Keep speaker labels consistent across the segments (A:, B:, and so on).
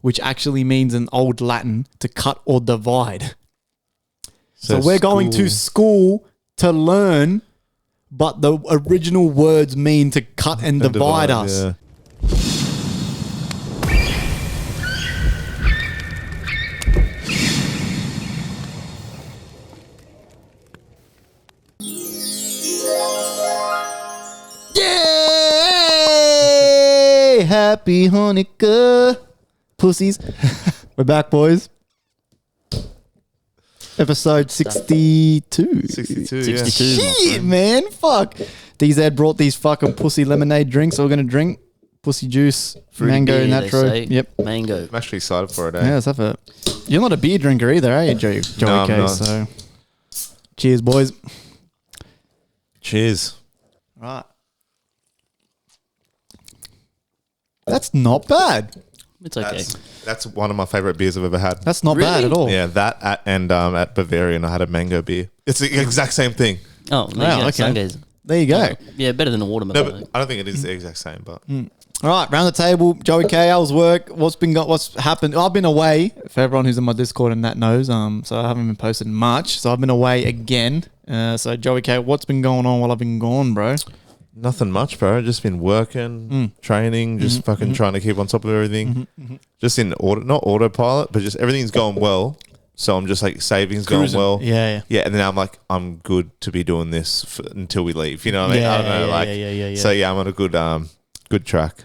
A: which actually means in Old Latin to cut or divide. So we're going to school to learn, but the original words mean to cut and divide us.
B: Yeah.
A: Yay! Happy Hanukkah, pussies. We're back, boys. Episode 62.
B: 62,
C: 62.
B: yeah.
A: Shit, man. Fuck. DZ brought these fucking pussy lemonade drinks. So we're going to drink pussy juice,
C: Fruity
A: mango,
C: beer,
A: nitro.
C: they say.
A: Yep.
C: Mango.
B: I'm actually excited for it,
A: Yeah, let's have it. You're not a beer drinker either, are you, Joey?
B: No, I'm
A: K,
B: not.
A: So, cheers, boys.
B: Cheers.
A: Right. That's not bad.
C: It's okay.
B: That's one of my favorite beers I've ever had.
A: That's not
C: Really?
A: bad at all.
B: Yeah, that at Bavarian, I had a mango beer. It's the exact same thing.
C: Oh, there
A: Wow,
C: you go.
A: okay.
C: Sundays.
A: There you go.
C: Yeah, better than a
B: No,
C: watermelon.
B: but I don't think it is the exact same, but
A: All right, round the table. Joey K, how's work? What's happened? I've been away. For everyone who's in my Discord and that knows, so I haven't been posting much. So I've been away again. So Joey K, what's been going on while I've been gone, bro?
B: nothing much, bro. Just been working, training, just fucking trying to keep on top of everything. Just in not autopilot, but just everything's going well. So I'm just like savings going well.
A: Yeah.
B: Yeah, and then I'm like, I'm good to be doing this until we leave. You know what I mean? I don't know.
A: Yeah.
B: So yeah, I'm on a good track.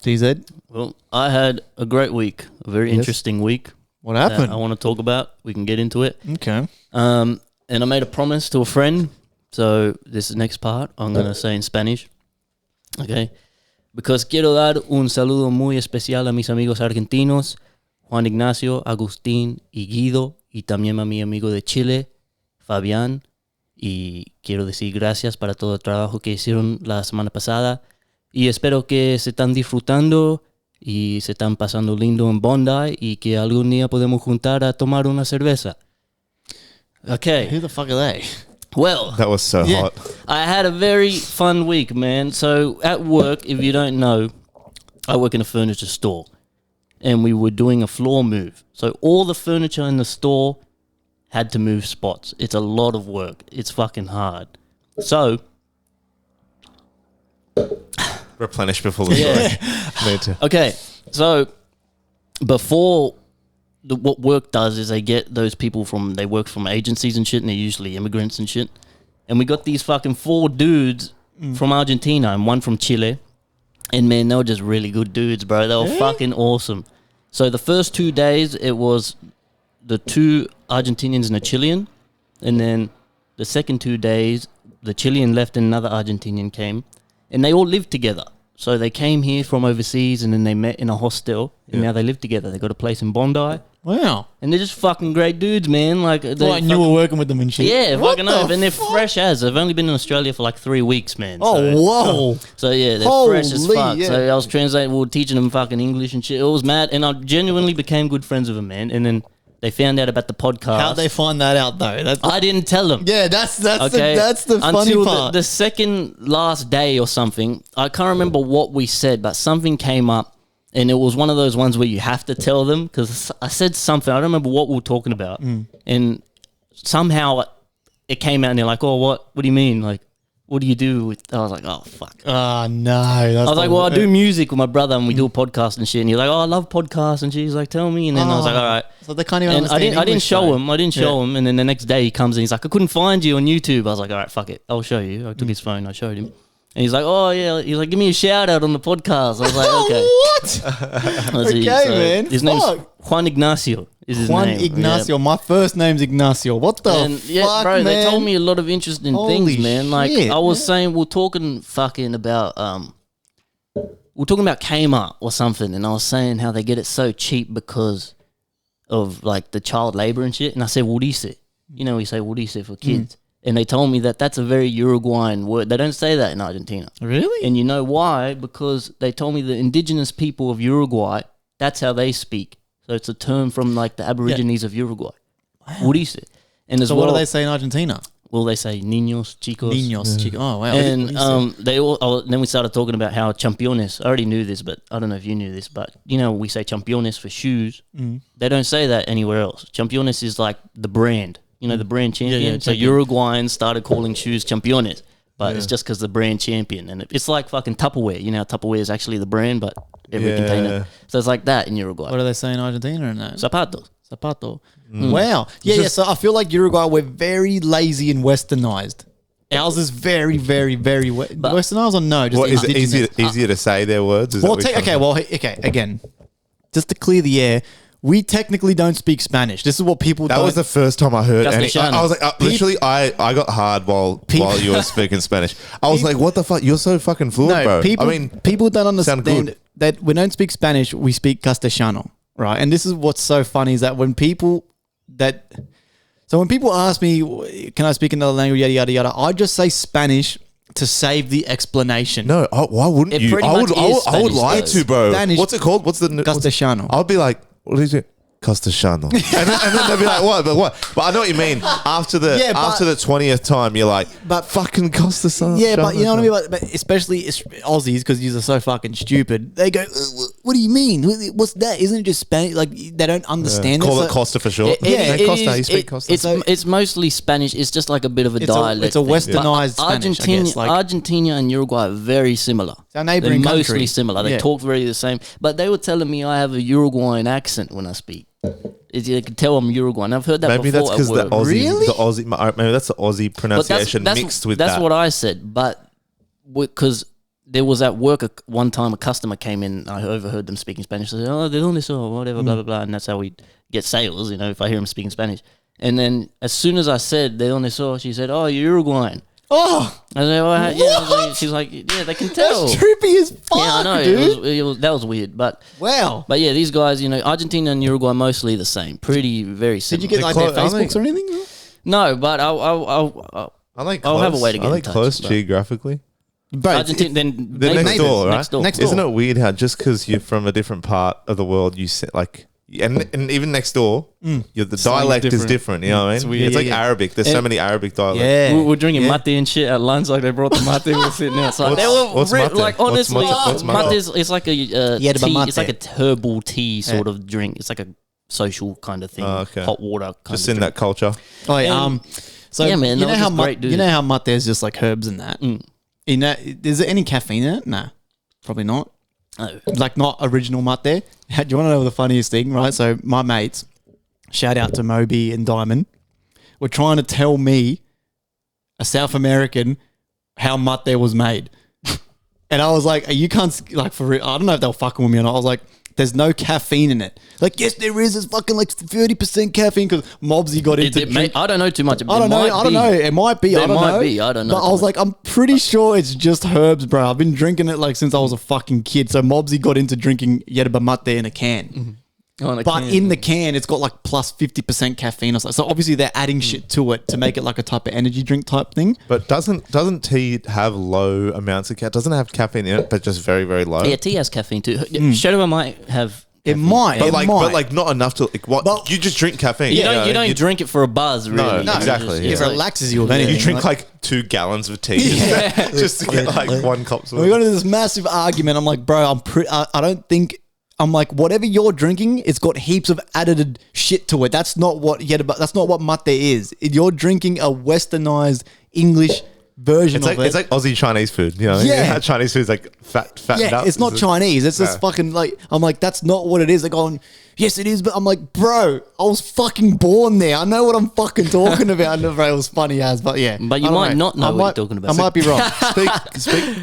A: TZ,
C: Well, I had a great week, a very interesting week.
A: what
C: that
A: happened?
C: I want to talk about. We can get into it.
A: Okay.
C: And I made a promise to a friend. So this next part, I'm going to say in Spanish. Okay. Because quiero dar un saludo muy especial a mis amigos argentinos, Juan Ignacio, Agustín y Guido, y también a mi amigo de Chile, Fabián. Y quiero decir gracias para todo el trabajo que hicieron la semana pasada. Y espero que se están disfrutando y se están pasando lindo en Bondi y que algún día podemos juntar a tomar una cerveza. Okay.
A: Who the fuck are they?
C: Well,
B: That was so hot.
C: I had a very fun week, man. So at work, if you don't know, I work in a furniture store. And we were doing a floor move. So all the furniture in the store had to move spots. It's a lot of work. It's fucking hard. So,
B: Replenish before the story. Need to.
C: okay. So before what work does is they get those people they work from agencies and shit, and they're usually immigrants and shit. And we got these fucking 4 dudes from Argentina and 1 from Chile. And man, they were just really good dudes, bro. They were fucking awesome. So the first 2 days, it was the 2 Argentinians and a Chilean. And then the second 2 days, the Chilean left and another Argentinian came. And they all lived together. So they came here from overseas and then they met in a hostel. And now they live together. They got a place in Bondi.
A: Wow.
C: And they're just fucking great dudes, man. Like,
A: Like you were working with them and shit.
C: yeah,
A: What
C: fucking
A: the
C: oath. And they're
A: fuck?
C: fresh as. They've only been in Australia for like 3 weeks, man.
A: Oh,
C: So-
A: whoa.
C: So yeah, they're fresh as
A: Holy,
C: fuck.
A: yeah.
C: So I was translating, we were teaching them fucking English and shit. It was mad, and I genuinely became good friends with them, man. And then they found out about the podcast.
A: How'd they find that out though? That's
C: I didn't tell them.
A: yeah, that's
C: Okay,
A: the funny
C: until
A: part.
C: the second last day or something. I can't remember what we said, but something came up, and it was one of those ones where you have to tell them because I said something. I don't remember what we were talking about, and somehow it came out, and they're like, "Oh, what? What do you mean? Like, what do you do with?" I was like, "Oh, fuck."
A: Oh no!
C: I was like, well, I do music with my brother and we do a podcast and shit. And he's like, oh, I love podcasts. And she's like, tell me. And then I was like, all right.
A: So they can't even
C: And
A: understand
C: I didn't
A: English,
C: show
A: though.
C: him. I didn't show him. And then the next day he comes and he's like, I couldn't find you on YouTube. I was like, all right, fuck it. I'll show you. I took his phone. I showed him. And he's like, oh, yeah. He's like, give me a shout out on the podcast. I was like, okay.
A: What?
C: That's it.
A: Okay, man.
C: His name's
A: Fuck.
C: Juan Ignacio. Is his
A: Juan
C: name.
A: Ignacio.
C: Yeah.
A: My first name's Ignacio. What the
C: And
A: fuck,
C: yeah, bro,
A: man?
C: they told me a lot of interesting
A: Holy
C: things, man. Like
A: shit,
C: I was
A: man.
C: saying, we're talking fucking about we're talking about Kmart or something, and I was saying how they get it so cheap because of like the child labor and shit. And I said, what do you say? You know, we say, what do you say for kids? And they told me that that's a very Uruguayan word. They don't say that in Argentina.
A: Really?
C: And you know why? Because they told me the indigenous people of Uruguay, that's how they speak. So it's a term from like the Aborigines of Uruguay. What do you say? And as
A: So
C: well,
A: what do they say in Argentina?
C: Well, they say niños, chicos.
A: Niños, chicos. Oh, wow.
C: And then we started talking about how championes. I already knew this, but I don't know if you knew this. But we say championes for shoes. They don't say that anywhere else. Championes is like the brand. The brand champion. So Uruguayans started calling shoes championes, but it's just because the brand champion. And it's like fucking Tupperware. Tupperware is actually the brand, but every container. So it's like that in Uruguay.
A: What do they say in Argentina? No?
C: Zapatos.
A: Zapato. Wow. Yeah. So I feel like Uruguay, we're very lazy and westernized. Ours is very, very, very westernized, or no? Just
B: is it easier to say their words?
A: Again, just to clear the air, we technically don't speak Spanish. This is what people.
B: That was the first time I heard. I was like, literally, I got hard while you were speaking Spanish. I was like, what the fuck? You're so fucking fluent, bro.
A: People don't understand that we don't speak Spanish. We speak Castellano, right? And this is what's so funny is that when people ask me, can I speak another language, yada, yada, yada, I just say Spanish to save the explanation.
B: No, why wouldn't you? I would lie to, bro. Spanish, what's it called? What's the...
A: Castellano.
B: I'll be like, what is it? Castellano. and then they'll be like, what? But what? But I know what you mean. After the 20th time, you're like, but fucking Castellano.
A: Yeah, but you know what I mean? But especially Aussies, because you're so fucking stupid. They go, what do you mean? What's that? Isn't it just Spanish? Like, they don't understand it.
B: Call it Costa for short.
C: Costa.
B: You speak Costa.
C: It's mostly Spanish. It's just like a bit of a dialect.
A: It's a westernized Spanish, I guess.
C: Argentina and Uruguay are very similar.
A: Our neighboring country.
C: Mostly similar. They talk very the same. But they were telling me I have a Uruguayan accent when I speak. You can tell I'm Uruguayan. I've heard that before.
B: Maybe that's because the Aussie,
C: Really?
B: maybe that's the Aussie pronunciation mixed with that.
C: That's what I said. But because there was at work one time a customer came in, I overheard them speaking Spanish. I said, oh, de donde son, whatever, blah, blah, blah. And that's how we get sales, if I hear them speaking Spanish. And then as soon as I said, de donde son, she said, oh, you're Uruguayan.
A: Oh,
C: I was like, yeah. She's like, yeah, they can tell.
A: That's trippy as fuck,
C: yeah, I know.
A: dude.
C: That was weird, but
A: wow.
C: But yeah, these guys, Argentina and Uruguay are mostly the same, very similar.
A: Did you get like their Facebooks or anything?
C: No, but I'll have a way to get in touch.
B: Close geographically.
C: But Argentina, then
B: next door, right?
C: Next door.
B: Isn't it weird how just because you're from a different part of the world, you say like. And even next door, the dialect is different. You know what I mean? It's like Arabic. There's so many Arabic dialects.
C: Yeah, we're drinking mate and shit at lunch. Like they brought the mate. We're sitting outside.
B: What's mate?
C: Like honestly,
B: what's mate?
C: It's like a tea. It's like a herbal tea sort of drink. It's like a social kind of thing. Hot water.
B: Just in that culture.
A: Oh yeah. So
C: yeah, man.
A: You know how mate there's just like herbs and that. Is there any caffeine in it? Nah, probably not.
C: Oh.
A: Like not original mate there. Do you want to know the funniest thing, right? So my mates, shout out to Moby and Diamond, were trying to tell me, a South American, how mate there was made. And I was like, you can't, like for real, I don't know if they were fucking with me or not. I was like, there's no caffeine in it. Like, yes, there is. It's fucking like 30% caffeine because Mobsy got into drink.
C: I don't know too much.
A: I don't know. It might be. I don't know.
C: I don't know.
A: But I was like, I'm pretty sure it's just herbs, bro. I've been drinking it like since I was a fucking kid. So Mobsy got into drinking yerba mate in a can.
C: Mm-hmm.
A: In the can, it's got like plus 50% caffeine or something. So obviously they're adding shit to it to make it like a type of energy drink type thing.
B: But doesn't tea have low amounts of caffeine? Doesn't have caffeine in it, but just very, very low?
C: Yeah, tea has caffeine too. Shadow might have...
A: It might,
B: but not enough to like what. But you just drink caffeine.
C: You don't drink it for a buzz, really.
B: No, exactly.
A: It relaxes you. With anything.
B: You drink like 2 gallons of tea just to get like 1 cup.
A: We got into this massive argument. I'm like, bro, I don't think. I'm like, whatever you're drinking, it's got heaps of added shit to it. That's not what mate is. You're drinking a westernized English version of it.
B: It's like Aussie Chinese food, you know?
A: Yeah.
B: How Chinese food is like fattened up.
A: It's not Chinese. It's just fucking like, I'm like, that's not what it is. They're going, yes, it is. But I'm like, bro, I was fucking born there. I know what I'm fucking talking about. And it was funny as, but yeah.
C: But you might not know what you're talking about.
A: I might be wrong.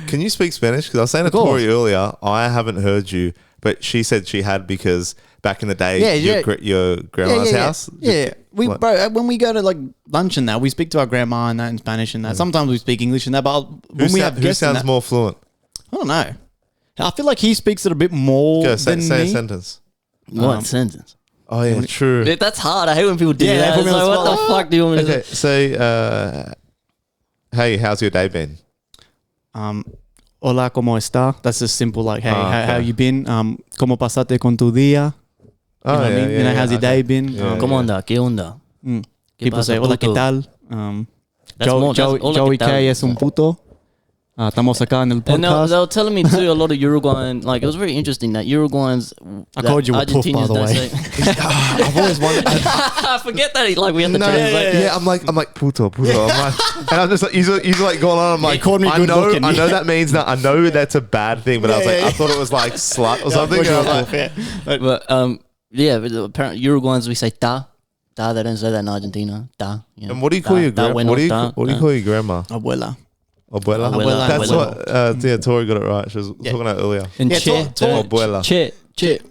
B: Can you speak Spanish? Because I was saying to Tori earlier, I haven't heard you, but she said she had because back in the day, your grandma's house.
A: Yeah. Bro, when we go to like lunch and that, we speak to our grandma and that in Spanish and that. Sometimes we speak English and that, but when we have guests,
B: who sounds more fluent?
A: I don't know. I feel like he speaks it a bit more than
B: say
A: me.
B: a sentence.
C: What sentence?
B: Oh yeah, true.
C: That's hard. I hate when people do that. It's like, what the fuck do you want me to say?
B: So, hey, how's your day been?
A: Hola, ¿cómo está? That's just simple, like, hey, how you been? ¿Cómo pasaste con tu día? You know what I mean? You know, how's your day been?
C: ¿Cómo anda? ¿Qué onda?
A: People say, hola, ¿qué tal?
C: That's more. That's all I
A: Joey
C: can tell
A: K
C: you.
A: es un puto. Estamos acá en el
C: And they
A: podcast.
C: were telling me too, a lot of Uruguayan, like it was very interesting that Uruguayans.
A: I called you a poof, by the way.
B: I've always wondered.
C: I forget that. Like we had to translate.
B: Yeah, I'm like puto. I'm like, and I'm just like, he's like going on. I'm like,
A: called me
B: I
A: good
B: know
A: looking.
B: that means that. I know that's a bad thing, but I was like, I thought it was like slut or something. And I was like,
C: But apparently Uruguayans we say ta. Ta, they don't say that in Argentina. Ta. You know,
B: and what do you call your grandma? What do you call your grandma?
A: Abuela.
B: Abuela.
C: Abuela.
B: That's
C: Abuela.
B: what. Yeah, Tori got it right. She was talking about it earlier.
C: And
A: Yeah,
C: che,
B: Abuela.
C: che.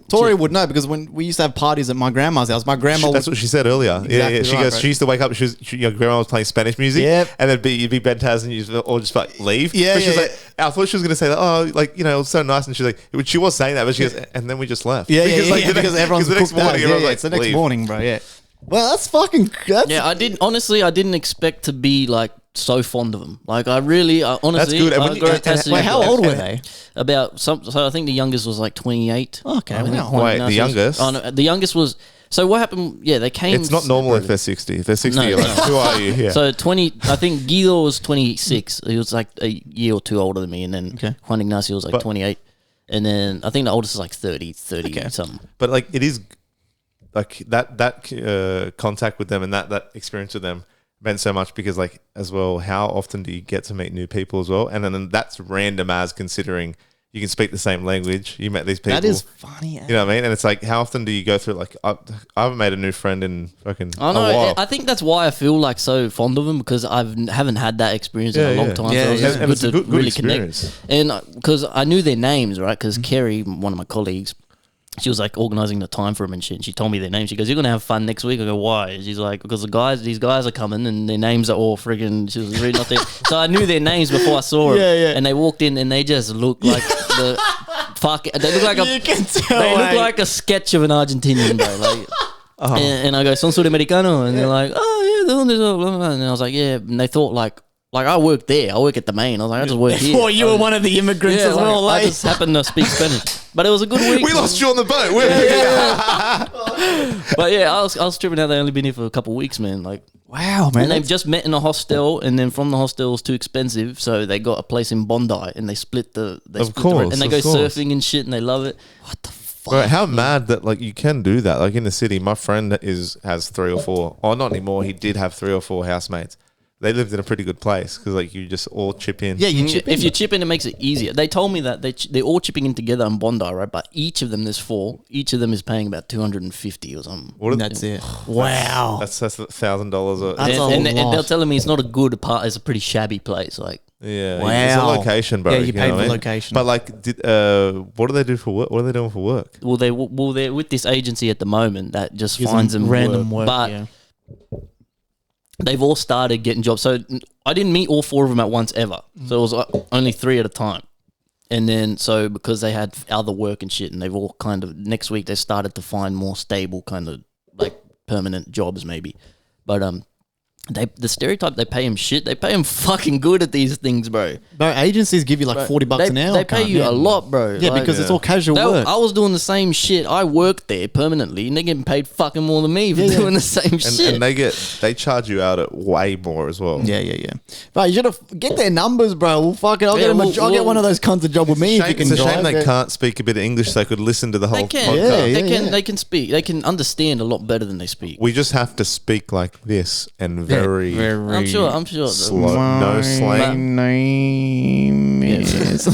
A: Tori would know because when we used to have parties at my grandma's house, my grandma
B: That's what she said earlier.
A: Exactly
B: She
A: right,
B: goes.
A: bro.
B: She used to wake up. Your grandma was playing Spanish music.
A: Yep.
B: And then you'd be Bentaz and you'd all just like leave.
A: Yeah,
B: But she was
A: yeah,
B: like, I thought she was going to say that. Oh, like, you know, it was so nice. And she's like, she was saying that, but she goes, and then we just left.
A: because
B: the
A: everyone's
B: next
A: cooked out.
B: morning,
A: Yeah,
B: everyone's
A: yeah,
B: like,
A: it's the next
B: leave.
A: morning, bro. Yeah. Well, that's fucking.
C: Yeah, I didn't expect to be like so fond of them. Like I honestly,
B: That's good. And
C: I
B: when you-
C: got
B: and-
C: attached to
A: Wait,
C: them.
A: how old were they?
C: About some. So I think the youngest was like 28.
A: Okay,
C: I think
A: wow.
C: Juan
B: Wait, the
C: Ignacio's-
B: youngest?
C: Oh, no, the youngest was. So what happened? Yeah, they came.
B: It's not normal if they're 60. If they're 60,
C: No,
B: you're like,
C: no.
B: who are you? Yeah.
C: So 20. I think Guido was 26. He was like a year or two older than me, and then
A: Okay.
C: Juan Ignacio was like
B: But-
C: 28, and then I think the oldest is like 30 something.
B: But like it is like that contact with them and that experience with them meant so much because like as well, how often do you get to meet new people as well? And then that's random as considering you can speak the same language. You met these people.
A: That is funny.
B: You know what I mean? And it's like, how often do you go through like I haven't made a new friend in fucking
C: I
B: a
C: know.
B: while.
C: I think that's why I feel like so fond of them because haven't had that experience in a long time.
A: Yeah,
C: so it was
A: yeah.
C: just
B: And
C: good
B: it's a
C: to
B: good
C: really
B: experience.
C: connect. And because I knew their names, right? Because Kerry, one of my colleagues, she was like organizing the time for them and shit. And she told me their names. She goes, "You're gonna have fun next week." I go, "Why?" She's like, "Because these guys are coming and their names are all friggin'." She was reading off there. So I knew their names before I saw them.
A: Yeah, yeah.
C: And they walked in and they just looked like the fuck. They look like
A: You can tell.
C: they look
A: eh?
C: like a sketch of an Argentinian, bro. Like, and I go, "Son sudamericano," and they're like, "Oh yeah, blah, blah, blah." And I was like, "Yeah," and they thought like I work there. I work at the main. I was like, I just work here.
A: Well, you were one of the immigrants
C: Yeah,
A: as well.
C: like, I
A: Like.
C: just happened to speak Spanish, but it was a good week.
B: We lost you on the boat.
C: But yeah, I was tripping out. They only been here for a couple of weeks, man. Like,
A: Wow, man.
C: and they've just met in a hostel, and then from the hostel it was too expensive, so they got a place in Bondi, and they split the.
B: Of course,
C: and they
B: of
C: go
B: course.
C: surfing and shit, and they love it. What the fuck?
B: Bro, how mad that like you can do that. Like in the city, my friend has 3 or 4. Oh, not anymore. He did have 3 or 4 housemates. They lived in a pretty good place because like you just all chip in.
A: Yeah, you chip
C: If
A: in.
C: you chip in, it makes it easier. They told me that they're all chipping in together in Bondi, right? But each of them, there's 4. Each of them is paying about $250 or something.
B: What are-
A: That's it. Wow.
B: That's $1,000.
A: That's
C: And
A: a
C: they're
A: lot.
C: telling me it's not a good part. It's a pretty shabby place. Like,
B: Yeah,
A: Wow.
B: it's a location, bro.
A: Yeah, you paid
B: know
A: for
B: what I mean?
A: location.
B: But like, what do they do for work? What are they doing for work?
C: they're with this agency at the moment that just
A: Gives
C: finds
A: them
C: them
A: random work,
C: But
A: yeah.
C: they've all started getting jobs. So I didn't meet all 4 of them at once ever. So it was only 3 at a time. And then, so because they had other work and shit, and they've all kind of, next week they started to find more stable kind of like permanent jobs maybe. But the stereotype, they pay him shit. They pay him fucking good at these things, bro.
A: Bro, agencies give you like $40 an hour.
C: They pay you a lot, bro.
A: Yeah,
C: Like,
A: because it's all casual work.
C: I was doing the same shit. I worked there permanently, and they're getting paid fucking more than me for doing the same shit.
B: And they charge you out at way more as well.
A: Yeah. Bro, you should have get their numbers, bro. Well, fuck it. I'll get one of those cunts a job with me if you can
B: It's a shame
A: drive.
B: they can't speak a bit of English so they could listen to the whole
C: They can.
B: podcast.
C: They can speak. They can understand a lot better than they speak.
B: We just have to speak like this and very
C: I'm sure.
B: slow, no slang.
A: name is.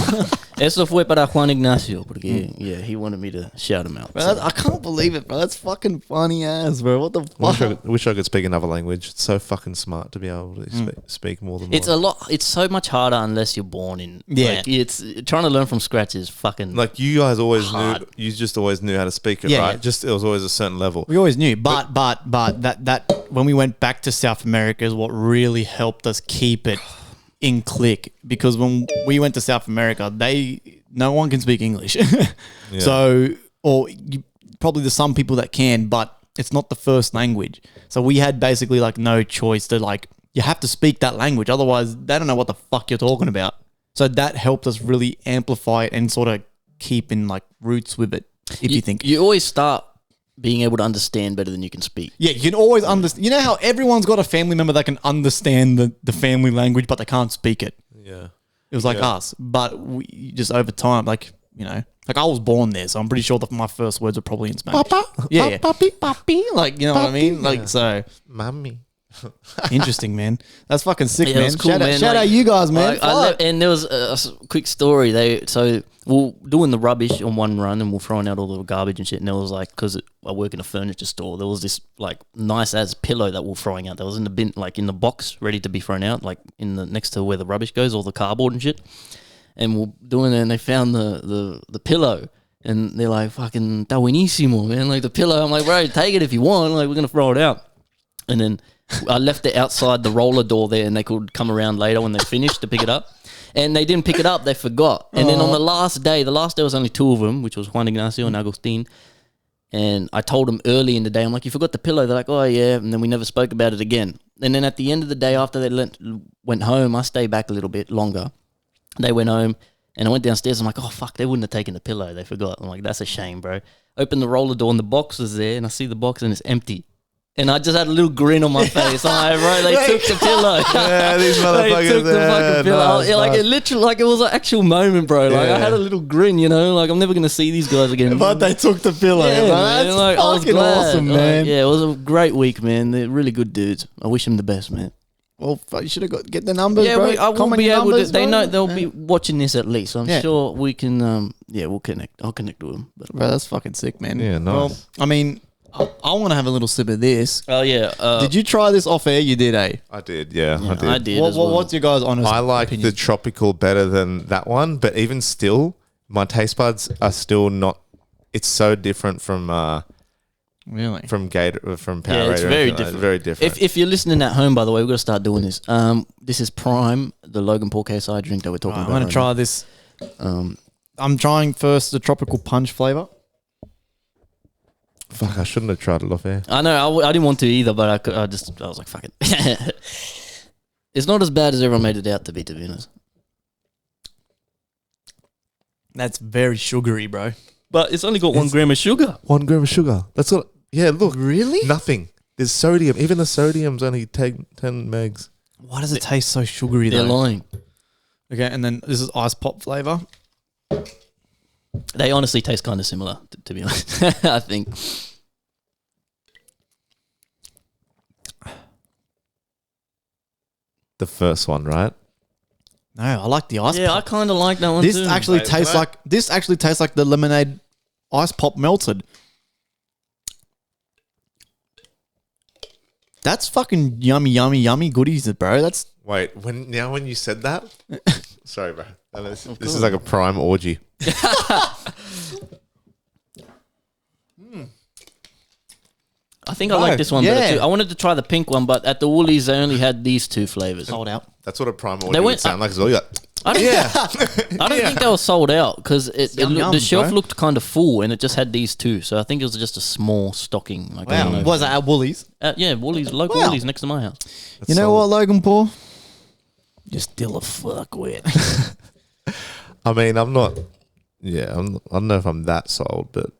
C: Eso fue para Juan Ignacio, porque he wanted me to shout him out.
A: Bro, I can't believe it, bro. That's fucking funny ass, bro. What the fuck?
B: Wish I could speak another language. It's so fucking smart to be able to speak more than
C: It's
B: one.
C: a lot. It's so much harder unless you're born in.
A: Yeah.
C: Like, it's trying to learn from scratch is fucking.
B: Like you guys always
C: hard.
B: knew. You just always knew how to speak it,
A: Yeah,
B: right?
A: yeah.
B: Just it was always a certain level.
A: We always knew, but that when we went back to South America is what really helped us keep it in click, because when we went to South America, no one can speak English. So, probably there's some people that can, but it's not the first language. So we had basically like no choice to like, you have to speak that language. Otherwise they don't know what the fuck you're talking about. So that helped us really amplify it and sort of keep in like roots with it. If you think,
C: you always start being able to understand better than you can speak.
A: Yeah, you can always understand. You know how everyone's got a family member that can understand the family language, but they can't speak it.
B: Yeah.
A: It was like us, but we just over time, like, you know, like I was born there, so I'm pretty sure that my first words were probably in Spanish.
B: Papa.
A: Yeah, papi, papi, like, you know what I mean? Like, so
B: Mommy.
A: interesting, man. That's fucking sick,
C: Yeah, it
A: man.
C: was cool,
A: Shout
C: man.
A: out you guys, man.
C: And there was a quick story. We're doing the rubbish on one run, and we're throwing out all the garbage and shit. And there was like, because I work in a furniture store, there was this like nice ass pillow that we're throwing out. That was in the bin, like in the box, ready to be thrown out, like in the next to where the rubbish goes, all the cardboard and shit. And we're doing it, and they found the pillow. And they're like, fucking, está buenísimo, man. Like the pillow. I'm like, bro, take it if you want. Like, we're going to throw it out. And then I left it outside the roller door there, and they could come around later when they finished to pick it up. And they didn't pick it up. They forgot. And then on the last day was only two of them, which was Juan Ignacio and Agustin. And I told them early in the day, I'm like, you forgot the pillow. They're like, oh, yeah. And then we never spoke about it again. And then at the end of the day, after they went home, I stayed back a little bit longer. They went home. And I went downstairs. I'm like, oh, fuck, they wouldn't have taken the pillow. They forgot. I'm like, that's a shame, bro. Open the roller door, and the box was there. And I see the box, and it's empty. And I just had a little grin on my face. I'm like, bro, they took the pillow.
B: Yeah, these motherfuckers.
C: They took the fucking pillow.
B: Nice,
C: Like, it literally, like, it was an actual moment, bro. Like, I
B: Yeah.
C: had a little grin, you know? Like, I'm never going to see these guys again.
A: But they took the pillow.
C: Yeah, man.
A: That's
C: Like, I was
A: fucking
C: glad.
A: awesome,
C: Like,
A: man.
C: yeah, it was a great week, man. They're really good dudes. I wish them the best, man.
A: Well, you should have get the numbers,
C: Yeah,
A: bro.
C: I will
A: Comment
C: be
A: your
C: able
A: numbers,
C: to. They
A: bro.
C: know they'll be watching this at least. So I'm
A: Yeah.
C: sure we can. We'll connect. I'll connect with them. But,
A: Bro, that's fucking sick, man.
B: Yeah, nice.
A: Well, I mean, I want to have a little sip of this.
C: oh yeah,
A: Did you try this off air? You did, eh?
B: I did, yeah,
C: yeah,
B: I did.
C: I did. as well.
A: What's your guys' honest
B: I like
A: opinion?
B: the tropical better than that one, but even still, my taste buds are still not. It's so different from
A: Really?
B: from Gator from Power
C: Yeah, it's
B: or
C: very
B: anything like that.
C: different.
B: Very different.
C: If you're listening at home, by the way, we're gonna start doing this. This is Prime, the Logan Paul KSI drink that we're talking
A: I'm
C: about.
A: going to
C: right
A: try this.
C: now.
A: I'm trying first the tropical punch flavor.
B: Fuck, I shouldn't have tried it off air.
C: I know I didn't want to either, but I was like, fuck it. It's not as bad as everyone made it out to be honest.
A: That's very sugary, bro.
C: But it's only got 1 gram of sugar.
B: 1 gram of sugar. That's what. Yeah, look,
A: Really?
B: nothing. There's sodium. Even the sodium's only 10 megs.
A: Why does it taste so sugary,
C: They're
A: though?
C: lying.
A: Okay, and then this is ice pop flavor.
C: They honestly taste kind of similar, to be honest. I think.
B: The first one, right?
A: No, I like the ice
C: Yeah, I
A: pop.
C: kind of like that one
A: This
C: too.
A: actually
B: Wait,
A: tastes
B: what?
A: like the lemonade ice pop melted. That's fucking yummy goodies, bro. That's
B: Wait, when you said that, sorry, bro. I know this is like a prime orgy.
C: I think I like this one
A: yeah.
C: better too. I wanted to try the pink one, but at the Woolies they only had these two flavors.
A: sold out.
B: That's what a prime orgy
C: They
B: would
C: went-
B: sound like as well. Yeah.
C: I don't, I don't think they were sold out because
A: Yum,
C: the shelf
A: bro.
C: looked kind of full and it just had these two. So I think it was just a small stocking. Like, I don't
A: Wow.
C: know.
A: Was that at Woolies?
C: Yeah, Woolies, local
A: Wow.
C: Woolies next to my house.
A: You know what, Logan Paul? You're still a fuck with.
B: I mean, I'm not. Yeah, I don't know if I'm that sold, but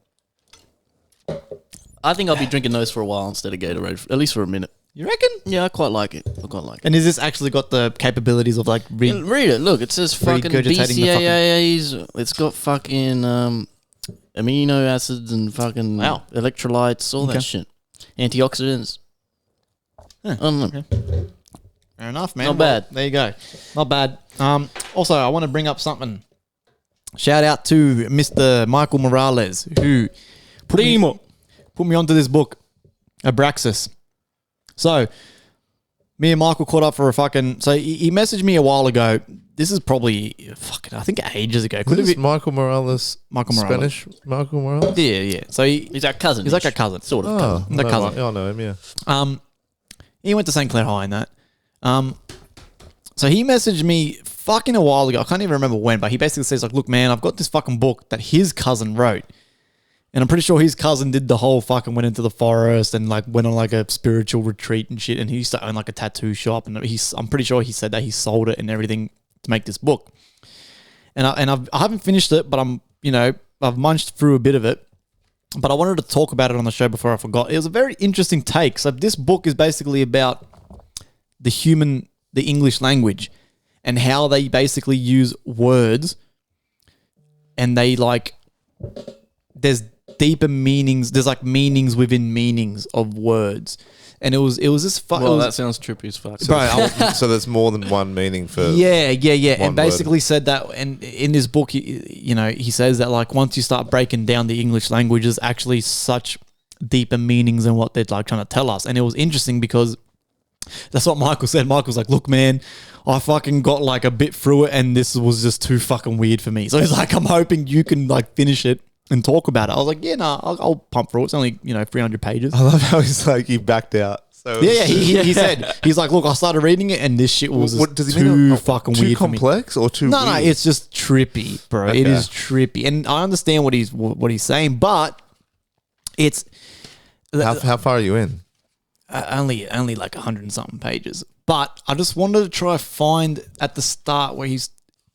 C: I think I'll be drinking those for a while instead of Gatorade, at least for a minute.
A: You reckon?
C: Yeah, I quite like it. I quite like it.
A: And is this actually got the capabilities of like
C: Read it. Look, it says fucking
A: Regurgitating the fucking-
C: BCAAs. It's got fucking amino acids and fucking
A: Wow.
C: electrolytes, all
A: Okay.
C: that shit. Antioxidants. I don't know.
A: Fair enough, man.
C: Not bad.
A: There you go. Not bad. Also, I want to bring up something. Shout out to Mr. Michael Morales, who put me onto this book, ABRAXAS. So, me and Michael caught up for a fucking... So, he messaged me a while ago. This is probably, I think ages ago. Could
B: Could
A: have
B: is
A: been...
B: Michael Morales
A: Michael Morales.
B: Spanish? Michael Morales?
A: Yeah. So,
C: He's our cousin.
A: he's like a cousin.
C: Sort of
B: Oh,
C: cousin.
A: The cousin.
B: I know him, yeah.
A: He went to St. Clair High and that. So he messaged me fucking a while ago. I can't even remember when, but he basically says like, look, man, I've got this fucking book that his cousin wrote. And I'm pretty sure his cousin did the whole fucking went into the forest and like went on like a spiritual retreat and shit. And he used to own like a tattoo shop. And I'm pretty sure he said that he sold it and everything to make this book. And I haven't finished it, but I've munched through a bit of it. but I wanted to talk about it on the show before I forgot. It was a very interesting take. So this book is basically about the English language and how they basically use words, and they like, there's deeper meanings. There's like meanings within meanings of words. And it was this
D: Well, that sounds trippy as fuck.
B: So there's more than one meaning for
A: yeah.
B: one
A: And basically
B: word.
A: said that, and in this book, he says that like once you start breaking down the English language, there's actually such deeper meanings in what they're like trying to tell us. And it was interesting because that's what Michael said. Michael's like, look, man, I fucking got like a bit through it, and this was just too fucking weird for me. So he's like, I'm hoping you can like finish it and talk about it. I was like, yeah, no, I'll pump through it. It's only 300 pages.
B: I love how he's like he backed out. So
A: Yeah, he said, he's like, look, I started reading it and this shit was
B: What does he
A: too
B: mean?
A: fucking
B: Too
A: weird
B: complex or too
A: No,
B: weird?
A: it's just trippy, bro.
B: Okay.
A: It is trippy. And I understand what he's saying, but it's
B: How far are you in?
A: only like 100 and something pages. But I just wanted to try find at the start where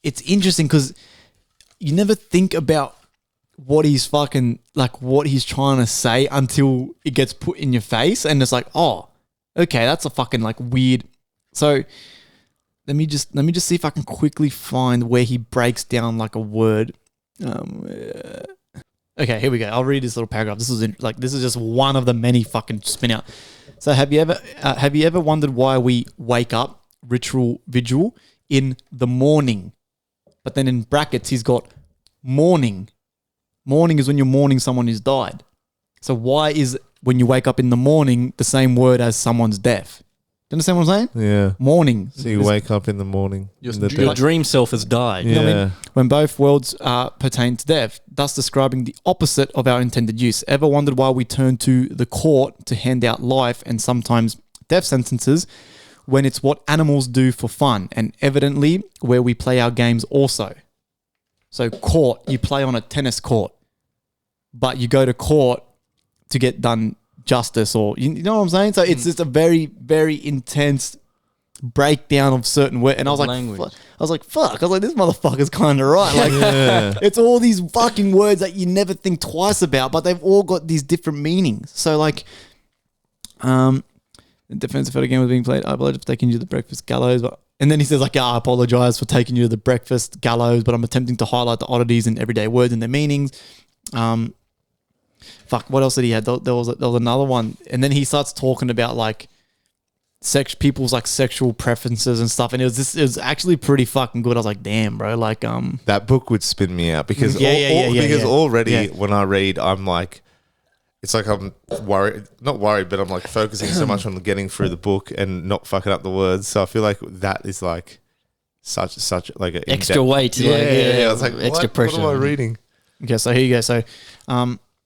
A: it's interesting because you never think about what he's fucking like what he's trying to say until it gets put in your face, and it's like, oh, okay, that's a fucking like weird. So let me just see if I can quickly find where he breaks down like a word. Okay, here we go. I'll read this little paragraph. This is just one of the many fucking spin out. So have you ever wondered why we wake up vigil in the morning? But then in brackets he's got morning. Morning is when you're mourning someone who's died. So why is when you wake up in the morning the same word as someone's death? Do you understand what I'm saying?
B: Yeah.
A: Morning.
B: So you wake up in the morning.
D: Your
B: in the day.
D: dream self has died.
B: Yeah.
A: You know what I mean? When both worlds pertain to death, thus describing the opposite of our intended use. Ever wondered why we turn to the court to hand out life and sometimes death sentences when it's what animals do for fun, and evidently where we play our games also? So court, you play on a tennis court, but you go to court to get done justice, or you know what I'm saying? So it's just a very, very intense breakdown of certain words. And I was like,
D: Language.
A: fuck. This motherfucker's kind of right. Like, it's all these fucking words that you never think twice about, but they've all got these different meanings. So like, the defensive photo game was being played. I apologize for taking you to the breakfast gallows, and then he says like, yeah, I apologize for taking you to the breakfast gallows, but I'm attempting to highlight the oddities in everyday words and their meanings. Fuck, what else did he have? There was another one, and then he starts talking about like people's like sexual preferences and stuff, and it was actually pretty fucking good. I was like, damn, bro, like
B: That book would spin me out because
A: Yeah.
B: already when I read, I'm like, it's like I'm not worried, but I'm like focusing so much on getting through the book and not fucking up the words. So I feel like that is like such like an
C: Extra weight.
B: Yeah. I was like,
C: extra pressure.
B: What am I reading?
A: Okay, so here you go. So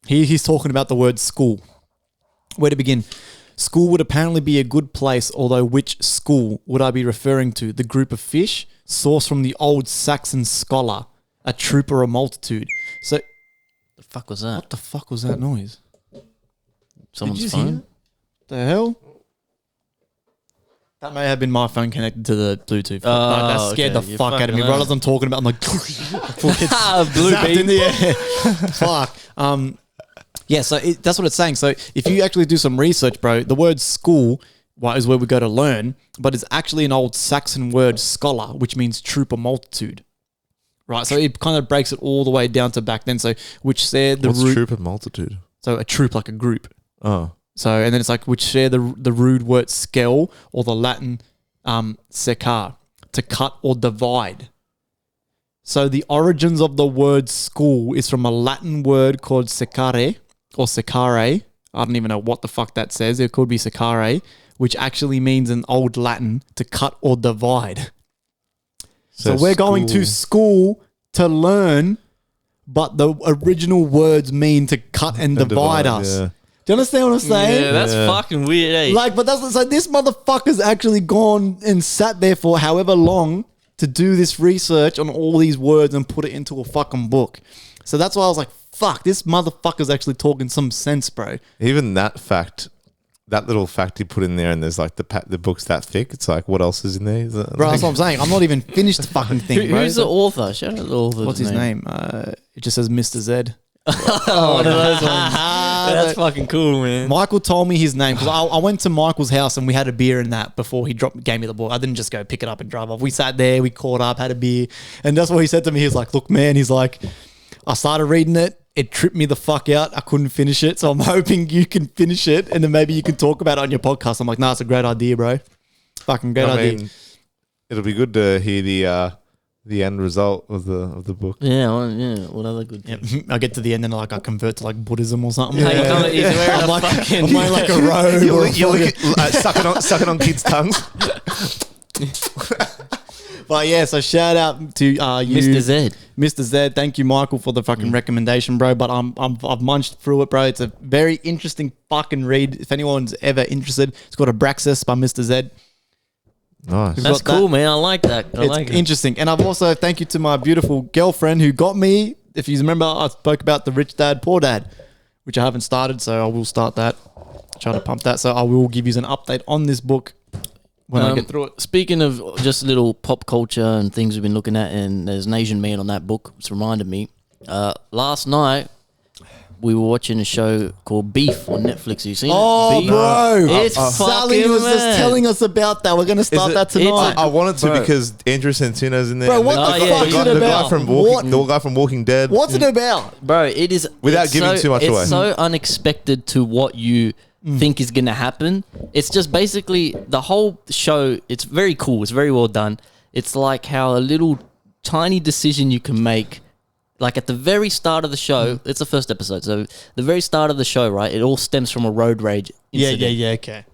A: he's talking about the word school. Where to begin? School would apparently be a good place, although which school would I be referring to? The group of fish, sourced from the old Saxon scholar, a troop or a multitude. So
C: The fuck was that?
A: what the fuck was that noise?
C: Someone's
A: Did you hear
C: phone?
A: it? The hell? That may have been my phone connected to the Bluetooth. That scared
C: okay.
A: the
C: You
A: fuck out of me.
C: fucking
A: Right as I'm talking about, I'm like,
C: Blue
A: zapped in
C: beam.
A: the air. Fuck. Yeah, so that's what it's saying. So if you actually do some research, bro, the word school is where we go to learn, but it's actually an old Saxon word, scholar, which means troop or multitude. Right, so it kind of breaks it all the way down to back then. So which said the
B: What's
A: root.
B: troop of multitude?
A: So a troop, like a group.
B: Oh.
A: So, and then it's like, which share the rude word skell or the Latin secar, to cut or divide. So the origins of the word school is from a Latin word called secare or secare. I don't even know what the fuck that says. It could be secare, which actually means in Old Latin to cut or divide. So we're going to school to learn, but the original words mean to cut and divide us.
B: Yeah.
A: Do you understand what I'm saying?
C: Yeah, that's fucking weird, eh?
A: Like, but that's so this motherfucker's actually gone and sat there for however long to do this research on all these words and put it into a fucking book. So that's why I was like, fuck, this motherfucker's actually talking some sense, bro.
B: Even that fact, that little fact he put in there, and there's like the book's that thick. It's like, what else is in there?
A: Bro, that's what I'm saying. I'm not even finished the fucking thing, bro.
C: Who's the author? Shout out the author.
A: What's his name? It just says Mr. Z.
C: Oh, one of those ones. That's fucking cool, man.
A: Michael told me his name because I went to Michael's house and we had a beer and that before he gave me the book. I didn't just go pick it up and drive off. We sat there, we caught up, had a beer, and that's what he said to me. He was like, "Look, man," he's like, "I started reading it. It tripped me the fuck out. I couldn't finish it. So I'm hoping you can finish it and then maybe you can talk about it on your podcast." I'm like, "Nah, it's a great idea, bro. Fucking great idea."
B: It'll be good to hear the end result of the book.
C: Yeah, what other good
A: Yeah,
C: things?
A: I get to the end and I convert to like Buddhism or something.
C: Hey, he's wearing a fucking...
A: I'm wearing like a robe.
B: You're sucking on kids' tongues.
A: But yeah, so shout out to you, Mr. Z. Thank you, Michael, for the fucking recommendation, bro. But I've munched through it, bro. It's a very interesting fucking read. If anyone's ever interested, it's called ABRAXAS by Mr. Z.
B: Nice.
A: We've
C: That's
A: got that.
C: cool, man. I like that. I
A: It's
C: like it.
A: interesting. And I've also thank you to my beautiful girlfriend who got me. If you remember, I spoke about the Rich Dad Poor Dad, which I haven't started, so I will start that. Try to pump that. So I will give you an update on this book when I get through it.
C: Speaking of just little pop culture and things we've been looking at, and there's an Asian man on that book. It's reminded me. Last night, we were watching a show called Beef on Netflix. Have you seen
A: Oh,
C: it? Beef?
A: bro.
C: It's
A: Sally was just telling us about that. We're going to start that tonight.
B: I wanted to
C: Bro.
B: because Andrew Santino's in there.
A: Bro,
B: and
A: what
B: the
A: the
B: guy-
A: fuck is
B: the
A: it
B: guy
A: about?
B: from
A: What?
B: the guy from Walking Dead.
A: What's it about?
C: Bro, it is...
B: Without
C: it's
B: giving too much away.
C: It's so unexpected to what you think is going to happen. It's just basically the whole show. It's very cool. It's very well done. It's like how a little tiny decision you can make, like at the very start of the show, it's the first episode. So the very start of the show, right? It all stems from a road rage incident.
A: Yeah, okay.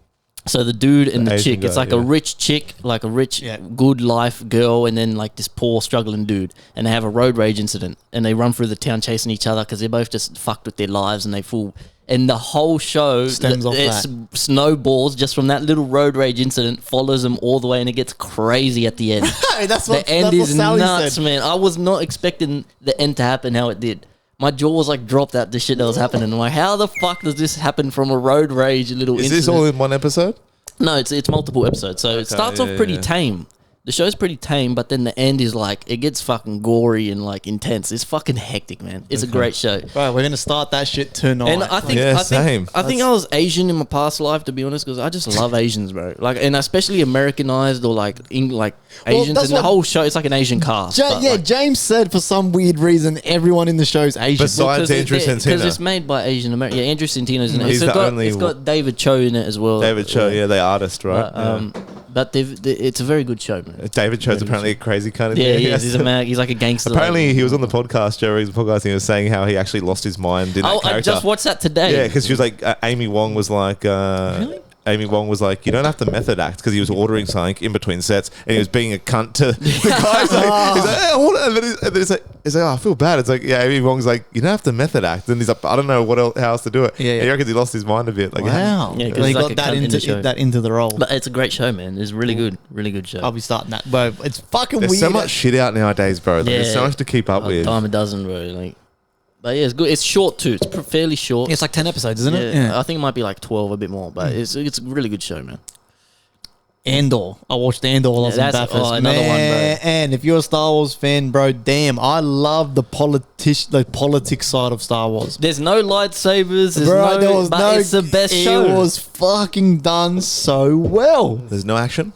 C: So the dude and the
B: Asian
C: chick, it's
B: guy,
C: like a
B: yeah.
C: rich chick, like a rich,
A: Yeah.
C: good life girl, and then like this poor, struggling dude. And they have a road rage incident, and they run through the town chasing each other because they're both just fucked with their lives, and they fool. And the whole show
A: Stems off
C: it snowballs just from that little road rage incident, follows them all the way, and it gets crazy at the end.
A: Hey, that's
C: The end is nuts, man. I was not expecting the end to happen how it did. My jaw was like dropped at the shit that was happening. I'm like, how the fuck does this happen from a road rage little
B: Is
C: incident?
B: this all in one episode?
C: No, it's multiple episodes. So it starts off pretty tame. The show's pretty tame, but then the end is like, it gets fucking gory and like intense. It's fucking hectic, man. It's a great show.
A: Bro, we're going to start that shit tonight.
C: And I think,
B: Yeah,
C: I
B: same.
C: think, I think I was Asian in my past life, to be honest, because I just love Asians, bro. Like, and especially Americanized or like Asians.
A: that's
C: And the
A: what-
C: whole show, it's like an Asian cast. but, like,
A: James said for some weird reason everyone in the show's Asian.
B: Besides Andrew
C: because
B: Santino.
C: it's made by Asian American. Yeah, Andrew Santino's in it.
B: He's
C: So
B: the only-
C: it's got David Cho in it as well.
B: David Cho, yeah, the artist, right?
C: But it's a very good show, man.
B: David Cho's apparently a crazy kind of
C: Yeah,
B: thing.
C: he is. He's like a gangster.
B: Apparently, he was on the podcast, Joe Riggs' podcast, and he was saying how he actually lost his mind in that
C: I
B: character.
C: just watched that today.
B: Yeah, because she was like, Amy Wong was like,
C: Really?
B: Amy Wong was like, you don't have to method act because he was ordering something in between sets and he was being a cunt to the guy. He's like, hey, I want it. And then he's like, oh, I feel bad. It's like, yeah, Amy Wong's like, you don't have to method act. And he's like, I don't know how else to do it.
A: Yeah, yeah.
B: And he reckons he lost his mind a bit. Like,
A: Wow.
C: Yeah, 'cause
A: he
C: he's like
A: got
C: a
A: that
C: cunt in the show.
A: into the role.
C: But it's a great show, man. It's really good. Really good show.
A: I'll be starting that. Bro, it's fucking
B: There's
A: weird.
B: so much shit out nowadays, bro. Like, there's so much to keep up with.
C: Dime a dozen, bro. Like, but yeah, it's good. It's short too. It's fairly short.
A: It's like 10 episodes, isn't it?
C: Yeah, I think it might be like 12, a bit more. But it's a really good show, man.
A: Andor. I watched Andor while I was in
C: that's-
A: Bathurst.
C: another one, bro.
A: And if you're a Star Wars fan, bro, damn, I love the politics side of Star Wars.
C: There's no lightsabers. There's
A: Bro, there was
C: but
A: no.
C: it's the best show.
A: It was fucking done so well.
B: There's no action.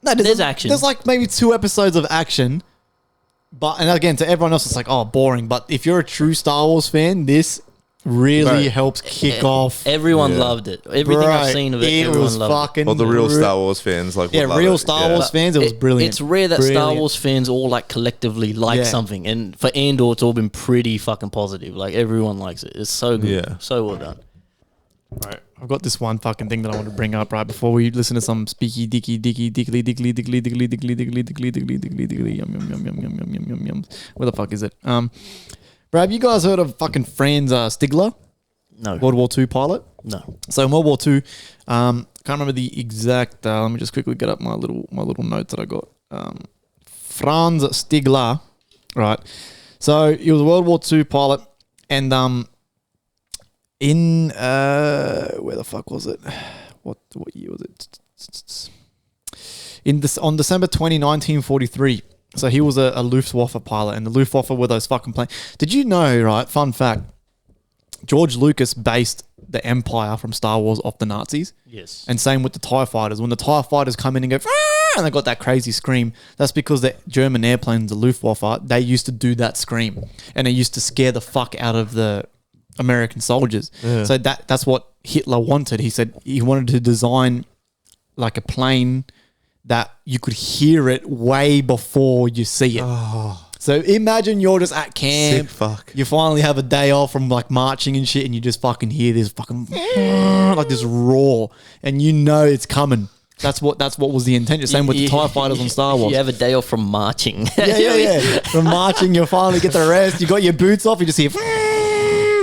A: No,
C: There's action.
A: There's like maybe 2 episodes of action. But, and again, to everyone else, it's like, oh, boring. But if you're a true Star Wars fan, this really
C: Bro,
A: helps kick off.
C: Everyone
B: Yeah.
C: loved it. Everything I've seen of it,
A: it
C: everyone
A: was
C: loved it.
A: fucking.
B: Well, the real Star Wars fans, like,
A: Yeah,
B: would love
A: real
B: it.
A: Star
B: Yeah.
A: Wars fans, it was brilliant.
C: It's rare that Star
A: Brilliant.
C: Wars fans all like collectively like
A: Yeah.
C: something, and for Andor, it's all been pretty fucking positive. Like everyone likes it. It's so good,
B: Yeah.
C: so well done.
A: Right. I've got this one fucking thing that I want to bring up right before we listen to some speaky dicky dicky dickly dickly dickly dickly dickly dickly dickly dickly dickly dickly yum yum yum yum yum yum yum yum yum. Where the fuck is it? Bro, have you guys heard of fucking Franz Stigler,
C: No,
A: World War II pilot?
C: no.
A: So in World War II, can't remember the exact. Let me just quickly get up my little notes that I got. Franz Stigler, right? So he was a World War II pilot, and in where the fuck was it? What year was it? On December 20, 1943, So he was a Luftwaffe pilot, and the Luftwaffe were those fucking planes. Did you know, right, fun fact, George Lucas based the Empire from Star Wars off the Nazis?
C: Yes.
A: And same with the TIE fighters. When the TIE fighters come in and go, "Ah!" and they got that crazy scream, that's because the German airplanes, the Luftwaffe, they used to do that scream. And it used to scare the fuck out of the American soldiers.
B: Yeah.
A: So that's what Hitler wanted. He said he wanted to design like a plane that you could hear it way before you see it.
B: Oh,
A: So imagine you're just at camp.
B: sick fuck.
A: You finally have a day off from like marching and shit, and you just fucking hear this fucking like this roar, and you know it's coming. That's what was the intention. Same with the TIE fighters on Star Wars.
C: You have a day off from marching.
A: Yeah. From marching, you finally get the rest. You got your boots off. You just hear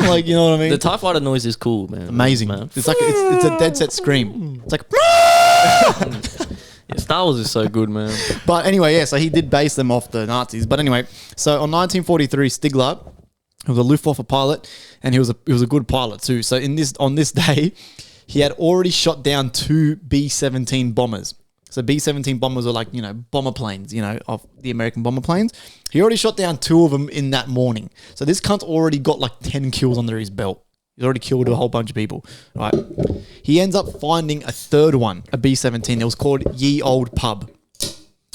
A: like, you know what I mean?
C: The TIE fighter noise is cool, man.
A: Amazing.
C: Man.
A: It's like it's a dead set scream. It's like.
C: Yeah, Star Wars is so good, man.
A: But anyway, yeah, so he did base them off the Nazis. But anyway, so on 1943, Stigler, he was a Luftwaffe pilot, and he was a good pilot too. So on this day, he had already shot down 2 B-17 bombers. So B-17 bombers are like, bomber planes, of the American bomber planes. He already shot down 2 of them in that morning. So this cunt's already got like 10 kills under his belt. He's already killed a whole bunch of people, right? He ends up finding a third one, a B-17. It was called Ye Old Pub,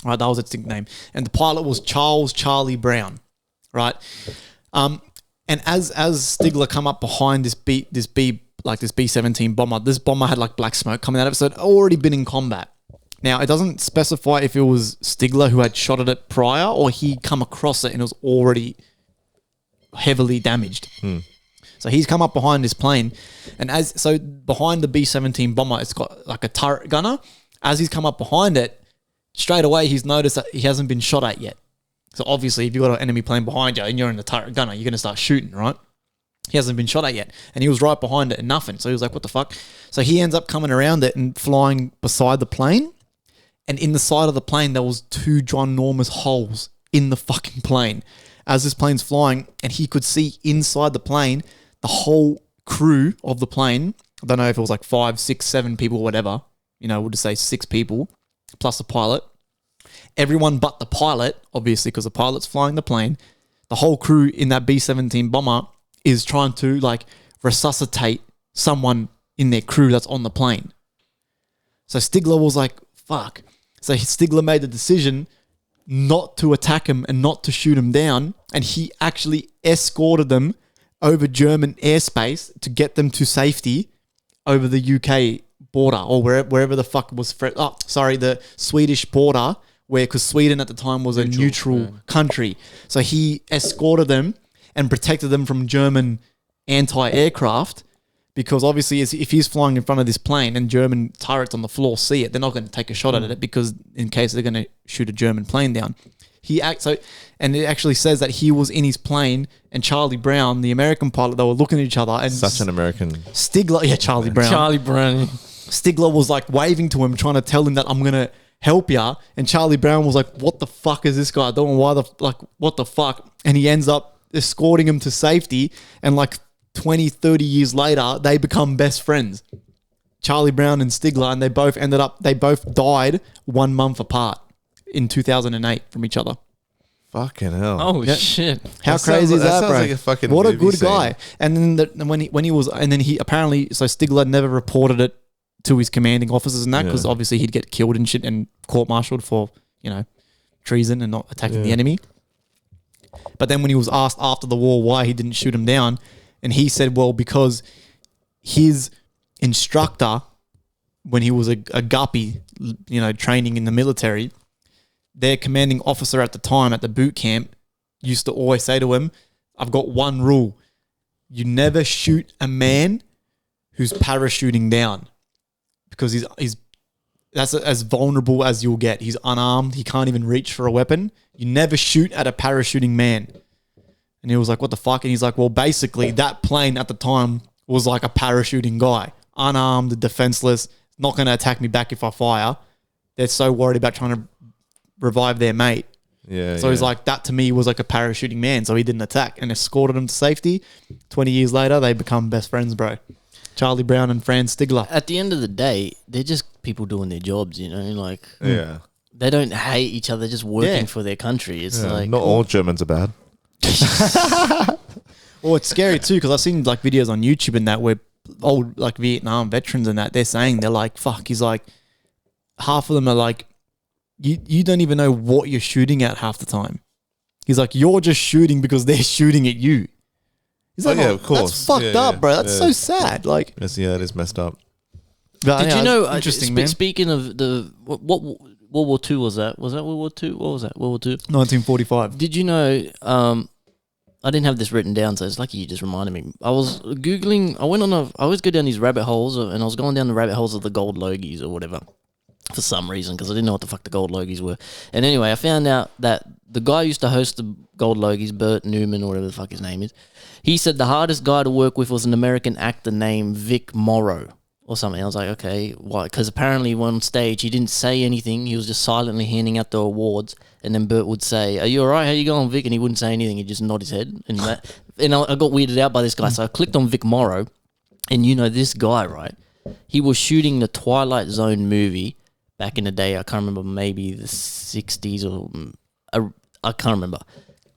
A: right? That was its nickname. And the pilot was Charles Charlie Brown, right? And as Stigler come up behind this B-17 bomber, this bomber had like black smoke coming out of it, so it had already been in combat. Now, it doesn't specify if it was Stigler who had shot at it prior or he'd come across it and it was already heavily damaged. So he's come up behind this plane, and behind the B-17 bomber, it's got like a turret gunner. As he's come up behind it, straight away he's noticed that he hasn't been shot at yet. So obviously, if you've got an enemy plane behind you and you're in the turret gunner, you're going to start shooting, right? He hasn't been shot at yet, and he was right behind it and nothing. So he was like, "What the fuck?" So he ends up coming around it and flying beside the plane, and in the side of the plane there was 2 ginormous holes in the fucking plane. As this plane's flying, and he could see inside the plane. The whole crew of the plane, I don't know if it was like 5, 6, 7 people, whatever, we'll just say 6 people, plus the pilot. Everyone but the pilot, obviously, because the pilot's flying the plane. The whole crew in that B-17 bomber is trying to like resuscitate someone in their crew that's on the plane. So Stigler was like, fuck. So Stigler made the decision not to attack him and not to shoot him down, and he actually escorted them over German airspace to get them to safety over the UK border or wherever the fuck was. The Swedish border, because Sweden at the time was a neutral country. So he escorted them and protected them from German anti-aircraft, because obviously if he's flying in front of this plane and German turrets on the floor see it, they're not going to take a shot at it because in case they're going to shoot a German plane down. And it actually says that he was in his plane and Charlie Brown, the American pilot, they were looking at each other and
B: Such an American.
A: Charlie Brown.
D: Charlie Brown.
A: Stigler was like waving to him, trying to tell him that I'm going to help ya. And Charlie Brown was like, what the fuck is this guy doing? What the fuck? And he ends up escorting him to safety. And like 20, 30 years later, they become best friends. Charlie Brown and Stigler, and they both died 1 month apart in 2008 from each other.
B: Fucking hell.
D: Oh,
A: Yeah.
D: shit.
A: How
B: That
A: crazy
B: sounds-
A: is
B: that
A: that,
B: sounds
A: bro?
B: like a fucking
A: what a
B: movie
A: good
B: scene.
A: guy. And then when he apparently, so Stigler never reported it to his commanding officers and that, because obviously he'd get killed and shit and court-martialed for, treason and not attacking the enemy. But then when he was asked after the war why he didn't shoot him down, and he said, well, because his instructor, when he was a guppy, training in the military, their commanding officer at the time at the boot camp used to always say to him, I've got one rule. You never shoot a man who's parachuting down, because that's as vulnerable as you'll get. He's unarmed. He can't even reach for a weapon. You never shoot at a parachuting man. And he was like, what the fuck? And he's like, well, basically that plane at the time was like a parachuting guy, unarmed, defenseless, not going to attack me back if I fire. They're so worried about trying to revive their mate.
B: Yeah.
A: So he's like, that to me was like a parachuting man. So he didn't attack and escorted him to safety. 20 years later, they become best friends, bro. Charlie Brown and Franz Stigler.
C: At the end of the day, they're just people doing their jobs,
B: Yeah.
C: they don't hate each other. They're just working for their country. It's like
B: not all Germans are bad.
A: Well, it's scary too because I've seen like videos on YouTube and that where old like Vietnam veterans and that they're saying they're like, fuck. He's like, half of them are like, you don't even know what you're shooting at half the time. He's like, you're just shooting because they're shooting at you. He's like,
B: of course.
A: That's fucked up, bro. That's so sad. Like,
B: that is messed up.
C: Did you know?
A: Interesting, man.
C: Speaking of what World War II was that? Was that World War II? What was that? World War II?
A: 1945.
C: Did you know? I didn't have this written down, so it's lucky you just reminded me. I was googling. I always go down these rabbit holes, and I was going down the rabbit holes of the gold logies or whatever, for some reason, because I didn't know what the fuck the gold logies were. And anyway, I found out that the guy who used to host the gold logies, Bert Newman or whatever the fuck his name is, he said the hardest guy to work with was an American actor named Vic Morrow or something. I was like, okay, why? Because apparently on stage he didn't say anything. He was just silently handing out the awards, and then Bert would say, "Are you all right? How you going, Vic?" And he wouldn't say anything. He'd just nod his head. And I got weirded out by this guy, so I clicked on Vic Morrow, and this guy, right? He was shooting the Twilight Zone movie back in the day. I can't remember, maybe the 60s or I can't remember.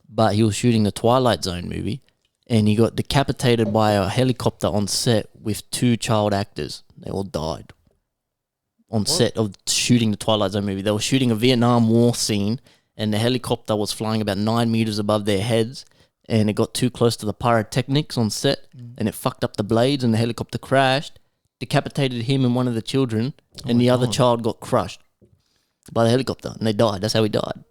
C: But he was shooting the Twilight Zone movie, and he got decapitated by a helicopter on set with 2 child actors. They all died on set of shooting the Twilight Zone movie. They were shooting a Vietnam War scene, and the helicopter was flying about 9 meters above their heads, and it got too close to the pyrotechnics on set, and it fucked up the blades, and the helicopter crashed, decapitated him and one of the children, and the other child got crushed by the helicopter, and they died. That's how he died.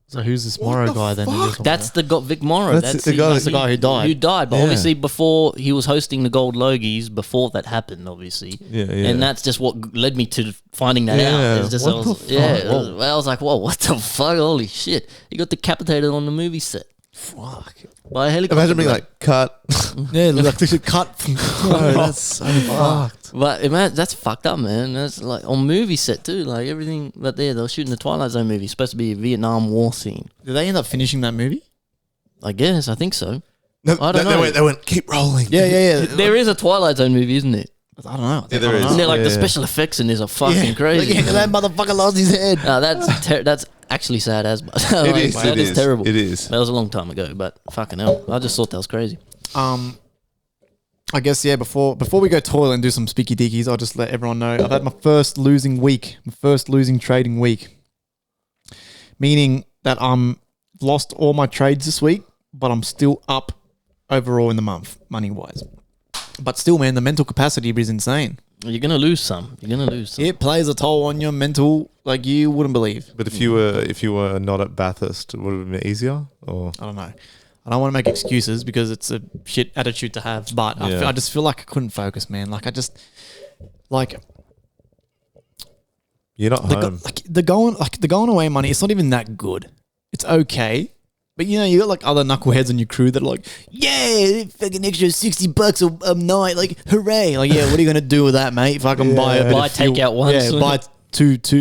A: So who's this Morrow guy then?
C: That's Vic Morrow.
B: That's the guy
A: who died.
C: Who died, but obviously before he was hosting the Gold Logies, before that happened, obviously.
B: Yeah.
C: And that's just what led me to finding that out. It's just, I was like, whoa, what the fuck? Holy shit. He got decapitated on the movie set.
A: Fuck.
C: By a helicopter.
B: Imagine being like, cut.
A: Yeah, like they should cut.
B: That's so fucked.
C: But that's fucked up, man. That's like on movie set too. Like everything right there, they were shooting the Twilight Zone movie. It's supposed to be a Vietnam War scene.
A: Did they end up finishing that movie?
C: I guess. I think so.
B: No,
C: I don't know.
B: They went, keep rolling.
A: Yeah.
C: There is a Twilight Zone movie, isn't it?
A: I don't know.
B: Yeah, there is.
C: Isn't there like the special effects in this are fucking crazy?
A: Like, that motherfucker lost his head.
C: That's actually sad as much.
B: It is.
C: That is terrible.
B: It is.
C: That was a long time ago, but fucking hell. I just thought that was crazy.
A: I guess, yeah, before we go toilet and do some speaky deakies, I'll just let everyone know I've had my first losing week, my first losing trading week. Meaning that I'm lost all my trades this week, but I'm still up overall in the month, money-wise. But still, man, the mental capacity is insane.
C: You're going to lose some.
A: It plays a toll on your mental like you wouldn't believe.
B: But if you were not at Bathurst, would it have been easier? Or
A: I don't know. I don't want to make excuses because it's a shit attitude to have, but I just feel like I couldn't focus, man. Like I just
B: you're not home.
A: The going away money. It's not even that good. It's okay, but you got like other knuckleheads on your crew that are like, yeah, fucking extra $60 a night, like hooray! Like yeah, what are you gonna do with that, mate? If I can buy a bit
C: buy
A: of fuel,
C: takeout once,
A: buy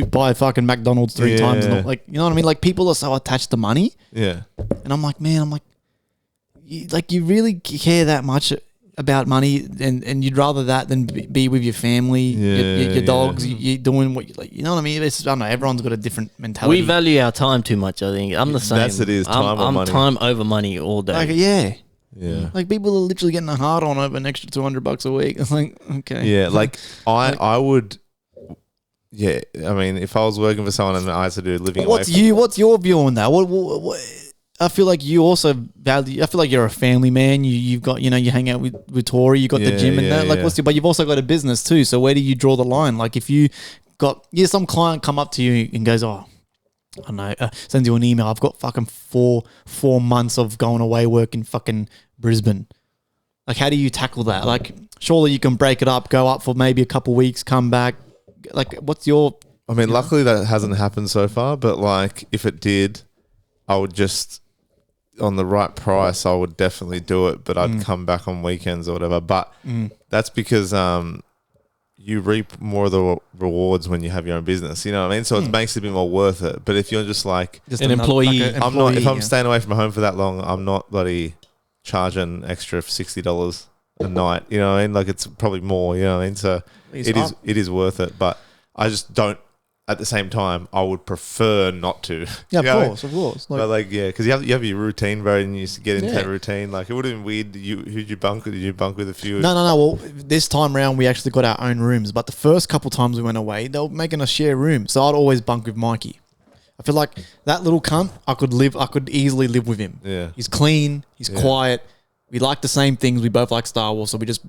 A: buy fucking McDonald's 3 times, and all, like you know what I mean? Like people are so attached to money,
B: Yeah.
A: and I'm like, you really care that much about money, and you'd rather that than be with your family, your dogs, you doing what you like. You know what I mean? I don't know. Everyone's got a different mentality.
C: We value our time too much, I think. I'm the same.
B: That's it is, time or
C: I'm
B: money.
C: time over money all day.
A: Like, yeah.
B: Yeah.
A: Like people are literally getting a hard on over an extra $200 a week. It's like, okay.
B: Yeah, like I would. Yeah, I mean, if I was working for someone and I had to do living
A: What's
B: away
A: what's your view on that? What I feel like you also value. I feel like you're a family man. You've got you hang out with Tori. You got the gym and that. Like but you've also got a business too. So where do you draw the line? Like if you got some client come up to you and goes, oh, I don't know, sends you an email. I've got fucking four months of going away work in fucking Brisbane. Like how do you tackle that? Like surely you can break it up, go up for maybe a couple weeks, come back. Like what's your?
B: I mean, luckily that hasn't happened so far. But like if it did, I would just. On the right price, I would definitely do it, but I'd come back on weekends or whatever. But that's because you reap more of the rewards when you have your own business. You know what I mean? So it makes it a bit more worth it. But if you're just like
D: an employee,
B: I'm not. If I'm staying away from home for that long, I'm not bloody charging extra $60 a night. You know what I mean? Like it's probably more. You know what I mean? So it is worth it. But I just don't at the same time, I would prefer not to.
A: Yeah,
B: You know?
A: of course.
B: But like, yeah, because you have your routine, bro, and you used to get into
A: Yeah.
B: that routine. Like, it would have been weird. Who'd you bunk with? Did you bunk with a few?
A: No. Well, this time round we actually got our own rooms, but the first couple times we went away, they were making us share rooms. So I'd always bunk with Mikey. I feel like that little cunt, I could easily live with him.
B: Yeah.
A: He's clean. He's quiet. We like the same things. We both like Star Wars, so we just,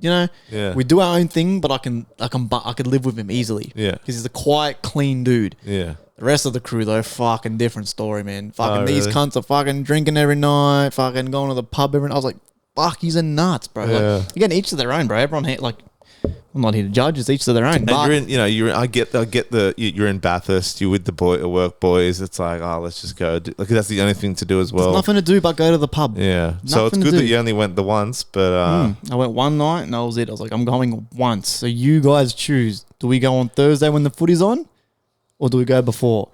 A: we do our own thing. But I could live with him easily.
B: Yeah.
A: Because he's a quiet, clean dude.
B: Yeah.
A: The rest of the crew, though, fucking different story, man. Fucking
B: Oh,
A: these
B: really?
A: cunts are fucking drinking every night, fucking going to the pub every night. I was like, fuck, he's a nuts, bro.
B: Yeah.
A: Like, again, each to their own, bro. Everyone I'm not here to judge. It's each to their own.
B: And
A: But
B: I get you're in Bathurst. You're with the work boys. It's like, oh, let's just go. Like, that's the only thing to do as well.
A: there's nothing to do but go to the pub.
B: Yeah. So it's
A: Nothing to
B: good that
A: do.
B: you only went the once, but
A: I went one night and that was it. I was like, I'm going once. So you guys choose. Do we go on Thursday when the footy's on, or do we go before?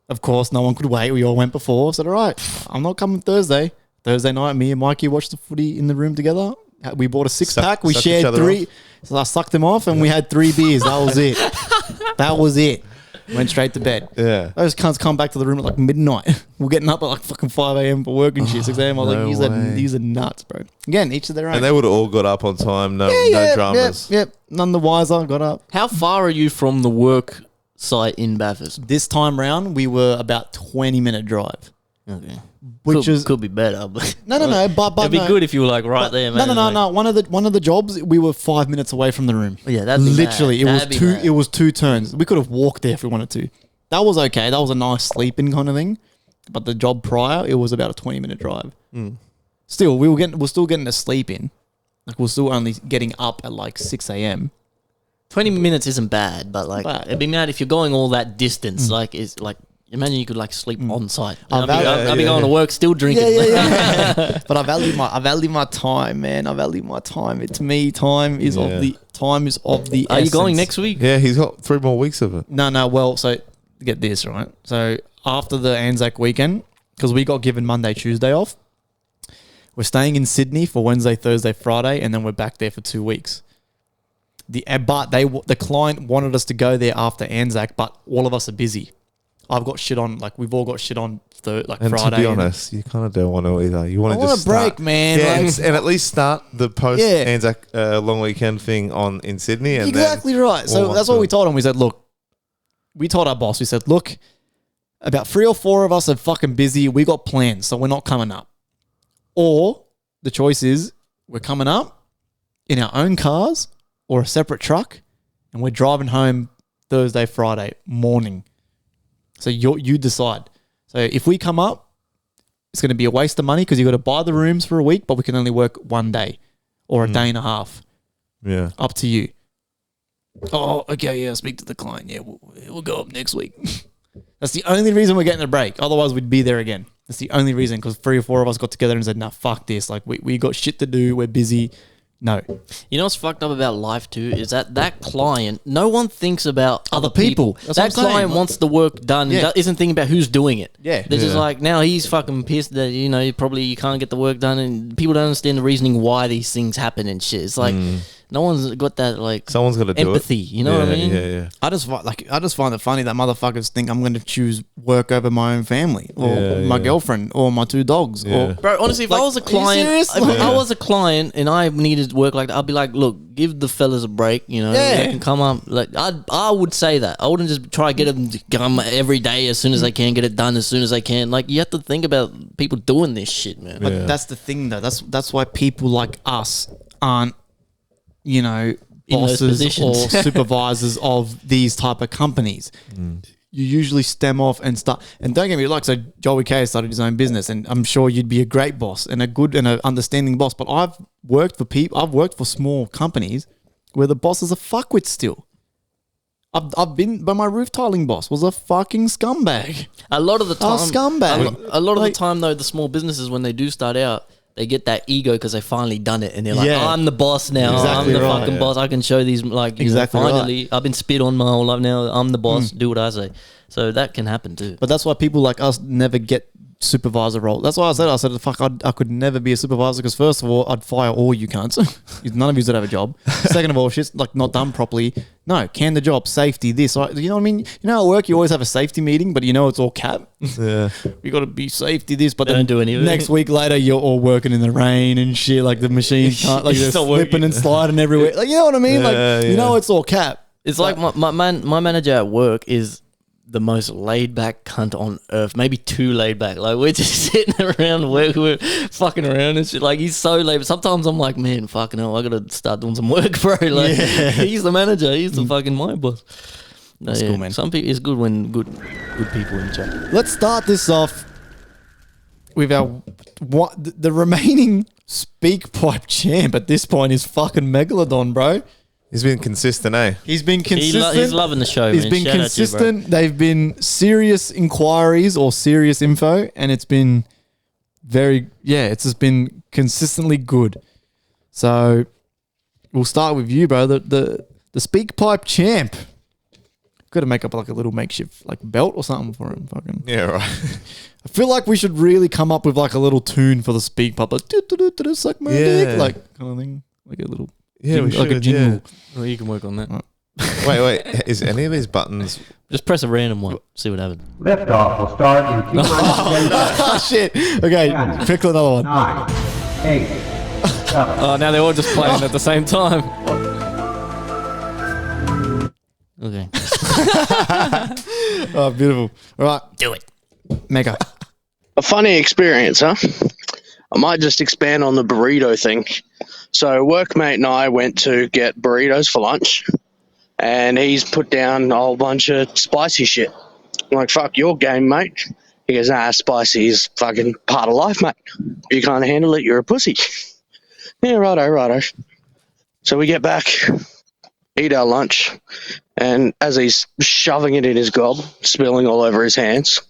A: Of course, no one could wait. We all went before. I said, all right, I'm not coming Thursday. Thursday night, me and Mikey watched the footy in the room together. We bought a six-pack. We
B: suck each
A: shared
B: other
A: 3. So I sucked them off and we had 3 beers. That was it. That was it. Went straight to bed.
B: yeah.
A: Those cunts come back to the room at like midnight. We're getting up at like fucking 5 a.m. for work and shit. 6 a.m. I was
B: no
A: like,
B: way.
A: these are nuts, bro. Again, each of their own.
B: And they would have all got up on time. No dramas.
A: Yep. None the wiser. Got up.
C: How far are you from the work site in Bathurst?
A: This time round, we were about 20-minute drive,
C: Okay.
A: which is
C: could be better, but
A: no. But
C: it'd be
A: no.
C: good if you were like right there, man.
A: No. One of the jobs, we were 5 minutes away from the room.
C: Yeah, that'd be
A: Literally,
C: mad.
A: it
C: That'd be
A: was 2.
C: mad.
A: It was 2 turns. We could have walked there if we wanted to. That was okay. That was a nice sleeping kind of thing. But the job prior, it was about a 20-minute drive. Still, we're still getting to sleep in. Like we're still only getting up at like 6 a.m.
C: 20 minutes isn't bad, but like
A: Bad.
C: it'd be mad if you're going all that distance. Like, it's like imagine you could like sleep on site.
A: I've
C: I'll be going to work still drinking.
A: But I value my time, man. I value my time. To me, time is of the
C: Are you going
A: essence.
C: next week?
B: Yeah, he's got 3 more weeks of it.
A: No. Well, so get this right. So after the ANZAC weekend, because we got given Monday, Tuesday off, we're staying in Sydney for Wednesday, Thursday, Friday, and then we're back there for 2 weeks. The client wanted us to go there after ANZAC, but all of us are busy. I've got shit on, like we've all got shit on
B: And
A: Friday.
B: to be honest, you kind of don't want to either. You want
A: I
B: to
A: want
B: just
A: a break,
B: start,
A: man.
B: Yeah,
A: Like-
B: and at least start the post
A: Yeah.
B: Anzac long weekend thing in Sydney. And
A: Exactly right. So
B: all
A: that's
B: on
A: what we
B: film.
A: told him. We said, look, we told our boss, we said, look, about 3 or 4 of us are fucking busy. We got plans, so we're not coming up. Or the choice is we're coming up in our own cars or a separate truck, and we're driving home Thursday, Friday morning. So you decide. So if we come up, it's going to be a waste of money because you got to buy the rooms for a week, but we can only work 1 day or a day and a half.
B: Yeah.
A: Up to you. Oh, okay, yeah, speak to the client. Yeah, we'll go up next week. That's the only reason we're getting a break. Otherwise, we'd be there again. That's the only reason, because 3 or 4 of us got together and said, nah, fuck this. Like, we got shit to do. We're busy. No.
C: You know what's fucked up about life too is that client, no one thinks about
A: Other
C: other people.
A: people. That's what
C: That
A: I'm saying.
C: client wants the work done.
A: Yeah.
C: Isn't thinking about who's doing it.
A: Yeah.
C: They're just
B: Yeah.
C: like, now he's fucking pissed that, probably you can't get the work done, and people don't understand the reasoning why these things happen and shit. It's like, no one's got that, like,
B: Someone's got to do
C: empathy.
B: it.
C: You know what I mean?
B: Yeah.
A: I just find it funny that motherfuckers think I'm going to choose work over my own family or
B: Yeah,
A: my
B: yeah.
A: girlfriend or my 2 dogs.
B: Yeah.
A: Or
C: Bro, honestly, if
A: Like,
C: I was a
A: are you
C: client,
A: serious?
C: if
A: Like-
C: I was a client and I needed work like that, I'd be like, look, give the fellas a break.
A: Yeah.
C: They can come up. Like, I would say that. I wouldn't just try to get them to come every day as soon as they can, get it done as soon as they can. Like, you have to think about people doing this shit, man.
A: But
B: Yeah.
A: that's the thing, though. That's why people like us aren't,
C: In those
A: bosses or
C: positions.
A: supervisors of these type of companies. You usually stem off and start. And don't get me wrong. So Joey K started his own business, and I'm sure you'd be a great boss and a good and an understanding boss. But I've worked for people. I've worked for small companies where the boss is a fuckwit still. I've been, but my roof tiling boss was a fucking scumbag.
C: A lot of the time,
A: scumbag.
C: A lot of
A: Like-
C: the time, though, the small businesses, when they do start out, they get that ego because they finally done it, and they're like,
A: Yeah.
C: "I'm the boss now.
A: Exactly
C: I'm the
A: right.
C: fucking boss. I can show these, like,
A: Exactly
C: finally, I've been spit on my whole life now. I'm the boss. Do what I say." So that can happen too.
A: But that's why people like us never get supervisor role. That's why I said, fuck, I could never be a supervisor because first of all, I'd fire all you cunts. None of you would have a job. Second of all, shit's like not done properly. No, can the job, safety, this. You know what I mean? You know, at work, you always have a safety meeting, but you know it's all cap.
B: Yeah.
A: You got to be safety this, but
C: Don't
A: then
C: do any of it.
A: next week later, you're all working in the rain and shit. Like the machine can't, like they're
C: Stop
A: slipping
C: working.
A: and sliding everywhere. Like, you know what I mean? Like, you know it's all cap.
C: It's like my manager at work is the most laid back cunt on earth. Maybe too laid back. Like we're just sitting around work, we're fucking around and shit. Like he's so laid. Sometimes I'm like, man, fucking hell, I gotta start doing some work, bro. Like he's the manager. He's the fucking my boss. No,
A: That's cool, man.
C: Some people, it's good when good people in chat.
A: Let's start this off with our the remaining speak pipe champ at this point is fucking Megalodon, bro.
B: He's been consistent, eh?
A: He's been consistent.
C: He's loving the show.
A: He's
C: man.
A: been
C: Shout
A: consistent.
C: out to you,
A: They've been serious inquiries or serious info, and it's been it's just been consistently good. So we'll start with you, bro. The speak pipe champ. Got to make up like a little makeshift like belt or something for him. Fucking.
B: Yeah, right.
A: I feel like we should really come up with like a little tune for the speak pipe, like suck my dick, like kind of thing, like a little.
B: Yeah, we
A: like a
B: should,
A: jingle.
B: yeah.
D: Well, you can work on that.
B: Wait. Is any of these buttons?
C: Just press a random one. See what happens.
E: Liftoff will start in T minus 10
A: Oh shit! Okay, pick another one.
E: 9, 8, 7.
D: Oh, now they're all just playing at the same time.
C: Okay.
A: Oh, beautiful. All right,
C: Do it.
A: Mega.
F: A funny experience, huh? I might just expand on the burrito thing. So, a workmate and I went to get burritos for lunch, and he's put down a whole bunch of spicy shit. I'm like, fuck your game, mate. He goes, nah, spicy is fucking part of life, mate. If you can't handle it, you're a pussy. Yeah, righto. So we get back, eat our lunch, and as he's shoving it in his gob, spilling all over his hands,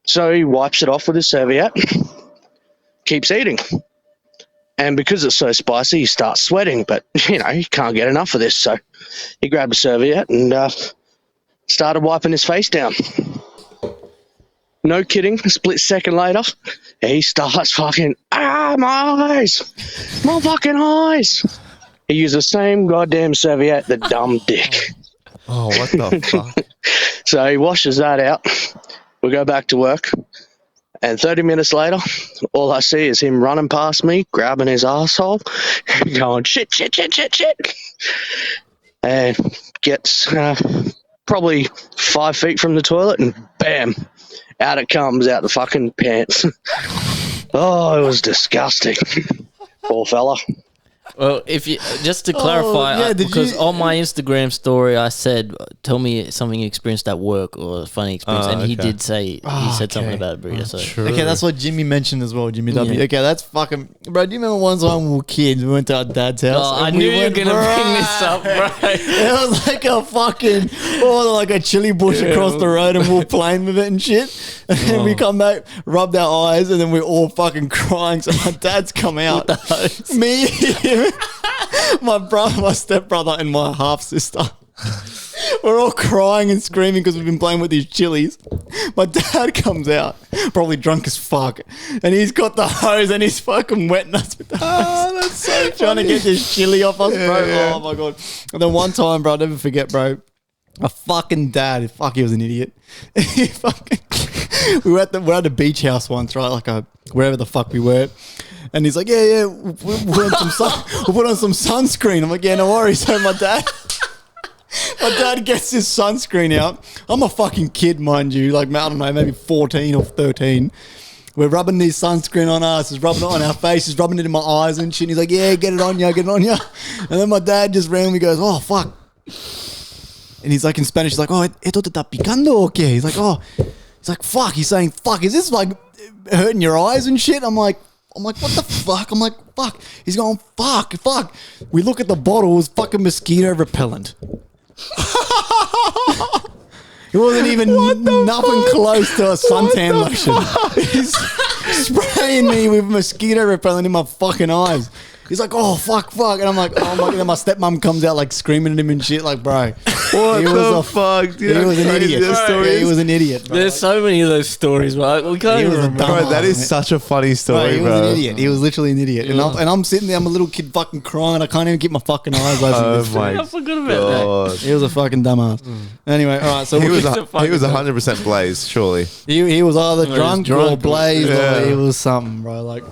F: so he wipes it off with his serviette, keeps eating. And because it's so spicy, he starts sweating, but, you know, he can't get enough of this. So he grabbed a serviette and started wiping his face down. No kidding, a split second later, he starts fucking, my eyes, my fucking eyes. He used the same goddamn serviette, the dumb dick.
B: Oh, what the fuck?
F: So he washes that out. We go back to work. And 30 minutes later, all I see is him running past me, grabbing his asshole, going, shit. And gets probably 5 feet from the toilet and bam, out it comes out the fucking pants. Oh, it was disgusting. Poor fella.
C: Well, if you just to clarify,
A: yeah, did
C: because
A: you-
C: on my Instagram story I said, "Tell me something you experienced at work or a funny experience," and he
B: okay.
C: did say he said something
A: okay.
C: about a burrito. So
A: Okay, that's what Jimmy mentioned as well, Jimmy W.
C: Yeah.
A: Okay, that's fucking... Bro, do you remember one time we were kids, we went to our dad's house?
C: Oh, I
A: and
C: knew
A: we
C: you were
A: went,
C: gonna bring this up, bro.
A: It was like a fucking... like a chili bush across the road and we were playing with it and shit. And then we come back, rubbed our eyes, and then we're all fucking crying. So my dad's come out. Me, him, my brother, my stepbrother, and my half-sister. We're all crying and screaming because we've been playing with these chilies. My dad comes out, probably drunk as fuck, and he's got the hose and he's fucking wetting us with the hose. Oh, that's so trying to get this chili off us, bro.
B: Yeah.
A: Oh my god. And then one time, bro, I'll never forget, bro. A fucking dad, fuck, he was an idiot. He fucking, we were at the beach house once, right? Like wherever the fuck we were. And he's like, yeah, we'll put on some sunscreen. I'm like, yeah, no worries. So my dad gets his sunscreen out. I'm a fucking kid, mind you. Like, I don't know, maybe 14 or 13. We're rubbing this sunscreen on us. He's rubbing it on our faces, rubbing it in my eyes and shit. He's like, yeah, get it on ya. And then my dad just randomly goes, oh, fuck. And he's like in Spanish, he's like, oh, esto te está picando o qué? He's like, oh. He's like, fuck. He's saying, fuck. Is this like hurting your eyes and shit? I'm like, what the fuck? I'm like, fuck. He's going, fuck. We look at the bottle, it was fucking mosquito repellent. It wasn't even nothing close to a suntan lotion. He's spraying me with mosquito repellent in my fucking eyes. He's like, oh, fuck. And I'm like, oh my god. And my stepmom comes out like screaming at him and shit, like, bro.
B: What
A: He
B: the
A: was a-
B: fuck? Dude,
A: He was an
B: crazy
A: idiot.
B: stories.
A: Yeah, he was an idiot. Bro.
C: There's so many of those stories, right? We can't
A: He
C: even
A: was a
C: remember.
B: Bro, that
A: man.
B: is such a funny story,
A: He was
B: bro.
A: an idiot. He was literally an idiot. And I'm sitting there, I'm a little kid fucking crying. I can't even keep my fucking eyes open.
B: Oh my
C: I forgot about that.
B: god.
A: He was a fucking dumbass. Anyway, all right. So
B: He was
C: He's a
B: he
C: fucking
B: was 100% Blaze, surely.
A: he was either drunk, or
C: drunk.
A: blazed,
B: Yeah.
A: or he was something, bro. Like,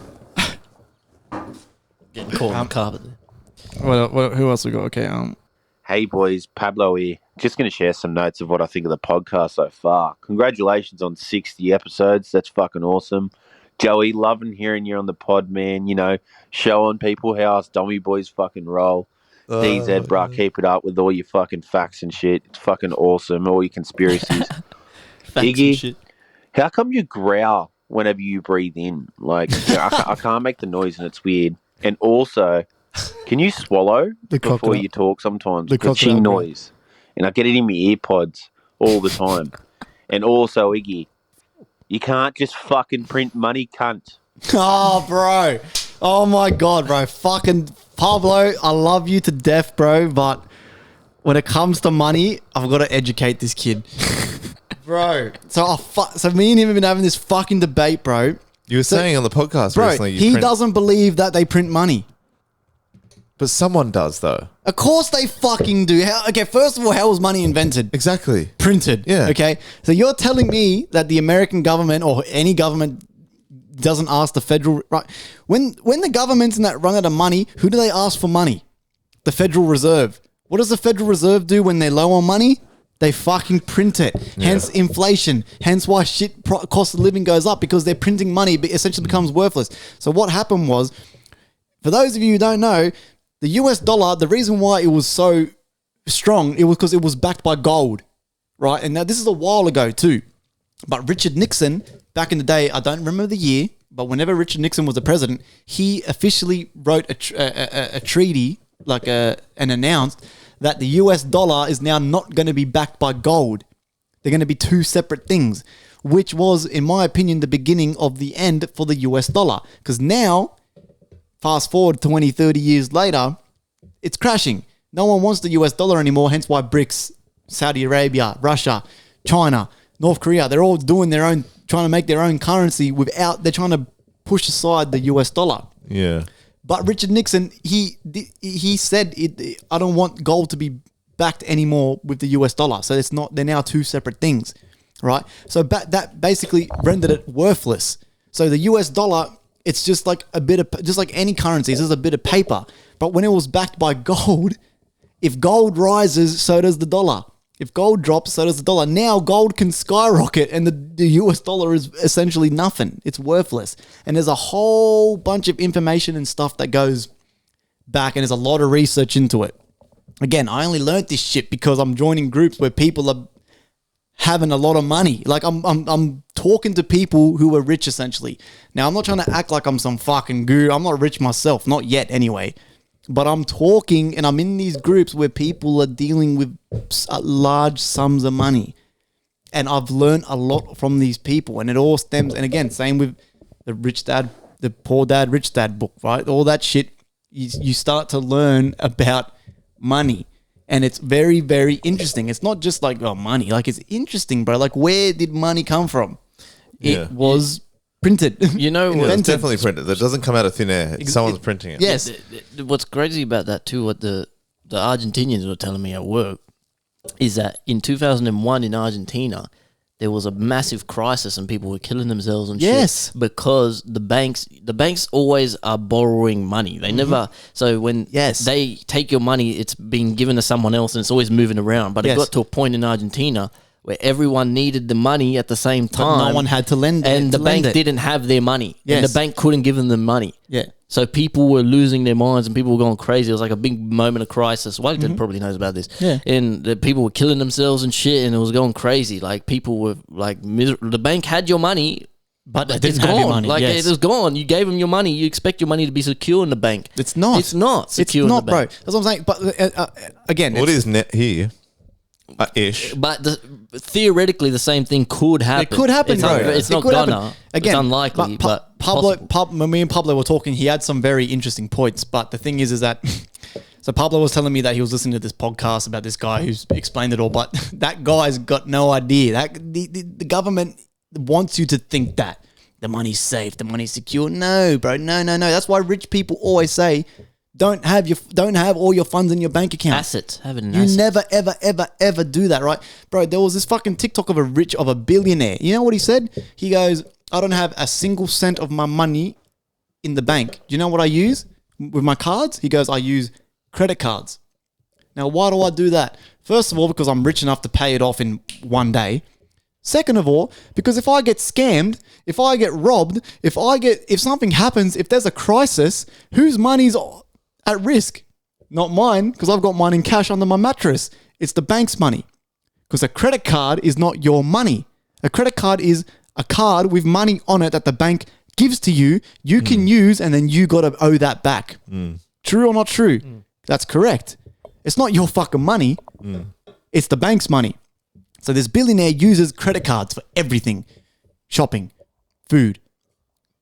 C: Getting caught on the carpet.
A: who else we got? Okay,
G: Hey boys, Pablo here. Just going to share some notes of what I think of the podcast so far. Congratulations on 60 episodes. That's fucking awesome. Joey, loving hearing you on the pod, man. You know, showing people how us dummy boys fucking roll. DZ, bro, keep it up with all your fucking facts and shit. It's fucking awesome. All your conspiracies. Iggy, how come you growl whenever you breathe in? Like, you know, I can't make the noise and it's weird. And also, can you swallow
A: The
G: before
A: crocodile.
G: you talk sometimes?
A: The
G: The
A: crocodile
G: ching
A: breath.
G: noise. And I get it in my ear pods all the time. And also, Iggy, you can't just fucking print money, cunt.
A: Oh, bro. Oh, my God, bro. Fucking Pablo, I love you to death, bro. But when it comes to money, I've got to educate this kid. Bro. So me and him have been having this fucking debate, bro.
B: You were saying on the podcast
A: Bro,
B: recently,
A: he doesn't believe that they print money.
B: but someone does though.
A: Of course they fucking do. Okay, first of all, how was money invented?
B: Exactly.
A: Printed.
B: Yeah.
A: Okay. So you're telling me that the American government or any government doesn't ask the federal right when the government's in that run out of money, who do they ask for money? The Federal Reserve. What does the Federal Reserve do when they're low on money? They fucking print it. Hence inflation. Hence why cost of living goes up, because they're printing money, but essentially becomes worthless. So what happened was, for those of you who don't know, the US dollar, the reason why it was so strong, it was because it was backed by gold, right? And now this is a while ago too. But Richard Nixon, back in the day, I don't remember the year, but whenever Richard Nixon was the president, he officially wrote a treaty, and announced that the US dollar is now not going to be backed by gold. They're going to be two separate things, which was, in my opinion, the beginning of the end for the US dollar. Because now, fast forward 20, 30 years later, it's crashing. No one wants the US dollar anymore, hence why BRICS, Saudi Arabia, Russia, China, North Korea, they're all doing their own, trying to make their own currency they're trying to push aside the US dollar.
B: Yeah.
A: But Richard Nixon, he said, I don't want gold to be backed anymore with the US dollar. So they're now two separate things, right? So that basically rendered it worthless. So the US dollar, it's just like just like any currency, it's just a bit of paper. But when it was backed by gold, if gold rises, so does the dollar. If gold drops, so does the dollar. Now gold can skyrocket and the US dollar is essentially nothing. It's worthless. And there's a whole bunch of information and stuff that goes back, and there's a lot of research into it. Again, I only learned this shit because I'm joining groups where people are having a lot of money. Like I'm talking to people who are rich essentially. Now I'm not trying to act like I'm some fucking guru. I'm not rich myself, not yet anyway. But I'm talking and I'm in these groups where people are dealing with large sums of money. And I've learned a lot from these people. And it all stems, and again, same with the Rich Dad, the Poor Dad, Rich Dad book, right? All that shit, you start to learn about money. And it's very, very interesting. It's not just like, oh, money. Like, it's interesting, bro. Like, where did money come from?
B: Yeah.
A: It was printed.
C: You know,
B: Yeah, it's
A: Invented.
B: definitely printed. That doesn't come out of thin air. Someone's printing it.
A: Yes.
C: what's crazy about that too, what the Argentinians were telling me at work, is that in 2001 in Argentina, there was a massive crisis and people were killing themselves and
A: Yes.
C: shit because the banks always are borrowing money. They never, so when
A: Yes.
C: they take your money, it's being given to someone else and it's always moving around. But
A: Yes.
C: it got to a point in Argentina where everyone needed the money at the same time.
A: But no one had to lend it.
C: And the
A: to lend
C: bank
A: it.
C: didn't have their money. And
A: Yes.
C: the bank couldn't give them the money.
A: Yeah.
C: So people were losing their minds and people were going crazy. It was like a big moment of crisis. Wellington probably knows about this.
A: Yeah.
C: And the people were killing themselves and shit, and it was going crazy. Like people were like, the bank had your money,
A: But they
C: it's
A: didn't have
C: gone.
A: your money.
C: Like
A: yes.
C: it was gone. You gave them your money. You expect your money to be secure in the bank.
A: It's not.
C: It's not secure
A: It's not,
C: in the
A: bro.
C: bank.
A: That's what I'm saying. But again,
B: What
A: it's-
B: is net here? Ish.
C: But theoretically, the same thing could happen.
A: It could happen,
C: it's
A: bro.
C: It's
A: It
C: not
A: could
C: gonna.
A: happen. Again,
C: it's unlikely, but
A: Pablo,
C: possible.
A: when me and Pablo were talking, he had some very interesting points. But the thing is that So Pablo was telling me that he was listening to this podcast about this guy who's explained it all, but that guy's got no idea. That the government wants you to think that the money's safe, the money's secure. No, bro, no. That's why rich people always say, don't have all your funds in your bank account.
C: Assets. Have it in
A: You
C: assets.
A: never, ever do that, right? Bro, there was this fucking TikTok of a billionaire. You know what he said? He goes, I don't have a single cent of my money in the bank. Do you know what I use with my cards? He goes, I use credit cards. Now, why do I do that? First of all, because I'm rich enough to pay it off in one day. Second of all, because if I get scammed, if I get robbed, if something happens, if there's a crisis, whose money's at risk? Not mine, because I've got mine in cash under my mattress. It's the bank's money. Because a credit card is not your money. A credit card is a card with money on it that the bank gives to you, you can use, and then you got to owe that back. True or not true? That's correct. It's not your fucking money. It's the bank's money. So this billionaire uses credit cards for everything. Shopping, food,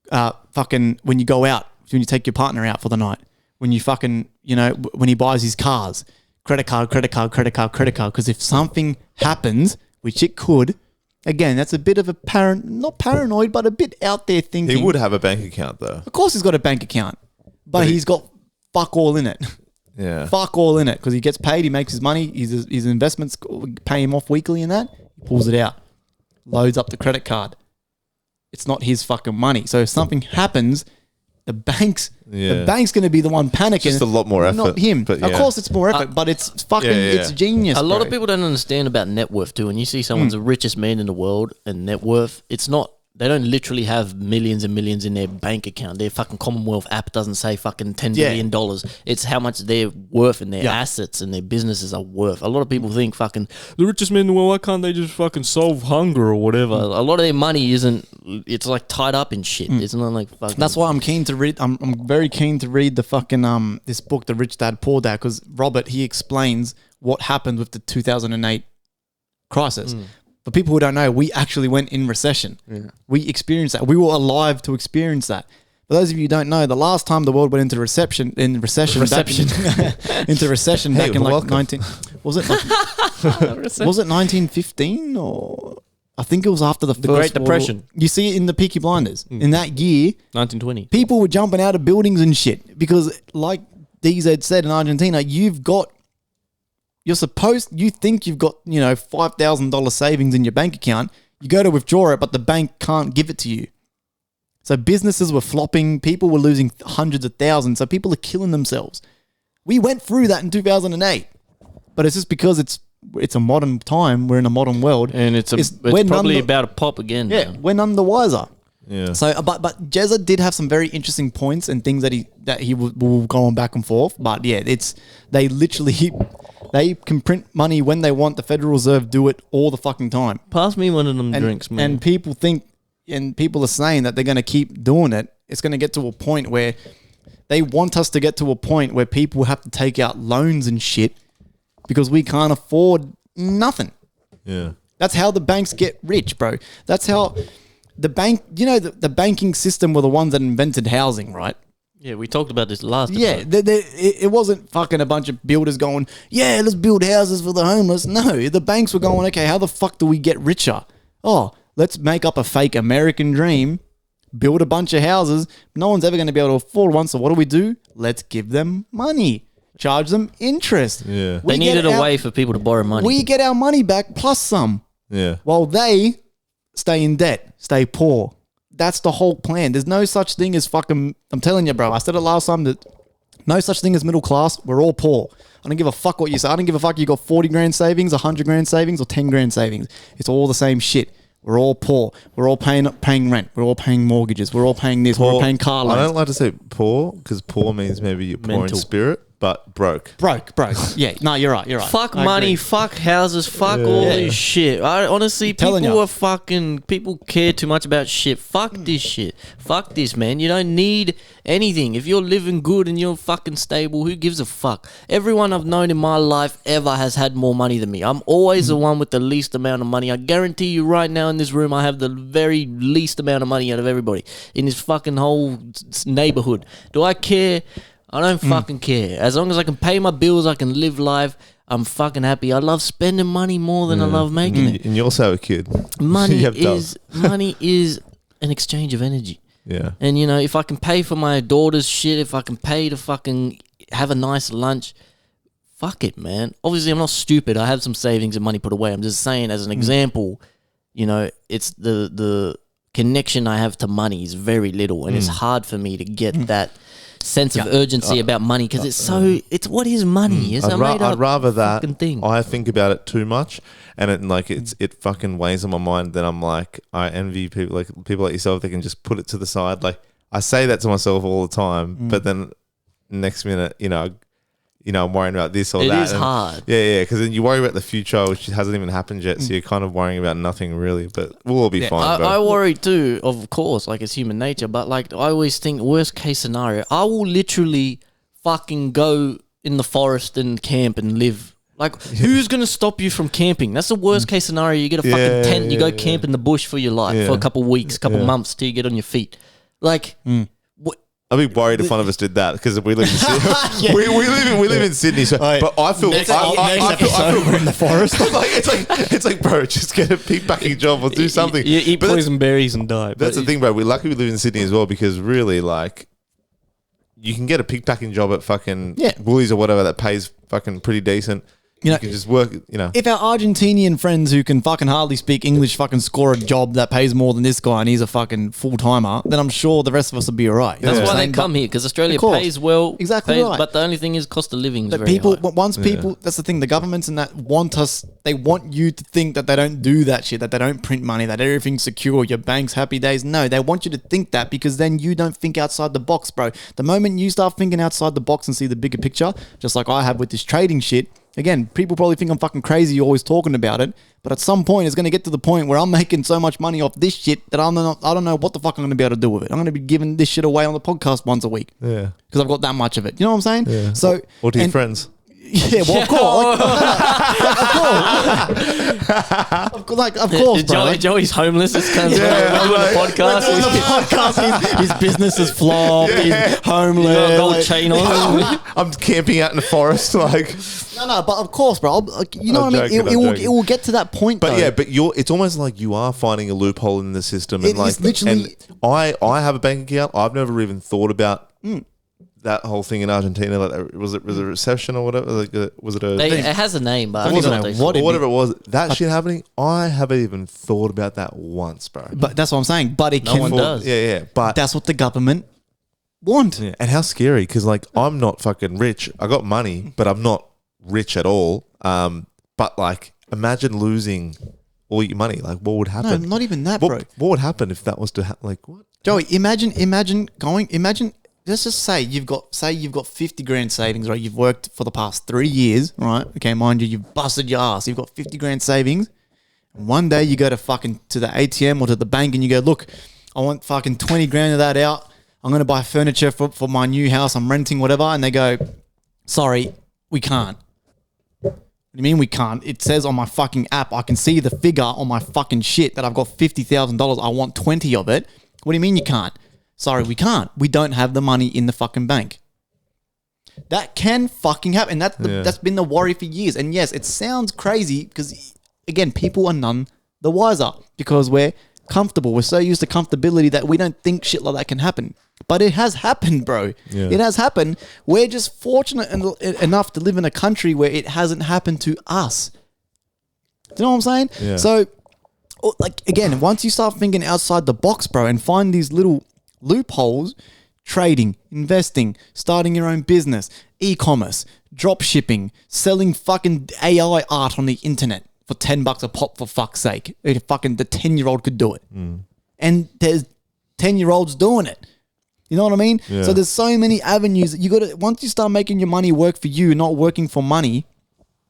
A: fucking when you go out, when you take your partner out for the night, when you fucking, when he buys his cars, credit card. Because if something happens, which it could, again, that's a bit of a not paranoid, but a bit out there thinking.
B: He would have a bank account though.
A: Of course he's got a bank account, but he's got fuck all in it.
B: Yeah.
A: Fuck all in it, because he gets paid, he makes his money, his investments pay him off weekly and that, he pulls it out, loads up the credit card. It's not his fucking money. So if something happens, the bank's going to be the one panicking.
B: It's just a lot more effort.
A: Not him.
B: But
A: Of course it's more effort, but it's fucking, it's genius.
C: A lot
A: bro.
C: of people don't understand about net worth too. When you see someone's the richest man in the world and net worth, it's not, they don't literally have millions and millions in their bank account. Their fucking Commonwealth app doesn't say fucking $10 billion. It's how much they're worth and their assets and their businesses are worth. A lot of people think fucking the richest man in the world, why can't they just fucking solve hunger or whatever? A lot of their money isn't, it's like tied up in shit. It's not like fucking.
A: That's why I'm keen to read. I'm very keen to read the fucking this book, The Rich Dad Poor Dad, because Robert, he explains what happened with the 2008 crisis. For people who don't know, we actually went in recession. We experienced that. We were alive to experience that. For those of you who don't know, the last time the world went into recession back in, into recession back in like
B: welcome.
A: 19 was it 1915 or I think it was after the first
D: Great Depression.
A: You see it in the Peaky Blinders. In that year,
D: 1920.
A: people were jumping out of buildings and shit because, like DZ said in Argentina, you think you've got, $5,000 savings in your bank account. You go to withdraw it, but the bank can't give it to you. So businesses were flopping. People were losing hundreds of thousands. So people are killing themselves. We went through that in 2008, but it's just because it's a modern time. We're in a modern world.
C: and it's probably about to pop again.
A: Yeah,
C: now.
A: we're none the wiser.
B: Yeah.
A: So, but Jezza did have some very interesting points and things that he will go on back and forth. But yeah, they can print money when they want. The Federal Reserve do it all the fucking time.
C: Pass me one of them drinks, man.
A: And people think, and people are saying that they're going to keep doing it. It's going to get to a point where they want us to get to a point where people have to take out loans and shit because we can't afford nothing.
B: Yeah.
A: That's how the banks get rich, bro. That's how the bank, the banking system were the ones that invented housing, right?
C: Yeah, we talked about this last
A: Yeah,
C: episode.
A: it wasn't fucking a bunch of builders going, yeah, let's build houses for the homeless. No, the banks were going, okay, how the fuck do we get richer? Oh, let's make up a fake American dream, build a bunch of houses. No one's ever going to be able to afford one. So what do? Let's give them money, charge them interest.
B: Yeah.
C: They needed a way for people to borrow money.
A: We get our money back plus some.
B: Yeah.
A: While they stay in debt, stay poor. That's the whole plan. There's no such thing as fucking, I'm telling you, bro, I said it last time, that no such thing as middle class. We're all poor. I don't give a fuck what you say. I don't give a fuck you got 40 grand savings, 100 grand savings, or 10 grand savings. It's all the same shit. We're all poor. We're all paying rent. We're all paying mortgages. We're all paying this. We're all paying car loans.
B: I don't like to say poor because poor means maybe you're poor
C: Mental.
B: in spirit, but broke.
A: Broke. Yeah. No, you're right.
C: Fuck
A: I
C: money,
A: agree.
C: fuck houses, fuck all this shit. I honestly,
A: telling
C: people
A: ya.
C: people care too much about shit. Fuck this shit. Fuck this, man. You don't need anything. If you're living good and you're fucking stable, who gives a fuck? Everyone I've known in my life ever has had more money than me. I'm always the one with the least amount of money. I guarantee you right now in this room, I have the very least amount of money out of everybody in this fucking whole neighborhood. Do I care? I don't fucking care. As long as I can pay my bills, I can live life. I'm fucking happy. I love spending money more than I love making it.
B: And you also have a kid.
C: Money
B: You have
C: is
B: dogs.
C: money is an exchange of energy.
B: Yeah.
C: And you know, if I can pay for my daughter's shit, if I can pay to fucking have a nice lunch, fuck it, man. Obviously, I'm not stupid. I have some savings and money put away. I'm just saying, as an example, you know, it's the connection I have to money is very little, and it's hard for me to get that sense of urgency about money because it's what is money? It's a made up
B: I'd rather that
C: fucking thing.
B: I think about it too much, and it fucking weighs on my mind. Then I'm like, I envy people like yourself that can just put it to the side. Like I say that to myself all the time, but then next minute, I'm worrying about this or that.
C: It is hard.
B: Yeah, because then you worry about the future, which hasn't even happened yet. So you're kind of worrying about nothing really. But we'll all be fine.
C: I worry too, of course, like it's human nature. But like I always think, worst case scenario, I will literally fucking go in the forest and camp and live. Like, who's gonna stop you from camping? That's the worst case scenario. You get a fucking tent, you go camp in the bush for your life for a couple weeks, couple months till you get on your feet. Like.
B: I'd be worried if one of us did that because we live in Sydney. we live in Sydney, so but I feel
A: Next
B: I
A: episode, we're in the forest.
B: it's like bro, just get a pickpacking job or do something.
D: You eat
B: But
D: poison berries and die.
B: That's the thing, bro. We're lucky we live in Sydney as well because really, like, you can get a pickpacking job at fucking Woolies or whatever that pays fucking pretty decent. You can just work,
A: If our Argentinian friends who can fucking hardly speak English fucking score a job that pays more than this guy and he's a fucking full-timer, then I'm sure the rest of us will be all right.
C: That's why they come here, because Australia pays well.
A: Exactly right.
C: But the only thing is cost of living is
A: But
C: very
A: people,
C: high.
A: people, that's the thing, the governments and that want us, they want you to think that they don't do that shit, that they don't print money, that everything's secure, your bank's happy days. No, they want you to think that because then you don't think outside the box, bro. The moment you start thinking outside the box and see the bigger picture, just like I have with this trading shit, again, people probably think I'm fucking crazy always talking about it, but at some point it's going to get to the point where I'm making so much money off this shit that I don't know what the fuck I'm going to be able to do with it. I'm going to be giving this shit away on the podcast once a week.
B: Yeah.
A: Because I've got that much of it. You know what I'm saying?
B: Yeah.
A: So,
B: or to your friends.
A: Yeah, well, of course. Of course, bro.
C: Joey's homeless. This kind of
B: Yeah,
C: we're doing a podcast.
A: We're doing a podcast. His business is flopped. He's homeless.
C: He's got a gold chain on.
B: I'm camping out in the forest, like.
A: No, but of course, bro. You know
B: I'm
A: what I mean?
B: joking,
A: It will get to that point,
B: But
A: though.
B: yeah, but it's almost like you are finding a loophole in the system.
A: It
B: And like,
A: is literally-
B: and I have a bank account. I've never even thought about that whole thing in Argentina. Like, was it a recession or whatever? Like, was it a?
C: It has a name, but I
A: don't
C: don't
A: even
C: know
A: know what
C: they
A: it
B: or whatever it was. That shit happening. I haven't even thought about that once, bro.
A: But that's what I'm saying. But it
C: No
A: can.
C: one does.
B: Yeah. But
A: That's what the government want.
B: yeah. And how scary? Because like I'm not fucking rich. I got money, but I'm not rich at all. But like, imagine losing all your money. Like, what would
A: No,
B: happen?
A: not even that, bro.
B: What would happen if that was to happen? Like, what?
A: Joey, imagine. Let's just say you've got 50 grand savings, right? You've worked for the past 3 years, right? Okay, mind you, you've busted your ass. You've got 50 grand savings. And one day you go to the ATM or to the bank and you go, look, I want fucking 20 grand of that out. I'm going to buy furniture for my new house. I'm renting whatever. And they go, sorry, we can't. What do you mean we can't? It says on my fucking app, I can see the figure on my fucking shit that I've got $50,000. I want 20 of it. What do you mean you can't? Sorry, we can't. We don't have the money in the fucking bank. That can fucking happen. That's been the worry for years. And yes, it sounds crazy because, again, people are none the wiser because we're comfortable. We're so used to comfortability that we don't think shit like that can happen. But it has happened, bro. Yeah. It has happened. We're just fortunate enough to live in a country where it hasn't happened to us. Do you know what I'm saying?
B: Yeah.
A: So, like, again, once you start thinking outside the box, bro, and find these little loopholes, trading, investing, starting your own business, e-commerce, drop shipping, selling fucking AI art on the internet for $10 a pop, for fuck's sake. The 10-year-old could do it. And there's 10-year-olds doing it. You know what I mean?
B: Yeah.
A: So there's so many avenues that you got to, once you start making your money work for you, not working for money,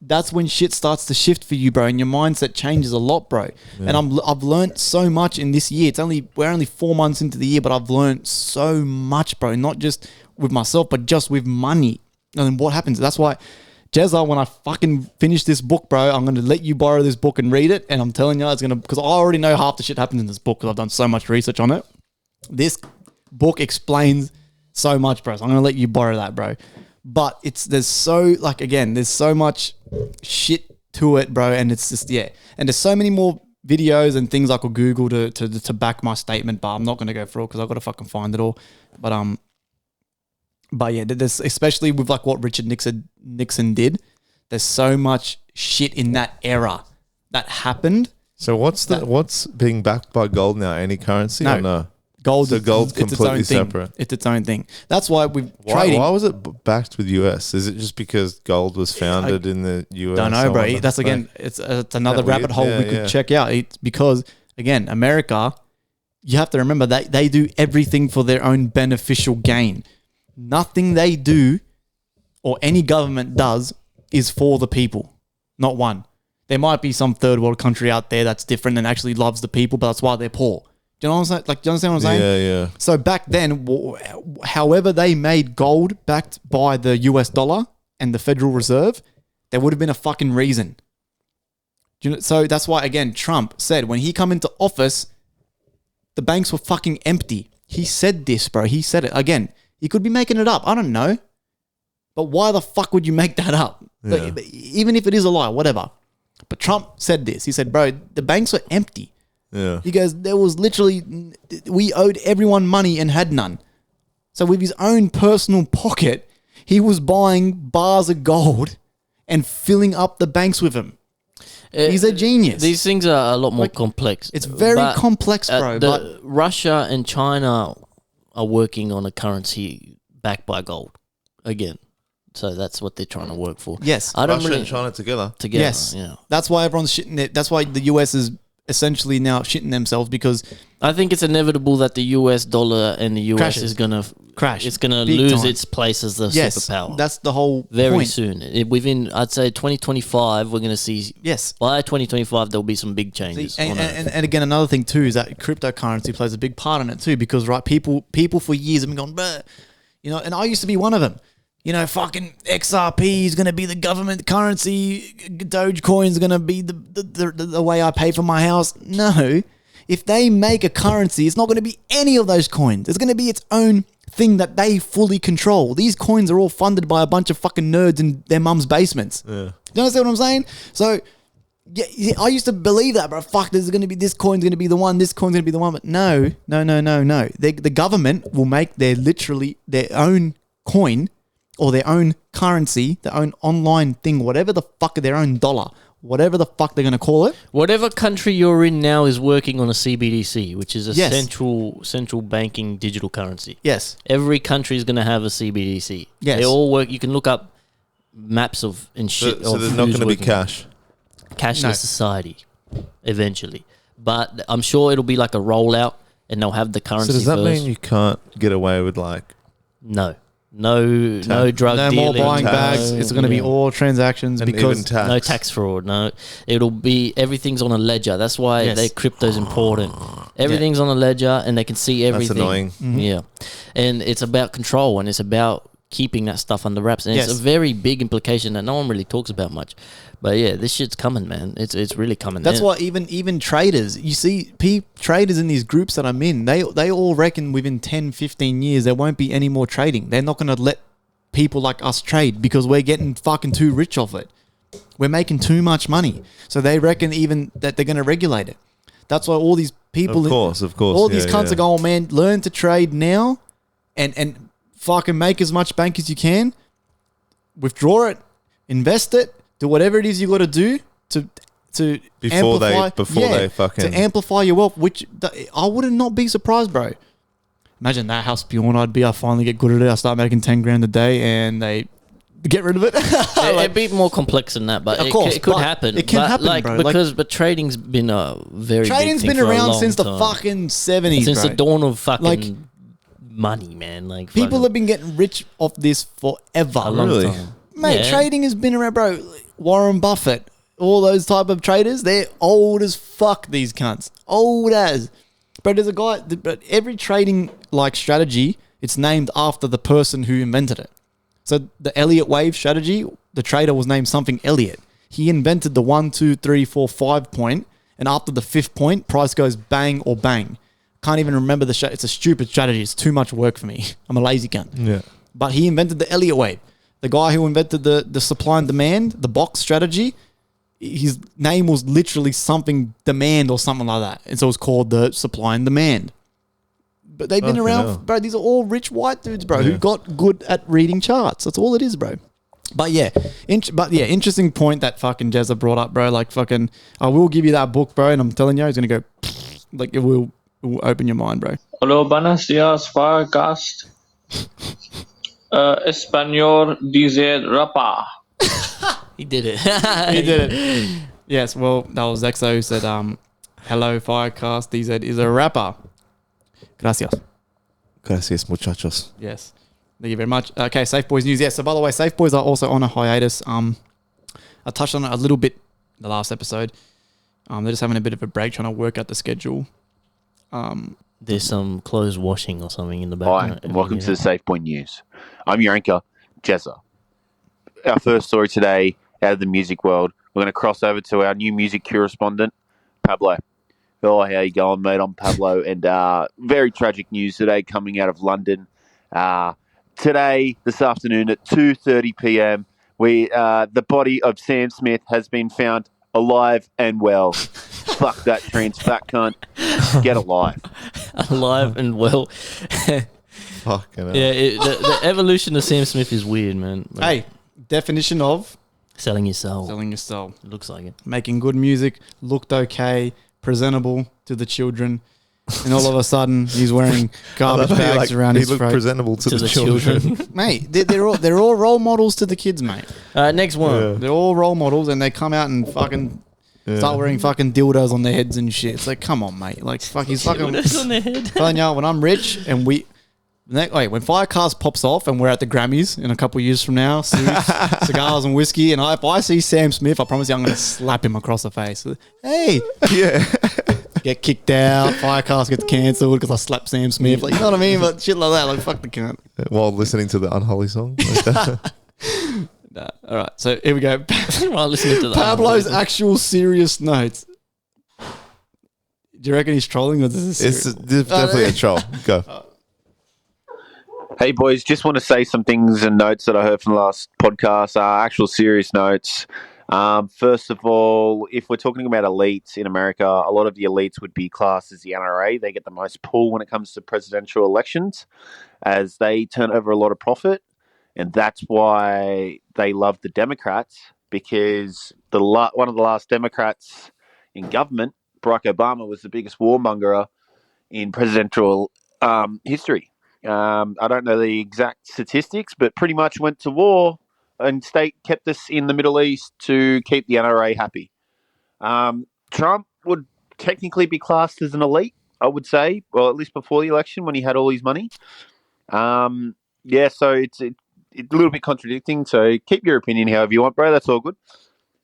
A: that's when shit starts to shift for you, bro, and your mindset changes a lot, bro. Yeah. And I've learned so much in this year. We're only 4 months into the year, but I've learned so much, bro. Not just with myself, but just with money. And then what happens? That's why, Jezza, when I fucking finish this book, bro, I'm going to let you borrow this book and read it. And I'm telling you, it's going to, because I already know half the shit happens in this book because I've done so much research on it. This book explains so much, bro. So I'm gonna let you borrow that, bro. But there's so much shit to it, bro, and it's just and there's so many more videos and things I could Google to back my statement, but I'm not gonna go through it because I've got to fucking find it all. But yeah, there's, especially with like what Richard Nixon did, there's so much shit in that era that happened.
B: So what's being backed by gold now? Any currency or no?
A: Gold.
B: So gold's completely separate.
A: It's its own thing. That's why
B: Why was it backed with US? Is it just because gold was founded in the US?
A: Don't know, bro. That's again, it's another rabbit hole we could check out. It's because again, America, you have to remember that they do everything for their own beneficial gain. Nothing they do or any government does is for the people. Not one. There might be some third world country out there that's different and actually loves the people, but that's why they're poor. Do you know what I'm saying? Like, do you understand what I'm saying?
B: Yeah.
A: So back then, however they made gold backed by the US dollar and the Federal Reserve, there would have been a fucking reason. So that's why, again, Trump said when he come into office, the banks were fucking empty. He said this, bro. He said it. Again, he could be making it up. I don't know. But why the fuck would you make that up?
B: Yeah.
A: Like, even if it is a lie, whatever. But Trump said this. He said, bro, the banks were empty.
B: Yeah.
A: He goes, there was literally, we owed everyone money and had none. So with his own personal pocket, he was buying bars of gold and filling up the banks with them. He's a genius.
C: These things are a lot more complex.
A: It's very complex, bro.
C: But Russia and China are working on a currency backed by gold again. So that's what they're trying to work for.
A: Yes.
B: Russia and China together.
A: Yes.
C: Yeah.
A: That's why everyone's shitting it. That's why the US is essentially now shitting themselves because
C: I think it's inevitable that the US dollar and the US
A: crashes.
C: is going to
A: crash.
C: It's going to
A: Big
C: lose
A: time.
C: its place as the superpower.
A: That's the whole
C: very
A: point.
C: soon. Within, I'd say 2025, we're going to see.
A: Yes.
C: By 2025, there'll be some big changes.
A: See, and again, another thing too is that cryptocurrency plays a big part in it too because people for years have been going, bruh, and I used to be one of them. Fucking XRP is going to be the government currency. Dogecoin is going to be the way I pay for my house. No. If they make a currency, it's not going to be any of those coins. It's going to be its own thing that they fully control. These coins are all funded by a bunch of fucking nerds in their mum's basements. Yeah. Do you understand what I'm saying? So, yeah, I used to believe that, but fuck, this coin's going to be the one, this coin's going to be the one. But no. The government will make their own coin or their own currency, their own online thing, whatever the fuck, their own dollar, whatever the fuck they're going to call it.
C: Whatever country you're in now is working on a CBDC, which is a central banking digital currency.
A: Yes.
C: Every country is going to have a CBDC.
A: Yes.
C: They all work. You can look up maps of and shit.
B: So there's not going to be cash.
C: Cashless society, eventually. But I'm sure it'll be like a rollout and they'll have the currency
B: So does that
C: first.
B: mean you can't get away with like...
C: No drug
A: no
C: dealing.
A: more buying bags. It's going to be all transactions
B: and
A: because
B: even tax.
C: No tax fraud. No, it'll be everything's on a ledger. That's why their crypto's important. Everything's on a ledger, and they can see everything.
B: That's annoying.
A: Mm-hmm.
C: Yeah, and it's about control, and it's about keeping that stuff under wraps. And it's a very big implication that no one really talks about much. But yeah, this shit's coming, man. It's really coming.
A: That's why even traders, you see, traders in these groups that I'm in, they all reckon within 10, 15 years there won't be any more trading. They're not going to let people like us trade because we're getting fucking too rich off it. We're making too much money. So they reckon even that they're going to regulate it. That's why all these people...
B: Of course.
A: All these cunts are going, oh, man, learn to trade now and fucking make as much bank as you can. Withdraw it. Invest it. Do whatever it is you got to do to
B: before
A: amplify,
B: they fucking...
A: to amplify your wealth, which I would not be surprised, bro. Imagine that, how spawn I'd be. I finally get good at it. I start making 10 grand a day and they get rid of it.
C: It'd be more complex than that, but
A: of course,
C: it could happen.
A: It can happen, bro.
C: But trading's been a very
A: trading's
C: big thing
A: been
C: for a
A: around
C: long
A: since the
C: time.
A: fucking 70s,
C: since
A: bro.
C: the dawn of fucking
A: Like,
C: money, man. Like
A: people
C: fucking
A: have been getting rich off this forever.
C: a long
B: Really?
C: time.
A: Mate,
C: Yeah.
A: trading has been around, bro. Warren Buffett, all those type of traders, they're old as fuck, these cunts. Old as. But there's a guy, but every trading like strategy, it's named after the person who invented it. So the Elliott wave strategy, the trader was named something Elliott. He invented the 1, 2, 3, 4, 5 point, and after the 5th point, price goes bang or bang. can't even remember the show. It's a stupid strategy. It's too much work for me. I'm a lazy cunt.
B: Yeah.
A: But he invented the Elliott wave. The guy who invented the supply and demand, the box strategy, his name was literally something demand or something like that. And so it was called the supply and demand. But they've been
B: Fucking
A: around,
B: hell.
A: bro. These are all rich white dudes, bro, who
B: Yeah.
A: got good at reading charts. That's all it is, bro. But yeah, interesting point that fucking Jezza brought up, bro. Like fucking, I will give you that book, bro, and I'm telling you, it's gonna go, like it will open your mind, bro.
H: Hola, buenos días, FireCast. Español dice rapa.
C: He did it.
A: He did it. Yes, well, that was Exo who said, hello, Firecast. DZ is a rapper. Gracias.
B: Gracias, muchachos.
A: Yes. Thank you very much. Okay, Safe Boys news. Yeah, so by the way, Safe Boys are also on a hiatus. I touched on it a little bit the last episode. They're just having a bit of a break, trying to work out the schedule.
C: There's some clothes washing or something in the
G: Hi,
C: background.
G: and welcome to the Safe Point News. I'm your anchor, Jezza. Our first story today out of the music world. We're going to cross over to our new music correspondent, Pablo. Oh, how you going, mate? I'm Pablo, and very tragic news today coming out of London. Today, this afternoon at 2:30 p.m., the body of Sam Smith has been found alive and well. Fuck that trans fat cunt. Get alive.
C: Alive and well.
B: Fucking hell.
C: Yeah, the evolution of Sam Smith is weird, man. Like,
A: Hey, definition of
C: selling your soul.
A: selling your soul.
C: It looks like it.
A: Making good music, looked okay, presentable to the children. And all of a sudden, he's wearing garbage bags around his
B: He looked
A: throat.
B: presentable to the children.
A: Mate, they're all role models to the kids, mate.
C: Next one.
B: Yeah.
A: They're all role models, and they come out and fucking start wearing fucking dildos on their heads and shit. It's like, come on, mate. Like, fuck, he's fucking.
C: It's on their head.
A: Telling you, when I'm rich and when FireCast pops off and we're at the Grammys in a couple of years from now, suits, cigars and whiskey, and if I see Sam Smith, I promise you I'm going to slap him across the face. Hey,
B: Yeah.
A: get kicked out. FireCast gets cancelled because I slapped Sam Smith. Like, you know what I mean? But shit like that, like fuck the cunt.
B: While listening to the unholy song. Like that.
A: Nah. All right, so here we go.
C: While listening to that.
A: Pablo's actual serious notes. Do you reckon he's trolling or is this
B: It's definitely a troll. Go.
G: Hey, boys, just want to say some things and notes that I heard from the last podcast, actual serious notes. First of all, if we're talking about elites in America, a lot of the elites would be classed as the NRA. They get the most pull when it comes to presidential elections as they turn over a lot of profit. And that's why they love the Democrats, because one of the last Democrats in government, Barack Obama, was the biggest warmonger in presidential history. I don't know the exact statistics, but pretty much went to war and kept us in the Middle East to keep the NRA happy. Trump would technically be classed as an elite, I would say, well, at least before the election when he had all his money. So it's a little bit contradicting. So keep your opinion however you want, bro. That's all good.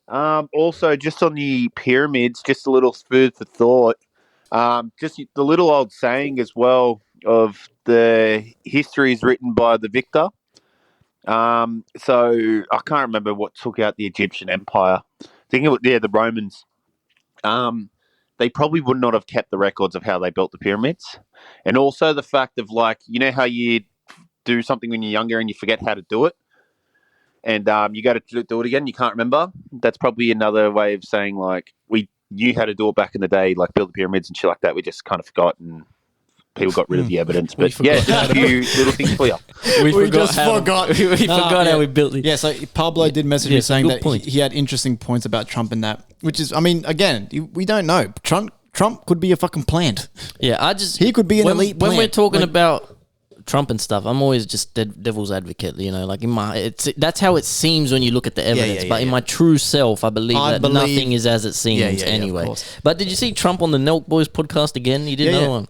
G: Also, just on the pyramids, just a little food for thought. Just the little old saying as well of the history is written by the victor. So I can't remember what took out the Egyptian Empire. I think it was, the Romans. They probably would not have kept the records of how they built the pyramids. And also the fact of, like, you know how you do something when you're younger and you forget how to do it? And you go to do it again, you can't remember? That's probably another way of saying, like, we knew how to do it back in the day, like build the pyramids and shit like that. We just kind of forgot and people got rid of the evidence. But yeah, just a few little things for you.
A: We just forgot.
C: We forgot how we built it.
A: Yeah, so Pablo did message me
C: Yes,
A: saying
C: good
A: that
C: point.
A: he had interesting points about Trump and that, which is, I mean, again, we don't know. Trump could be a fucking plant.
C: Yeah,
A: He could be an elite
C: When
A: plant.
C: we're talking
A: Like-
C: about Trump and stuff, I'm always just devil's advocate, you know, like that's how it seems when you look at the evidence.
A: yeah,
C: but in
A: yeah.
C: my true self, I believe nothing is as it seems
A: Yeah, of
C: anyway.
A: course.
C: But did you see Trump on the Nelk Boys podcast again? He did
A: Yeah,
C: another
A: yeah.
C: one.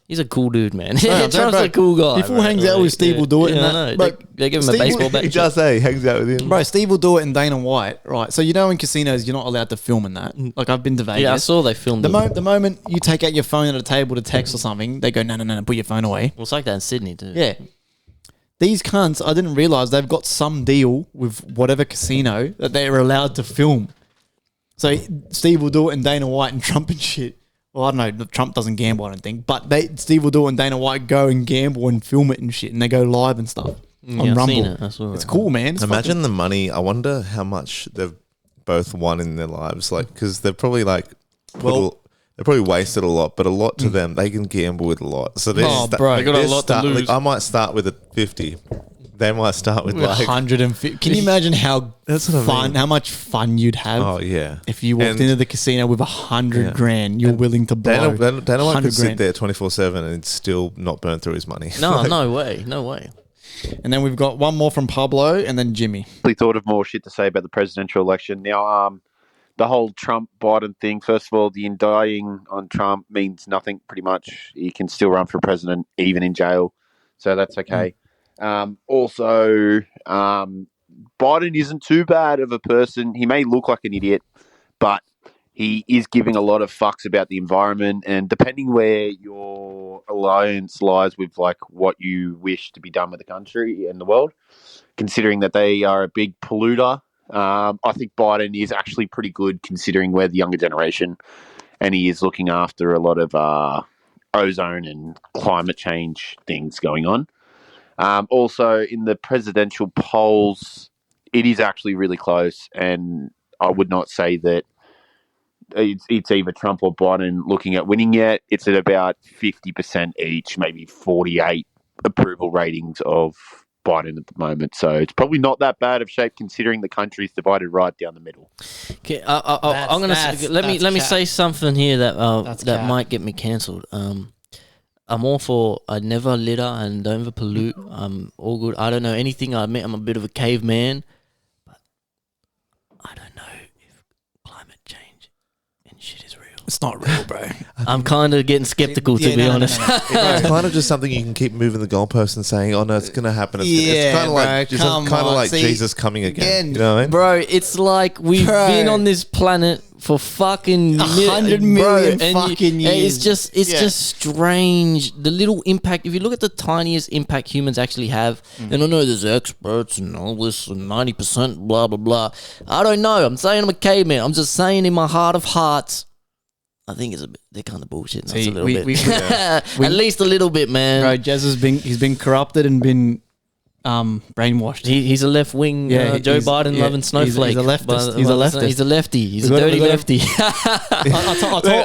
C: He's a cool dude, man.
A: Bro,
C: Trump's a cool guy.
A: If he
C: bro.
A: hangs out with Steve, will do it.
C: Yeah,
A: and
C: I
A: that.
C: know.
A: Bro,
C: They give him
A: Steve
C: a baseball
A: will-
C: bat.
B: He does say, hangs out with him.
A: Bro, Steve will do it and Dana White, right? So you know in casinos you're not allowed to film in that. Like I've been to Vegas.
C: Yeah, I saw they filmed it.
A: The moment you take out your phone at a table to text or something, they go, no, put your phone away.
C: Well, it's like that in Sydney too.
A: Yeah. These cunts, I didn't realize they've got some deal with whatever casino that they're allowed to film. So Steve will do it and Dana White and Trump and shit Well, I don't know. Trump doesn't gamble, I don't think. But Steve will do it and Dana White go and gamble and film it and shit. And they go live and stuff on
C: I've
A: Rumble.
C: seen it. I saw it.
A: It's cool, man. It's
B: Imagine the money. I wonder how much they've both won in their lives. Like, because they're probably like, they probably wasted a lot, but a lot to them, they can gamble with a lot. So they're
A: bro,
D: they got a lot to lose.
B: Like, I might start with a 50. They might start with like
A: 150. Can you imagine how
B: That's what I
A: fun,
B: mean.
A: how much fun you'd have?
B: Oh yeah.
A: If you walked
B: And
A: into the casino with 100
B: Yeah.
A: grand, you're willing to blow.
B: Dana White
A: 100
B: could sit
A: grand.
B: there 24/7 and still not burn through his money.
C: No,
B: Like,
C: no way. No way.
A: And then we've got one more from Pablo and then Jimmy.
G: Thought of more shit to say about the presidential election. Now, the whole Trump-Biden thing, first of all, the indicting on Trump means nothing pretty much. He can still run for president even in jail. So that's okay. Also, Biden isn't too bad of a person. He may look like an idiot, but he is giving a lot of fucks about the environment. And depending where your alliance lies with like what you wish to be done with the country and the world, considering that they are a big polluter, I think Biden is actually pretty good considering we're the younger generation, and he is looking after a lot of ozone and climate change things going on. Also, in the presidential polls, it is actually really close, and I would not say that it's either Trump or Biden looking at winning yet. It's at about 50% each, maybe 48 approval ratings of Biden at the moment. So it's probably not that bad of shape considering the country's divided right down the middle.
C: Okay, I'm gonna let me say something here that might get me cancelled. I'm all for I never litter and don't ever pollute. I'm all good. I don't know anything. I admit I'm a bit of a caveman, but I don't know if climate change and shit is real.
A: It's not real, bro.
C: I'm kind of getting skeptical, to be honest.
B: It's kind of just something you can keep moving the goalposts and saying, "Oh no, it's going to happen." It's kind of like Jesus coming again. You know what I mean?
C: Bro, it's like we've been on this planet for fucking
A: 100 million fucking years.
C: It's just strange. The little impact. If you look at the tiniest impact humans actually have, and I know there's experts and all this, and 90%, blah blah blah. I don't know. I'm saying I'm a caveman. I'm just saying in my heart of hearts, I think they're kind of bullshit.
A: See,
C: a little bit.
A: we-
C: At least a little bit, man.
A: Bro, Jez he's been corrupted and been brainwashed.
C: He's a left wing Joe Biden loving snowflake.
A: He's a leftist. He's a leftist.
C: He's a lefty. He's a
A: We got-
C: dirty
A: we got-
C: lefty.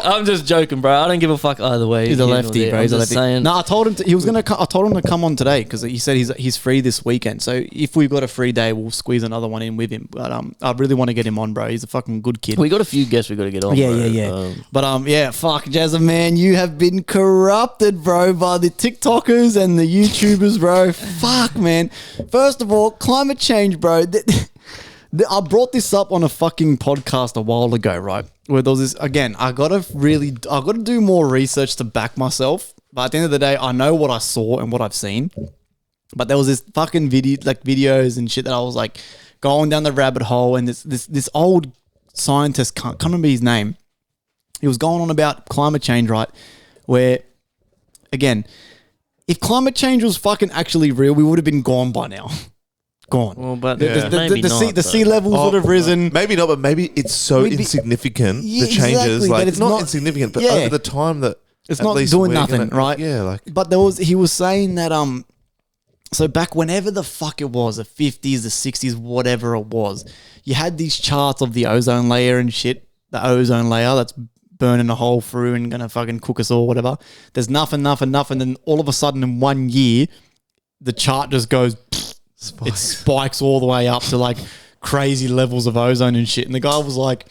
C: I'm just joking, bro. I don't give a fuck either way.
A: He's a lefty, bro. He's a
C: I'm just
A: lefty.
C: saying.
A: No, I told him I told him to come on today because he said he's free this weekend. So if we've got a free day, we'll squeeze another one in with him. But I really want to get him on, bro. He's a fucking good kid.
C: We got a few guests we got to get on.
A: Yeah,
C: bro.
A: yeah. But fuck, Jazza, man, you have been corrupted, bro, by the TikTokers and the YouTubers, bro. Fuck, man. First of all, climate change, bro. I brought this up on a fucking podcast a while ago, right? Where there was this, again, I gotta do more research to back myself. But at the end of the day, I know what I saw and what I've seen. But there was this fucking videos and shit that I was like going down the rabbit hole, and this old scientist, can't remember his name. He was going on about climate change, right? Where, again, if climate change was fucking actually real, we would have been gone by now. Gone.
C: Well, but
A: The sea levels would have risen.
B: Maybe not, but maybe it's so
A: We'd be-
B: insignificant.
A: Yeah,
B: the changes,
A: exactly,
B: like
A: that
B: it's
A: it's
B: not
A: not-
B: insignificant, but
A: yeah.
B: over the time that
A: It's
B: at
A: not
B: least
A: doing
B: we're
A: nothing,
B: gonna-
A: right?
B: Yeah, like
A: But he was saying that so back whenever the fuck it was, the 50s, the 60s, whatever it was, you had these charts of the ozone layer and shit. The ozone layer that's burning a hole through and gonna fucking cook us all, whatever. There's nothing. Then all of a sudden in 1 year, the chart just goes. It spikes all the way up to like crazy levels of ozone and shit. And the guy was like,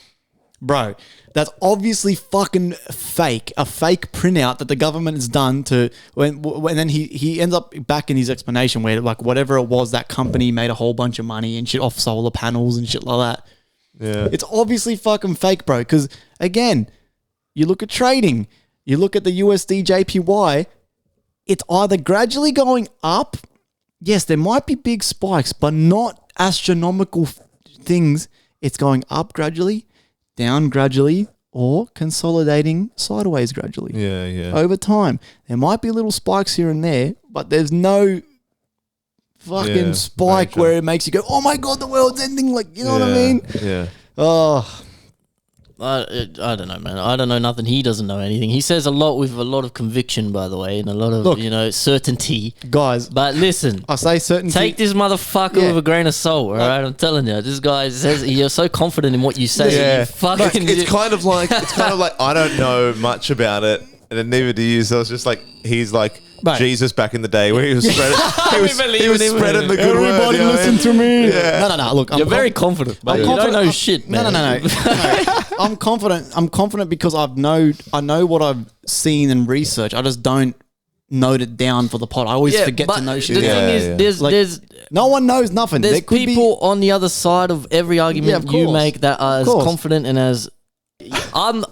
A: bro, that's obviously fucking fake. A fake printout that the government has done to when then he ends up back in his explanation where like whatever it was, that company made a whole bunch of money and shit off solar panels and shit like that.
B: yeah,
A: It's obviously fucking fake, bro. Because again, you look at trading, you look at the USD JPY, it's either gradually going up. Yes, there might be big spikes, but not astronomical things. It's going up gradually, down gradually, or consolidating sideways gradually.
B: yeah.
A: Over time. There might be little spikes here and there, but there's no fucking
B: Yeah,
A: spike
B: major.
A: where it makes you go, oh my God, the world's ending. Like, you know what I mean?
B: Yeah.
A: Oh,
C: I don't know, man. I don't know nothing. He doesn't know anything. He says a lot with a lot of conviction, by the way, and a lot of certainty.
A: Guys,
C: But listen,
A: I say certainty.
C: take this motherfucker
A: Yeah.
C: with a grain of salt. All right, I'm telling you, this guy says you're so confident in what you say.
B: Yeah.
C: You fucking.
B: It's kind of like I don't know much about it, and then neither do you. So it's just like he's like
A: Mate.
B: Jesus back in the day where he was spreading, he was
C: him.
B: spreading the good word.
A: Everybody
B: you know what I
A: listen
B: mean?
A: to me.
B: Yeah.
A: No. Look,
C: You're very confident, but you don't know shit, man.
A: No. I'm confident. I'm confident because I know what I've seen and researched. I just don't note it down for the pod. I always forget to know shit.
C: The thing is, there's
A: no one knows nothing.
C: There's
A: There could
C: people on the other side of every argument
A: of
C: you
A: course.
C: make that are as
A: course.
C: confident and as I'm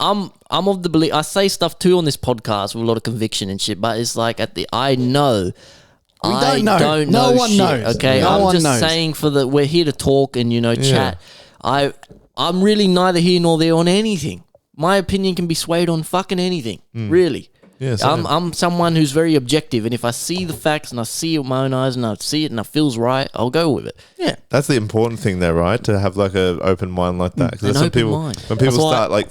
C: of the belief. I say stuff too on this podcast with a lot of conviction and shit, but it's like I know. I
A: don't know.
C: don't
A: No
C: know
A: one
C: shit,
A: knows.
C: okay,
A: No
C: I'm
A: one
C: just
A: knows.
C: saying we're here to talk and chat. I'm really neither here nor there on anything. My opinion can be swayed on fucking anything, really.
B: Yeah, same.
C: I'm someone who's very objective, and if I see the facts and I see it with my own eyes and I see it and it feels right, I'll go with it. Yeah.
B: That's the important thing, there, right? To have like an open mind like that. Because
C: An
B: some
C: open
B: people,
C: mind.
B: when people
C: That's why-
B: start like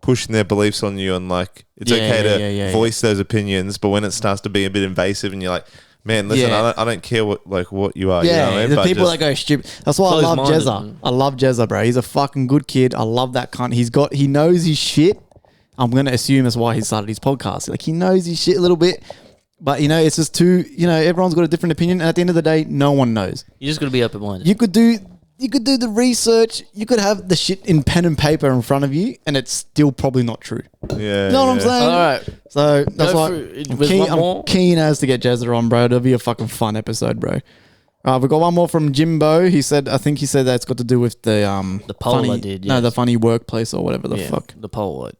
B: pushing their beliefs on you, and like it's okay to voice those opinions, but when it starts to be a bit invasive, and you're like, man, listen,
A: Yeah.
B: I don't care what you are.
A: Yeah,
B: you know what I mean?
A: the
B: But
A: people
B: just-
A: that go stupid. That's why I love
C: Close-minded.
A: Jezza. I love Jezza, bro. He's a fucking good kid. I love that cunt. He knows his shit. I'm gonna assume that's why he started his podcast. Like he knows his shit a little bit, but it's just too. Everyone's got a different opinion, and at the end of the day, no one knows.
C: You just got to be open minded.
A: You could do the research. You could have the shit in pen and paper in front of you, and it's still probably not true.
B: yeah,
A: You know what I'm
B: yeah.
A: saying?
C: All right.
A: So that's
C: Go
A: why
C: through-
A: I'm
C: with
A: keen,
C: one more?
A: I'm keen as to get Jezza on, bro. It'll be a fucking fun episode, bro. We've got one more from Jimbo. I think he said that's got to do with the
C: poll
A: funny,
C: I did,
A: No,
C: yes.
A: the funny workplace or whatever the fuck.
C: The poll.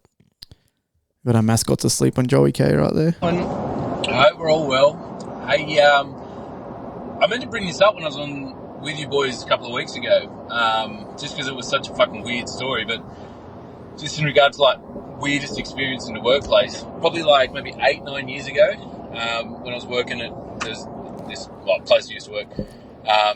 A: Got our mascots asleep on Joey K right there.
I: I hope we're all well. Hey, I meant to bring this up when I was on with you boys a couple of weeks ago, just because it was such a fucking weird story, but just in regard to like weirdest experience in the workplace, probably like maybe 8-9 years ago, when I was working at this place I used to work, I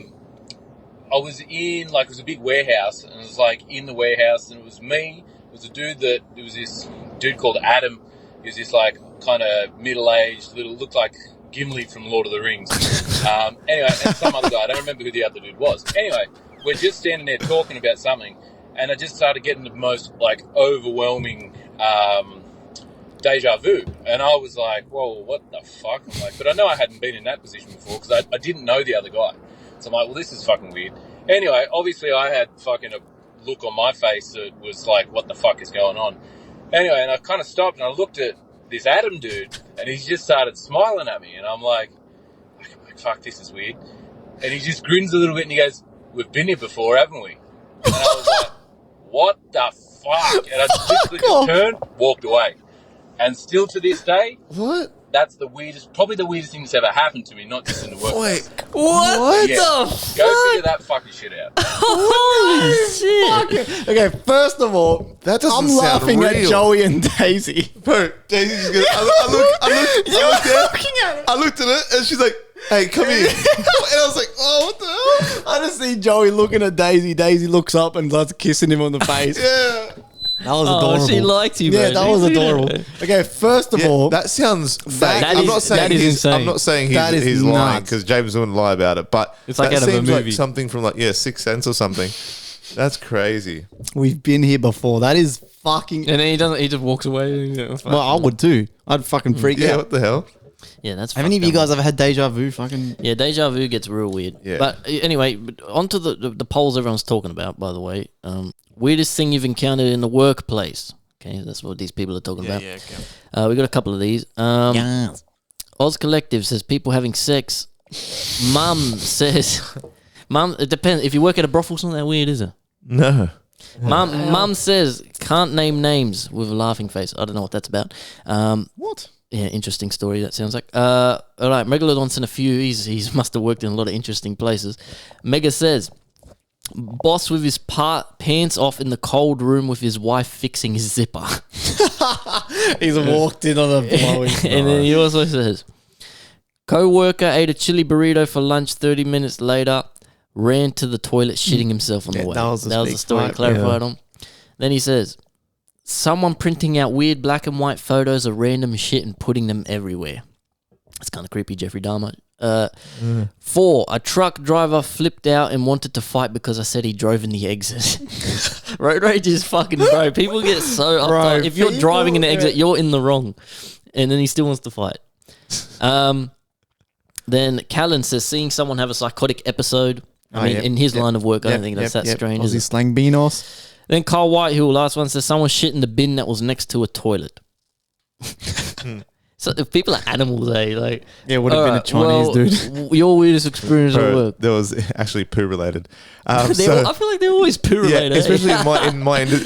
I: was in, like, it was a big warehouse, and it was like in the warehouse, and it was me, it was this dude called Adam. He was this like kind of middle-aged looked like Gimli from Lord of the Rings. Anyway, and some other guy, I don't remember who the other dude was. Anyway, we're just standing there talking about something, and I just started getting the most like overwhelming deja vu, and I was like, whoa, what the fuck? I'm like, but I know I hadn't been in that position before because I didn't know the other guy. So I'm like, well, this is fucking weird. Anyway, obviously I had fucking a look on my face that was like, what the fuck is going on? Anyway, and I kind of stopped and I looked at this Adam dude, and he just started smiling at me, and I'm like, fuck, this is weird. And he just grins a little bit and he goes, we've been here before, haven't we? And I was like, what the fuck? And I literally just turned, walked away. And still to this day,
B: What?
I: that's probably the weirdest thing that's ever happened to me, not just in the workplace.
C: What
I: Yeah.
C: the
I: Go figure that fucking shit out.
C: Holy shit!
A: Okay, first of all,
B: That doesn't
A: I'm
B: sound
A: laughing at
B: real.
A: Joey and Daisy.
B: Bro, Daisy's good. I looked at it, and she's like, hey, come here. And I was like, oh, what the hell?
A: I just see Joey looking at Daisy. Daisy looks up and starts kissing him on the face.
B: Yeah.
A: That was
C: Oh,
A: adorable.
C: she liked you,
A: Yeah,
C: man.
A: that was adorable. Okay, first of all,
B: That sounds fake.
C: That
B: I'm
C: is-
B: not saying
C: that is insane.
B: I'm not saying
A: That is
B: he's lying,
A: nuts.
B: because James wouldn't lie about it. But
D: It's like
B: that
D: out of a
B: seems
D: movie.
B: like something from Sixth Sense or something. That's crazy.
A: we've been here before. That is fucking.
D: And then he doesn't. He just walks away.
A: Well, I would too. I'd fucking freak
B: Yeah,
A: out.
B: what the hell?
C: Yeah, that's.
A: Have any of
C: fucked
A: you
C: up.
A: guys ever had deja vu? Fucking.
C: Yeah, deja vu gets real weird.
B: Yeah.
C: But anyway, onto the polls everyone's talking about, by the way. Weirdest thing you've encountered in the workplace. Okay, that's what these people are talking about.
D: Yeah, okay.
C: We got a couple of these.
A: Yes.
C: Oz Collective says people having sex. Mum says, Mum, it depends. If you work at a brothel, it's not that weird, is it?
B: No.
C: Mum says, can't name names with a laughing face. I don't know what that's about.
A: What?
C: Yeah, interesting story, that sounds like. All right, Megalodon sent a few. He's must have worked in a lot of interesting places. Mega says, boss with his pants off in the cold room with his wife fixing his zipper.
A: He's walked in on a blowing.
C: And then he also says, co-worker ate a chili burrito for lunch 30 minutes later, ran to the toilet shitting himself on the way.
A: that was a
C: the
A: big
C: story
A: fight,
C: clarified on. Then he says, someone printing out weird black and white photos of random shit and putting them everywhere. That's kind of creepy, Jeffrey Dahmer. 4, a truck driver flipped out and wanted to fight because I said he drove in the exit. Road rage is fucking, bro. People get so uptight. If you're driving in the exit, you're in the wrong. And then he still wants to fight. Then Callan says, seeing someone have a psychotic episode. I mean, in his line of work, I don't think that's that strange.
A: Aussie slang beanos.
C: Then Carl Whitehill, last one, says someone shit in the bin that was next to a toilet. So if people are animals, eh? Like,
A: yeah, it would have been a Chinese dude.
C: Your weirdest experience at work.
B: There was actually poo related.
C: I feel like they're always poo related.
B: Yeah, especially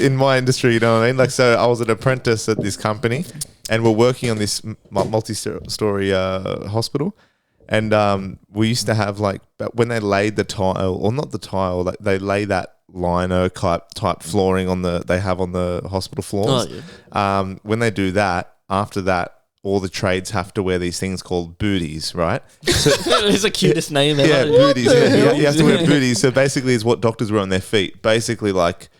B: in my industry, you know what I mean? Like, so I was an apprentice at this company, and we're working on this multi-story hospital, and we used to have like, when they laid the tile, or not the tile, like they lay that lino type flooring on they have on the hospital floors. Oh, yeah. When they do that, after that, all the trades have to wear these things called booties, right? So,
C: it's the cutest name ever.
B: Yeah, booties. Yeah, you have to wear booties. So basically, it's what doctors wear on their feet. Basically, like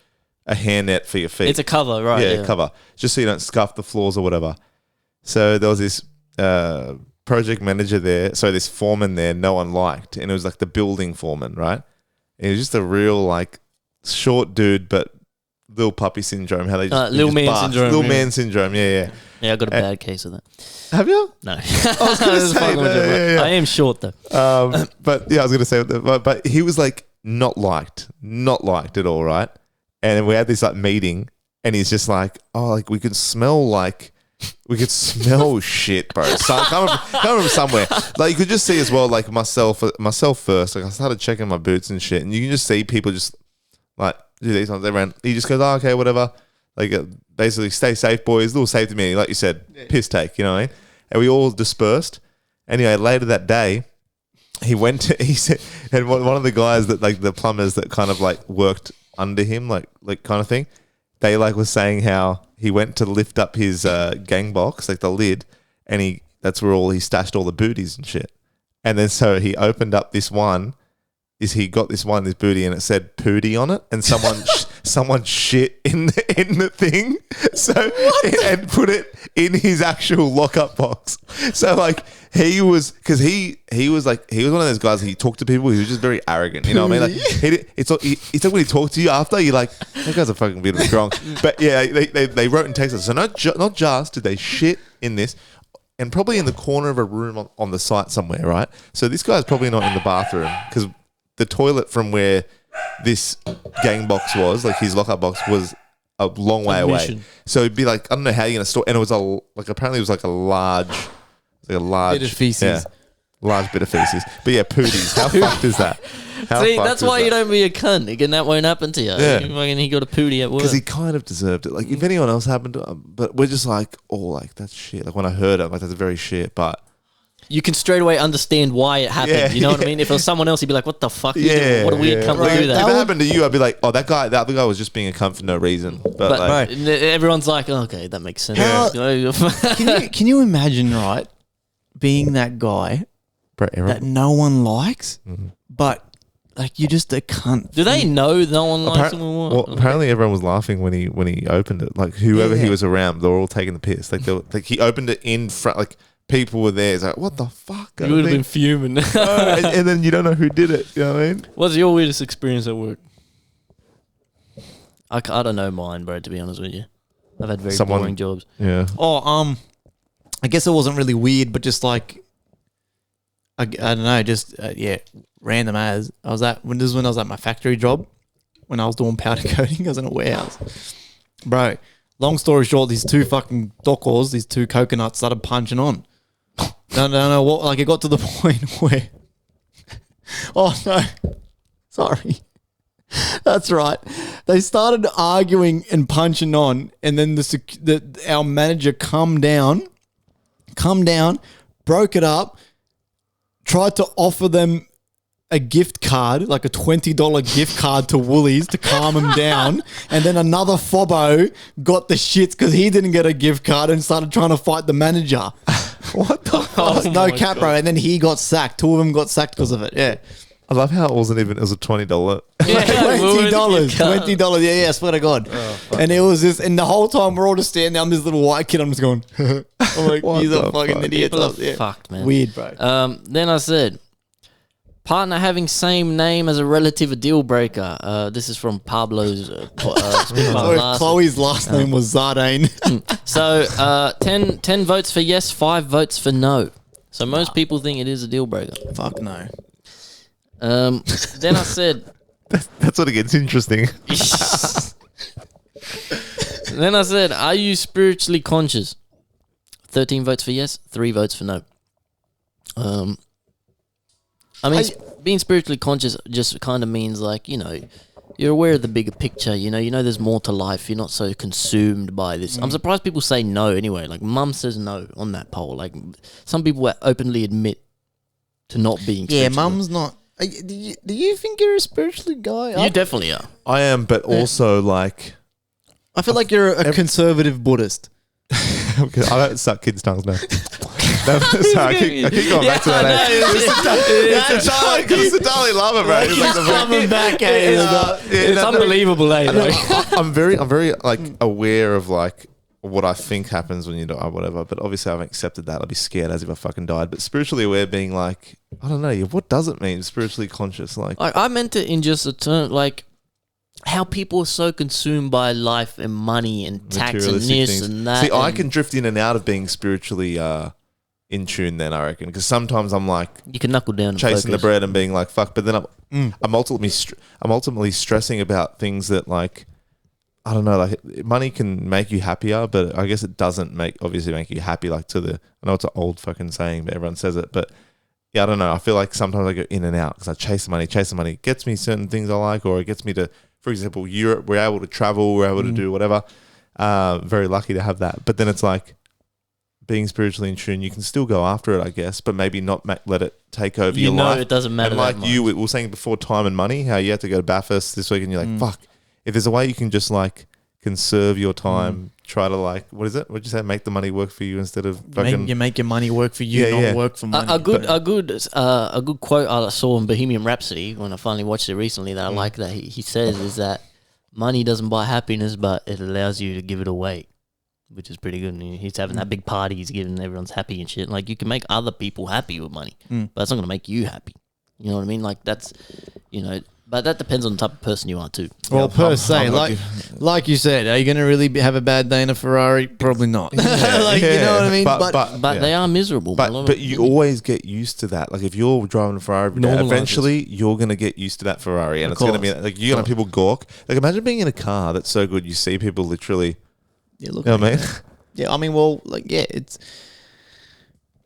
B: a hairnet for your feet.
C: It's a cover, right?
B: Yeah, cover. Just so you don't scuff the floors or whatever. So there was this project manager there. So this foreman there, no one liked, and it was like the building foreman, right? And he was just a real like short dude, but little puppy syndrome. How they just
C: little man
B: bark.
C: syndrome.
B: Little man syndrome. Yeah.
C: Yeah, I got a bad case of that.
B: Have you?
C: No.
B: I was going to say
C: I am short though.
B: But yeah, I was going to say, but he was like not liked at all, right? And we had this like meeting, and he's just like, oh, like we could smell shit, bro. So I can't remember somewhere. Like you could just see as well, like myself first. Like I started checking my boots and shit, and you can just see people just like do these ones. They ran. He just goes, oh, okay, whatever. Like basically, stay safe, boys. Little safety meeting, like you said, piss take. You know what I mean? And we all dispersed. Anyway, later that day, he said, and one of the guys that like the plumbers that kind of like worked under him, like kind of thing, they like was saying how he went to lift up his gang box, like the lid, and that's where he stashed all the booties and shit. And then so he opened up this one. He got this booty, and it said Pootie on it, and someone shit in the thing, and put it in his actual lockup box. So like he was one of those guys. He talked to people. He was just very arrogant. You know what I mean? Like it's like when he talked to you after, you're like, that guy's a fucking bit of a drunk. But yeah, they wrote in Texas. So not just did they shit in this. And probably in the corner of a room on the site somewhere, right? So this guy's probably not in the bathroom because the toilet from where this gang box was, like his lockup box, was a long way away. So it'd be like, I don't know how you're going to store, and it was apparently it was like a large bit of feces. Yeah, large bit of feces. But yeah, pooties. How fucked is that?
C: See, that's why you don't be a cunt. Again, that won't happen to you.
B: Yeah.
C: He got a pootie at work.
B: Because he kind of deserved it. Like, if anyone else happened to him, but we're just like, oh, like, that's shit. Like, when I heard it, I'm like, that's very shit, but
C: you can straight away understand why it happened. Yeah, you know what I mean? If it was someone else, you'd be like, what the fuck?
B: Yeah,
C: what a weird cunt
B: like,
C: to do that.
B: If it happened to you, I'd be like, oh, the other guy was just being a cunt for no reason. But like,
C: everyone's like, oh, okay, that makes sense.
A: Can you imagine, right, being that guy that no one likes, but like you're just a cunt.
C: Do they know no one likes him or what?
B: Well, apparently everyone was laughing when he opened it. Like whoever he was around, they were all taking the piss. Like he opened it in front, like people were there. It's like, what the fuck?
C: You would have been fuming.
B: And then you don't know who did it. You know what I mean?
C: What's your weirdest experience at work? I don't know mine, bro, to be honest with you. I've had very boring jobs.
B: Yeah.
A: Oh, I guess it wasn't really weird, but just like, I don't know, just, random as. This is when I was at my factory job, when I was doing powder coating. I was in a warehouse. Bro, long story short, these two fucking docors, these two coconuts started punching on. Don't know what, like it got to the point where, oh no, sorry. That's right. They started arguing and punching on, and then our manager come down, broke it up, tried to offer them a gift card, like a $20 gift card to Woolies to calm them down, and then another fobbo got the shits because he didn't get a gift card and started trying to fight the manager.
B: What the fuck?
A: No cap, bro. And then he got sacked. Two of them got sacked because of it. Yeah.
B: I love how it wasn't even. It was a $20.
A: $20. Yeah, I swear to God. And it was just, and the whole time we're all just standing there. I'm this little white kid. I'm just going. I'm like, these are fucking idiots.
C: People are fucked, man.
A: Weird, bro.
C: Then I said, partner having same name as a relative a deal breaker. This is from Pablo's.
A: Chloe's last name was Zardane.
C: So 10 votes for yes, 5 votes for no. So most people think it is a deal breaker.
A: Fuck no.
C: Then I said,
B: That's what it gets interesting.
C: then I said, are you spiritually conscious? 13 votes for yes, 3 votes for no. I mean, being spiritually conscious just kind of means like, you know, you're aware of the bigger picture. You know there's more to life. You're not so consumed by this. I'm surprised people say no anyway. Like Mum says no on that poll. Like some people openly admit to not being spiritual.
A: Yeah, Mum's not. Do you think you're a spiritually guy?
C: You definitely are.
B: I am, but also like
A: I feel like you're a conservative Buddhist.
B: I don't suck kids' tongues now. Sorry, I keep going back to that. It's a Dalai Lama, bro. It's like
A: coming back at
C: It's unbelievable, eh?
B: I'm very like aware of like what I think happens when you die or whatever, but obviously I haven't accepted that. I'd be scared as if I fucking died. But spiritually aware being like, I don't know, what does it mean, spiritually conscious? Like
C: I meant it in just a term like how people are so consumed by life and money and tax and this
B: things.
C: and that.
B: See, I can drift in and out of being spiritually in tune then, I reckon, because sometimes I'm like
C: you can knuckle down and
B: chasing
C: focus.
B: the bread and being like fuck, but then I'm ultimately stressing about things that like I don't know, like money can make you happier, but I guess it doesn't obviously make you happy. Like I know it's an old fucking saying, but everyone says it. But yeah, I don't know. I feel like sometimes I go in and out because I chase the money. It gets me certain things I like, or it gets me to, for example, Europe. We're able to travel. We're able to do whatever. Very lucky to have that. But then it's like being spiritually in tune. You can still go after it, I guess, but maybe not let it take over your life.
C: It doesn't matter.
B: And like
C: that
B: we
C: much.
B: were saying before, time and money. How you had to go to Bathurst this week, and you're like, fuck. If there's a way you can just like conserve your time, try to like, what is it? What'd you say? Make the money work for you instead of fucking.
A: You make your money work for you, not work for money.
C: A good quote I saw in Bohemian Rhapsody when I finally watched it recently that I like that he says is that money doesn't buy happiness, but it allows you to give it away, which is pretty good. And he's having that big party, he's giving everyone's happy and shit. Like you can make other people happy with money, but that's not gonna make you happy. You know what I mean? Like that's, you know. But that depends on the type of person you are too.
A: Well, per se, like you said, are you going to really have a bad day in a Ferrari? Probably not. You know what I mean?
C: But they are miserable.
B: But you always get used to that. Like if you're driving a Ferrari, eventually you're going to get used to that Ferrari, and it's going to be like you're going to people gawk. Like imagine being in a car that's so good, you see people literally.
A: Yeah, look.
B: You know what I mean?
A: Yeah, I mean, well, like, yeah, it's.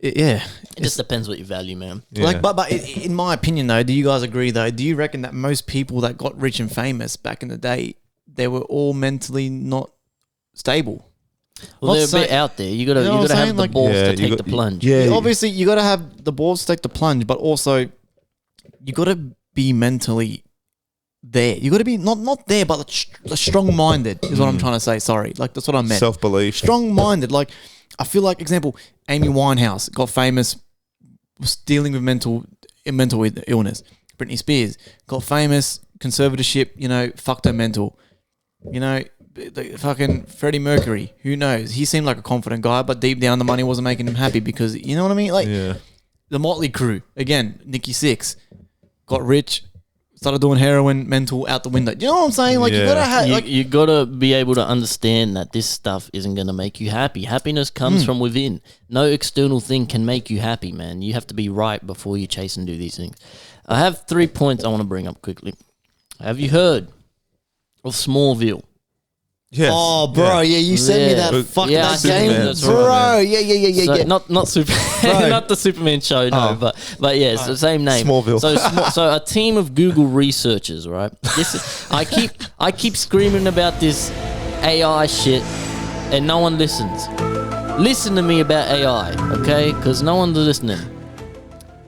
A: It
C: just depends what you value, man.
B: Yeah.
A: Like, but in my opinion, though, do you guys agree? Though, do you reckon that most people that got rich and famous back in the day, they were all mentally not stable?
C: Well, they're a bit out there. You gotta have the balls to take the plunge.
A: Yeah, obviously you gotta have the balls to take the plunge, but also you gotta be mentally there. You gotta be not there, but strong-minded is what I'm trying to say. Sorry, like that's what I meant.
B: Self-belief,
A: strong-minded. Like I feel like, example, Amy Winehouse got famous, was dealing with mental illness. Britney Spears got famous, conservatorship, you know, fucked her mental. You know, the fucking Freddie Mercury, who knows? He seemed like a confident guy, but deep down the money wasn't making him happy because, you know what I mean? Like, the Motley Crue, again, Nikki Sixx, got rich, started doing heroin, mental out the window. You know what I'm saying? Like, you gotta have,
C: you gotta be able to understand that this stuff isn't gonna make you happy. Happiness comes from within. No external thing can make you happy, man. You have to be right before you chase and do these things. I have 3 points I want to bring up quickly. Have you heard of Smallville?
B: Yes.
A: Oh, bro, you sent me that fucking that game,
C: that's
A: bro.
C: Right,
A: yeah.
C: So not super, not the Superman show, no, but yeah, it's the same name.
B: Smallville.
C: So a team of Google researchers, right? I keep screaming about this AI shit, and no one listens. Listen to me about AI, okay? Because no one's listening.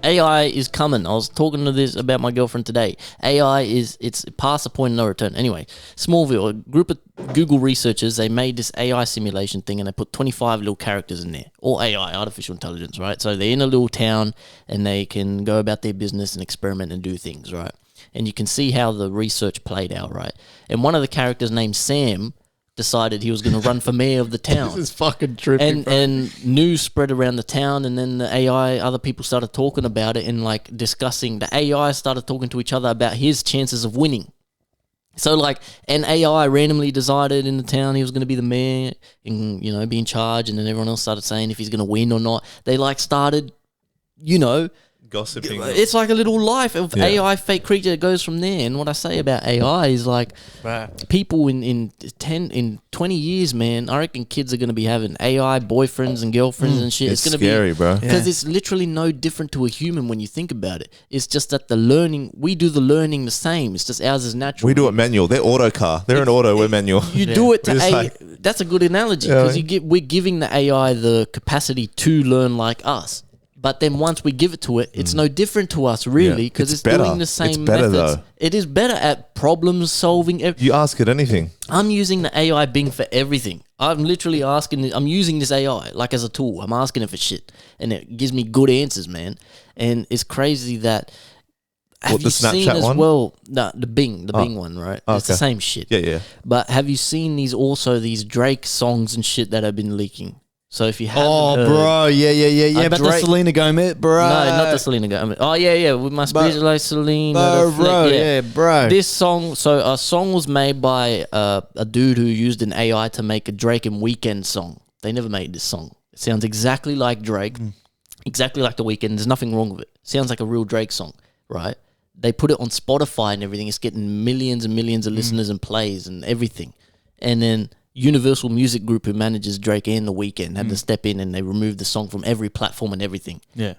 C: AI is coming. I was talking to this about my girlfriend today. AI it's past the point of no return. Anyway, Smallville, a group of Google researchers, they made this AI simulation thing and they put 25 little characters in there. All AI, artificial intelligence, right? So they're in a little town and they can go about their business and experiment and do things, right? And you can see how the research played out, right? And one of the characters named Sam decided he was going to run for mayor of the town.
A: This is fucking trippy.
C: And news spread around the town, and then the AI, other people started talking about it and like discussing. The AI started talking to each other about his chances of winning. So like an AI randomly decided in the town he was going to be the mayor and, you know, be in charge, and then everyone else started saying if he's going to win or not. They like started, you know,
B: Gossiping.
C: it's like a little life of AI fake creature that goes from there. And what I say about AI is like people in 20 years, man, I reckon kids are going to be having AI boyfriends and girlfriends and shit.
B: It's
C: going to
B: scary,
C: be,
B: bro.
C: because it's literally no different to a human when you think about it. It's just that we do the learning the same. It's just ours is natural.
B: We do it manual. They're auto car. They're an auto. We're manual.
C: You do it to
B: Just
C: AI.
B: like-
C: That's a good analogy because we're giving the AI the capacity to learn like us. But then once we give it to it, it's no different to us, really, because
B: It's
C: it's doing
B: better.
C: the same
B: It's better,
C: methods.
B: though.
C: It is better at problem solving.
B: You ask it anything.
C: I'm using the AI Bing for everything. I'm literally I'm using this AI like as a tool. I'm asking it for shit, and it gives me good answers, man. And it's crazy that. Have
B: What, the
C: you seen
B: Snapchat
C: as
B: one?
C: well? No, the Bing one, right? It's the
B: Okay.
C: same shit.
B: Yeah.
C: But have you seen these Drake songs and shit that have been leaking? So if you haven't heard,
A: bro, yeah. But the
C: Drake-
A: Selena Gomez, bro.
C: no, not the Selena Gomez. Oh yeah, we must be like Selena. the flick,
A: Bro, yeah, bro.
C: This song, so a song was made by a dude who used an AI to make a Drake and Weeknd song. They never made this song. It sounds exactly like Drake, exactly like The Weeknd. There's nothing wrong with it. Sounds like a real Drake song, right? They put it on Spotify and everything. It's getting millions and millions of listeners and plays and everything. And then Universal Music Group, who manages Drake and The Weeknd, had to step in and they removed the song from every platform and everything.
A: Yeah.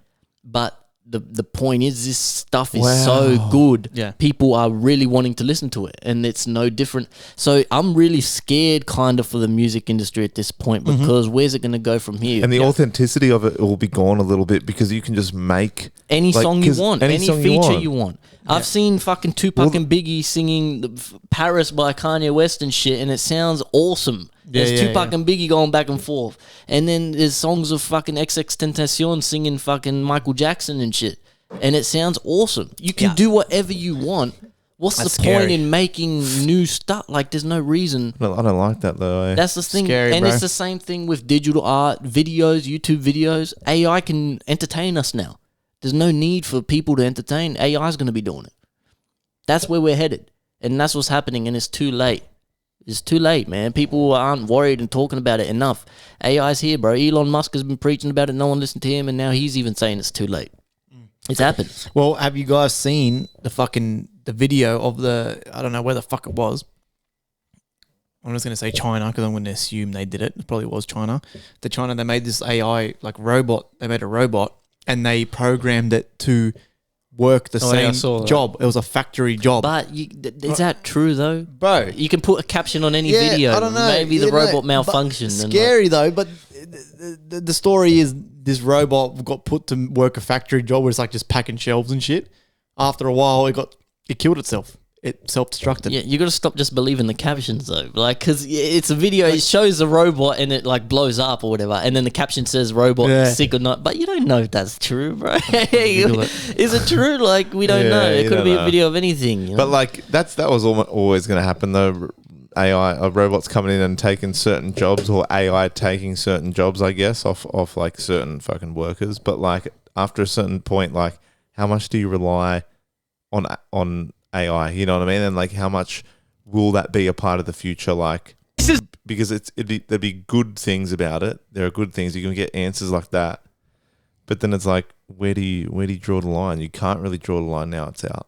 C: But the point is, this stuff is so good.
A: Yeah.
C: People are really wanting to listen to it, and it's no different. So I'm really scared, kind of, for the music industry at this point because where's it going to go from here?
B: And the authenticity of it will be gone a little bit because you can just make
C: any
B: like,
C: song you
B: 'cause
C: want, any
B: song
C: feature you want. I've seen fucking Tupac and Biggie singing Paris by Kanye West and shit, and it sounds awesome. There's Tupac and Biggie going back and forth. And then there's songs of fucking XXXTentacion singing fucking Michael Jackson and shit. And it sounds awesome. You can do whatever you want. What's
A: That's
C: the point
A: scary.
C: in making new stuff? Like, there's no reason.
B: No, I don't like that though. Eh?
C: That's the thing.
A: Scary,
C: and
A: bro.
C: it's the same thing with digital art, videos, YouTube videos. AI can entertain us now. There's no need for people to entertain. AI is going to be doing it. That's where we're headed. And that's what's happening, and it's too late. It's too late, man. People aren't worried and talking about it enough. AI's here, bro. Elon Musk has been preaching about it. No one listened to him, and now he's even saying it's too late. It's happened.
A: Well, have you guys seen the video of I don't know where the fuck it was. I'm just going to say China because I'm going to assume they did it. It probably was China. They made this AI like robot. They made a robot and they programmed it to work the
D: yeah, I
A: same
D: saw that.
A: job. It was a factory job.
C: But is that true, though?
A: Bro,
C: You can put a caption on any
A: yeah,
C: video.
A: I don't know.
C: Maybe the
A: You know,
C: robot
A: but
C: malfunctioned.
A: Scary though, but the story is this robot got put to work a factory job where it's like just packing shelves and shit. After a while, it killed itself. It self-destructed.
C: Yeah, you got to stop just believing the captions though, like because it's a video. It shows the robot and it like blows up or whatever, and then the caption says "robot sick or not," but you don't know if that's true, bro. Is it true? Like we don't know. It
B: you
C: could
B: don't
C: be
B: know.
C: a video of anything. You know?
B: But like that was always going to happen though. AI robots coming in and taking certain jobs, or AI taking certain jobs, I guess, off like certain fucking workers. But like after a certain point, like how much do you rely on AI? You know what I mean? And like how much will that be a part of the future? Like because there'd be good things about it. There are good things. You can get answers like that. But then it's like where do you draw the line? You can't really draw the line now. It's out.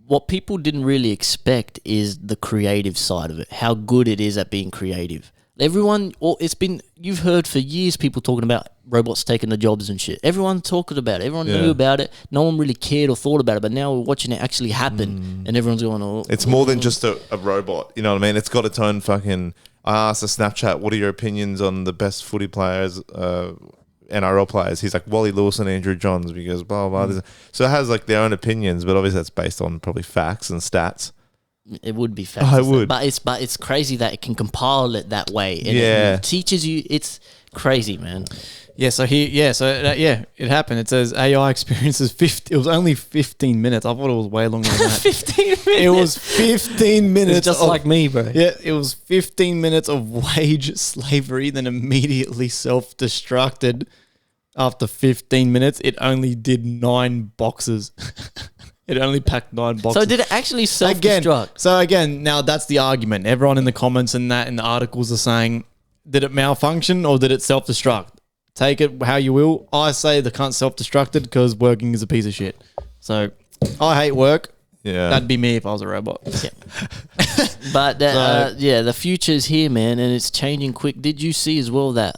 C: what people didn't really expect is the creative side of it, how good it is at being creative. You've heard for years people talking about robots taking the jobs and shit. Everyone talking about it. Everyone knew about it. No one really cared or thought about it, but now we're watching it actually happen and everyone's going, oh.
B: It's more than just a robot. You know what I mean? It's got its own fucking... I asked the Snapchat, what are your opinions on the best footy players NRL players. He's like Wally Lewis and Andrew Johns because blah blah blah. So it has like their own opinions, but obviously that's based on probably facts and stats.
C: It would be facts.
B: I would,
C: but it's crazy that it can compile it that way. And it teaches you. It's crazy, man.
A: Yeah, so it happened. It says AI experiences 50. It was only 15 minutes. I thought it was way longer than that.
C: 15 minutes.
A: It was 15 minutes.
D: It's just like me, bro.
A: Yeah, it was 15 minutes of wage slavery, then immediately self-destructed. After 15 minutes, it only did 9 boxes. It only packed 9 boxes.
C: So did it actually self-destruct?
A: So again, now that's the argument. Everyone in the comments and that in the articles are saying, did it malfunction or did it self-destruct? Take it how you will. I say the cunt self-destructed because working is a piece of shit. So I hate work.
B: Yeah,
A: that'd be me if I was a robot.
C: Yeah. But the future's here, man, and it's changing quick. Did you see as well that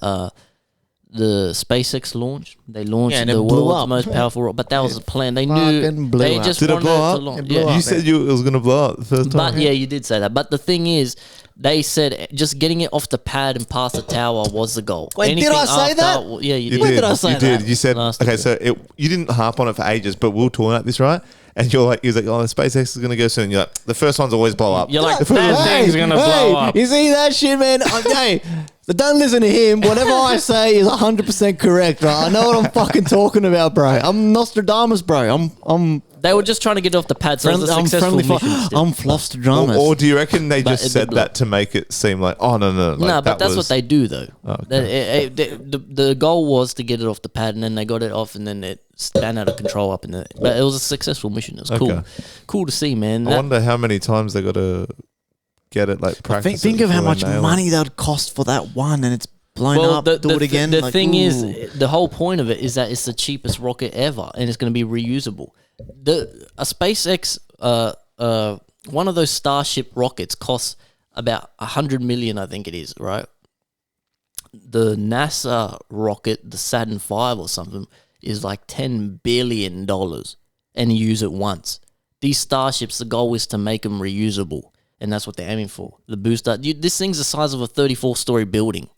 C: the SpaceX launch? They launched the world's most powerful rocket, but that was a plan. They knew they just
B: did
C: wanted
B: it blow
C: to
B: up?
C: launch.
B: You said it was going to blow up the first time.
C: But yeah, you did say that. But the thing is, they said just getting it off the pad and past the tower was the goal.
A: Wait, did I say that?
C: Yeah, you did.
A: When did I say that?
B: You did. You said, okay, so you didn't harp on it for ages, but we were talking about this, right? And you're like, he was like, oh, the SpaceX is going to go soon. You're like, the first ones always blow up.
C: You're like,
B: the
C: that thing's going to blow up.
A: You see that shit, man? Okay, so don't listen to him. Whatever I say is 100% correct, right? I know what I'm fucking talking about, bro. I'm Nostradamus, bro.
C: They were just trying to get off the pad, so it was a successful mission.
A: I'm Flostradamus.
B: Or do you reckon they just said that to make it seem like, oh, no.
C: No, but that's what they do, though.
B: Oh, okay.
C: The goal was to get it off the pad, and then they got it off, and then it ran out of control up in the... But it was a successful mission. It was cool.
B: Okay.
C: Cool to see, man.
B: I wonder how many times they got to get it, like, practice.
A: Think of how much money that would cost for that one, and it's blown up, do it again.
C: The thing is, the whole point of it is that it's the cheapest rocket ever, and it's going to be reusable. A SpaceX, one of those Starship rockets costs about 100 million, I think it is, right? The NASA rocket, the Saturn V or something, is like $10 billion, and you use it once. These Starships, the goal is to make them reusable, and that's what they're aiming for. The booster, this thing's the size of a 34-story building.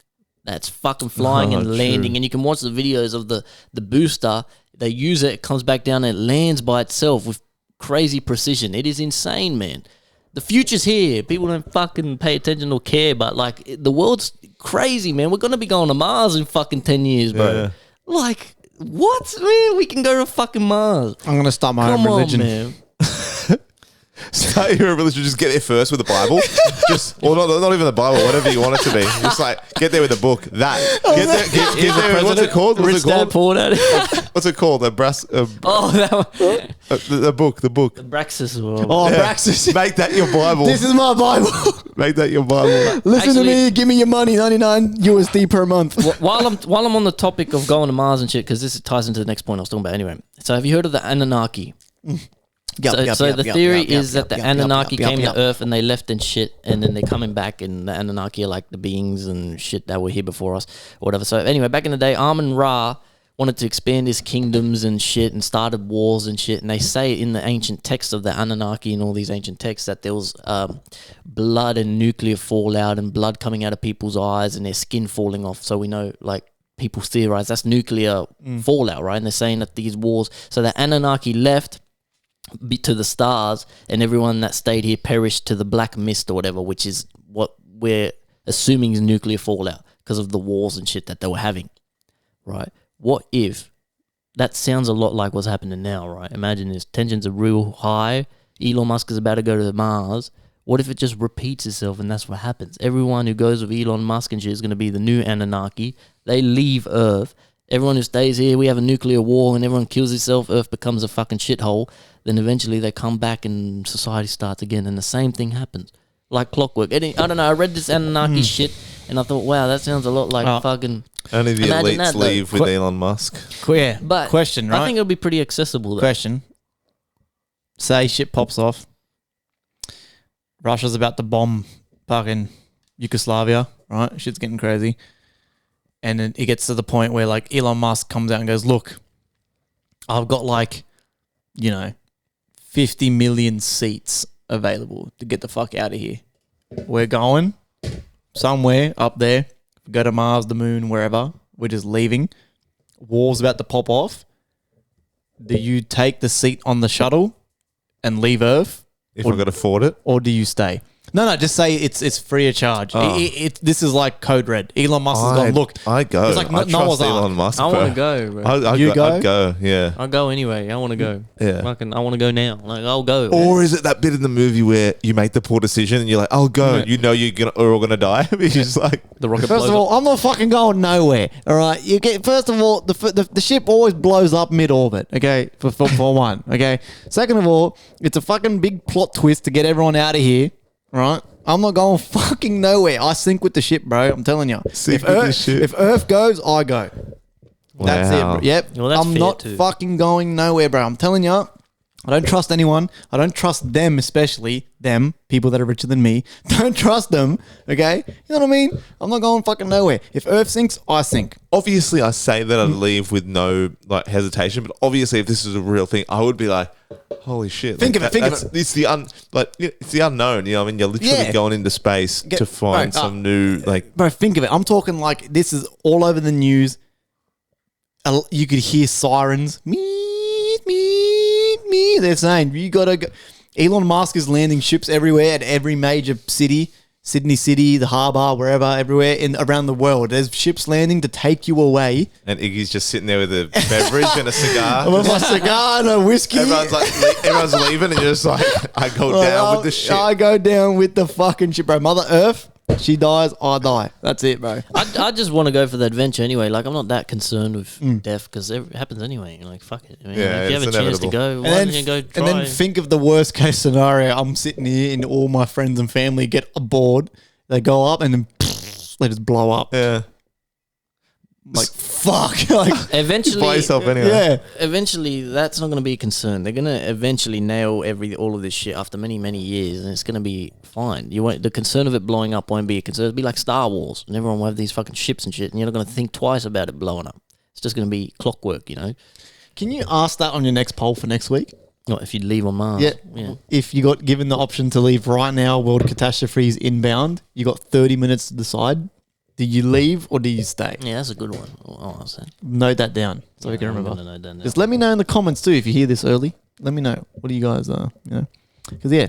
C: That's fucking flying and landing, and you can watch the videos of the booster. They use it comes back down, and it lands by itself with crazy precision. It is insane, man. The future's here. People don't fucking pay attention or care, but like the world's crazy, man. We're gonna be going to Mars in fucking 10 years, bro.
B: Yeah.
C: Like, what, man? We can go to fucking Mars.
A: I'm gonna start my own religion.
C: Man.
B: Start your religion, just get there first with the Bible. Or not even the Bible, whatever you want it to be. Just like, get there with the book. Get there, what's it called?
C: Rich dad poured out.
B: What's it called?
C: That one.
B: The book.
C: ABRAXAS.
A: ABRAXAS.
B: Make that your Bible.
A: This is my Bible.
B: Make that your Bible.
A: Listen to me. Give me your money, 99 USD per month.
C: While I'm on the topic of going to Mars and shit, because this ties into the next point I was talking about anyway. So have you heard of the Anunnaki? So the theory is that the Anunnaki came to Earth and they left and shit, and then they're coming back, and the Anunnaki are like the beings and shit that were here before us or whatever. So anyway, back in the day, Amun-Ra wanted to expand his kingdoms and shit and started wars and shit, and they say in the ancient texts of the Anunnaki and all these ancient texts that there was blood and nuclear fallout and blood coming out of people's eyes and their skin falling off. So we know, like, people theorize that's nuclear fallout, right? And they're saying that these wars, so the Anunnaki left to the stars, and everyone that stayed here perished to the black mist or whatever, which is what we're assuming is nuclear fallout because of the wars and shit that they were having, right? What if that sounds a lot like what's happening now, right? Imagine this, tensions are real high, Elon Musk is about to go to Mars. What if it just repeats itself and that's what happens? Everyone who goes with Elon Musk and shit is going to be the new Anunnaki. They leave Earth. Everyone who stays here, we have a nuclear war and everyone kills itself, Earth becomes a fucking shithole. Then eventually they come back and society starts again, and the same thing happens. Like clockwork. I don't know, I read this Anunnaki shit, and I thought, wow, that sounds a lot like fucking...
B: Only the elites leave with Elon Musk.
A: Yeah,
C: but
A: question, right?
C: I think it'll be pretty accessible, though.
A: Question. Say shit pops off. Russia's about to bomb fucking Yugoslavia, right? Shit's getting crazy. And then it gets to the point where, like, Elon Musk comes out and goes, look, I've got, like, 50 million seats available to get the fuck out of here. We're going somewhere up there. Go to Mars, the moon, wherever. We're just leaving. war's about to pop off, do you take the seat on the shuttle and leave Earth?
B: If I could afford it.
A: Or do you stay? No, just say it's free of charge. This is like code red. Elon Musk has gone, look.
B: I go.
A: It's like
B: I
A: Noah's
B: trust Elon
A: Ark.
B: Musk,
D: I
B: bro.
D: want to go, bro.
B: I'd go, yeah.
D: I'll go anyway. I want to go.
B: Yeah.
D: Fucking, I want to go now. Like, I'll go.
B: Or is it that bit in the movie where you make the poor decision and you're like, I'll go.
D: Yeah.
B: You know we're all going to die. You're just like...
D: The rocket
A: First
D: blows
A: of all,
D: up.
A: I'm not fucking going nowhere. All right, first of all, the ship always blows up mid orbit. Okay, for one. Okay. Second of all, it's a fucking big plot twist to get everyone out of here. All right. I'm not going fucking nowhere. I sink with the ship, bro. I'm telling you.
B: Sink with the ship.
A: If Earth goes, I go. That's it,
B: Wow.
A: bro. Yep.
C: Well, that's
A: I'm
C: fair
A: not
C: too.
A: fucking going nowhere, bro. I'm telling you. I don't trust anyone. I don't trust them, especially them, people that are richer than me. Don't trust them, okay? You know what I mean? I'm not going fucking nowhere. If Earth sinks, I sink.
B: Obviously, I say that I'd leave with no like hesitation, but obviously, if this is a real thing, I would be like, "Holy shit!"
A: Think of it.
B: It's the unknown. You know, what I mean, you're literally going into space to find some new like.
A: Bro, think of it. I'm talking like this is all over the news. You could hear sirens. Meet, meet, meet. They're saying, you got to go. Elon Musk is landing ships everywhere at every major city. Sydney City, the harbour, wherever, everywhere around the world. There's ships landing to take you away.
B: And Iggy's just sitting there with a beverage and a cigar.
A: With my cigar and a whiskey.
B: Everyone's leaving, and you're just like, I go down with the shit.
A: I go down with the fucking shit, bro. Mother Earth, she dies, I die. That's it, bro.
C: I just want to go for the adventure anyway. Like, I'm not that concerned with death because it happens anyway. You're like, fuck it. I mean,
B: Yeah,
C: if you have a
B: it's
C: chance to
B: inevitable.
C: go, why don't you go try?
A: And then think of the worst case scenario. I'm sitting here and all my friends and family get aboard. They go up and then they just blow up.
B: Yeah.
A: Like, fuck. Like,
C: Eventually,
B: by yourself anyway.
A: yeah.
C: eventually, that's not going to be a concern. They're going to eventually nail all of this shit after many, many years, and it's going to be fine. The concern of it blowing up won't be a concern. It'll be like Star Wars, and everyone will have these fucking ships and shit, and you're not going to think twice about it blowing up. It's just going to be clockwork, you know.
A: Can you ask that on your next poll for next week?
C: What if you leave on Mars?
A: Yeah. If you got given the option to leave right now, world catastrophe is inbound, you got 30 minutes to decide. Do you leave or do you stay?
C: Yeah, that's a good one. Oh,
A: Note that down so we can
C: I'm
A: remember.
C: gonna note that down.
A: Just let me know in the comments too if you hear this early. Let me know. What do you guys, you know? Because, yeah,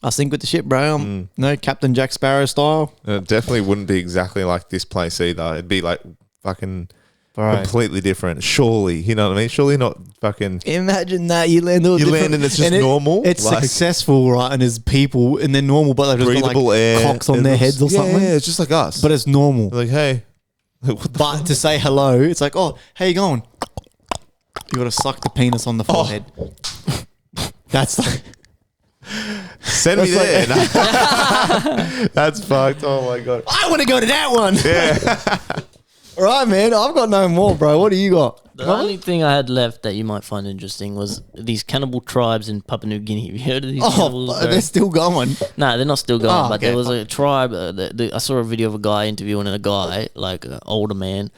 A: I sink with the ship, bro. No, Captain Jack Sparrow style.
B: It definitely wouldn't be exactly like this place either. It'd be like fucking completely different. Surely, you know what I mean? Surely not fucking.
A: Imagine that you land all
B: You
A: different,
B: land and it's just normal?
A: It's
B: Like-
A: successful, right? And there's people and they're normal, but they've just got
B: Breathable
A: like
B: air.
A: cocks on their heads or something.
B: Yeah, it's just like us.
A: But it's normal.
B: like, hey, what the
A: But to say hello, it's like, oh, how you going? You got to suck the penis on the forehead. That's like,
B: send me there. That's fucked. Oh my god.
A: I want to go to that one.
B: Yeah.
A: All right, man. I've got no more, bro. What do you got?
C: The only thing I had left that you might find interesting was these cannibal tribes in Papua New Guinea. Have you heard of these cannibals?
A: Oh, they're still going.
C: Nah, they're not still going.
A: Oh,
C: but
A: okay.
C: there was a tribe. I saw a video of a guy interviewing a guy, like an older man,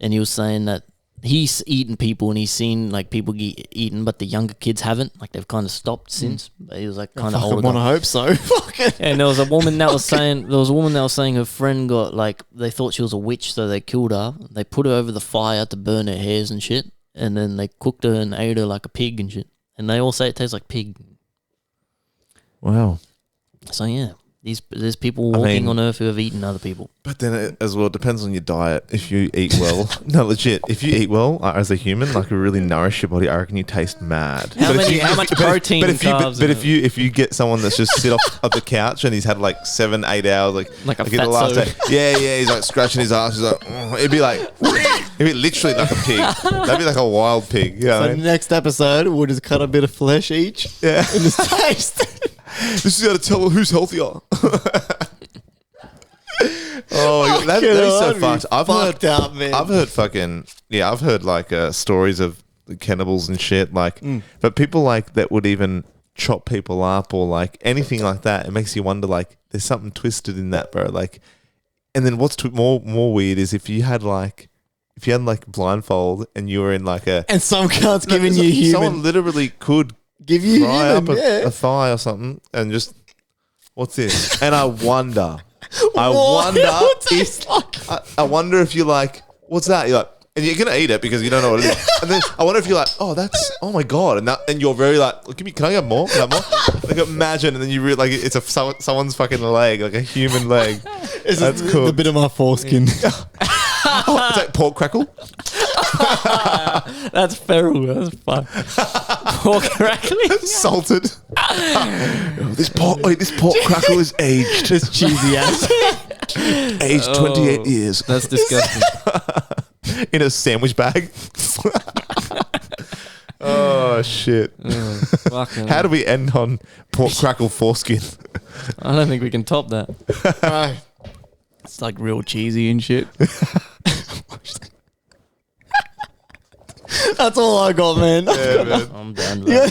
C: and he was saying that he's eaten people and he's seen like people get eaten, but the younger kids haven't. Like they've kind of stopped since. But he was like kind of
A: I
C: older.
A: want to
C: guy.
A: hope so. Fucking.
C: And there was a woman that was saying her friend got like they thought she was a witch, so they killed her. They put her over the fire to burn her hairs and shit, and then they cooked her and ate her like a pig and shit. And they all say it tastes like pig.
B: Wow.
C: So yeah, there's people walking on Earth who have eaten other people.
B: But then as well, it depends on your diet. If you eat well, no, legit. If you eat well as a human, like really nourish your body, I reckon you taste mad.
C: How much protein and carbs?
B: If you get someone that's just sit off of the couch and he's had like 7-8 hours,
C: Like a
B: in the last day, he's like scratching his ass. He's like, it'd be literally like a pig. That'd be like a wild pig. You know what I
A: So
B: mean?
A: next episode, we'll just cut a bit of flesh each.
B: Yeah.
A: And just taste.
B: This is how to tell who's healthier. Oh, that is so fucked. I've heard like stories of cannibals and shit. Like, but people like that would even chop people up or like anything like that. It makes you wonder. Like, there's something twisted in that, bro. Like, and then what's more weird is if you had blindfold and you were in like a
A: And some cunt's giving you human.
B: someone literally could
A: Give you
B: fry
A: human,
B: up
A: yeah.
B: a thigh or something and just what's this? And I wonder
A: What? What's this like?
B: I wonder if you're like, what's that? You're like, and you're gonna eat it because you don't know what it is. And then I wonder if you're like, oh, that's, oh my god, and you're very like, give me, can I have more? Can I have more? Like imagine, and then you like it's someone's fucking leg, like a human leg. That's cool.
A: The bit of my foreskin.
B: Oh, it's like pork crackle.
D: That's feral. That's fun. Pork crackling.
B: Salted. This pork crackle is aged.
A: This cheesy ass.
B: Aged 28 years.
D: That's disgusting.
B: In a sandwich bag. Oh shit.
D: Fucking
B: How do we end on pork crackle foreskin?
D: I don't think we can top that.
A: Right. It's like real cheesy and shit. That's all I got, man.
B: Yeah, man.
C: I'm done. Bro.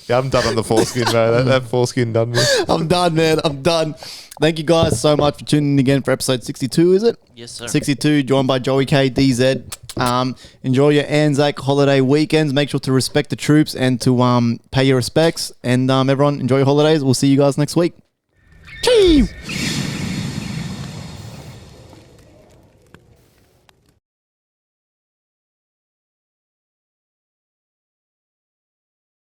B: Yeah, I'm done on the foreskin, bro. That foreskin done me.
A: I'm done, man. I'm done. Thank you guys so much for tuning in again for episode 62, is it?
C: Yes, sir.
A: 62, joined by Joey K, DZ. Enjoy your ANZAC holiday weekends. Make sure to respect the troops and to pay your respects. And everyone, enjoy your holidays. We'll see you guys next week. Cheers!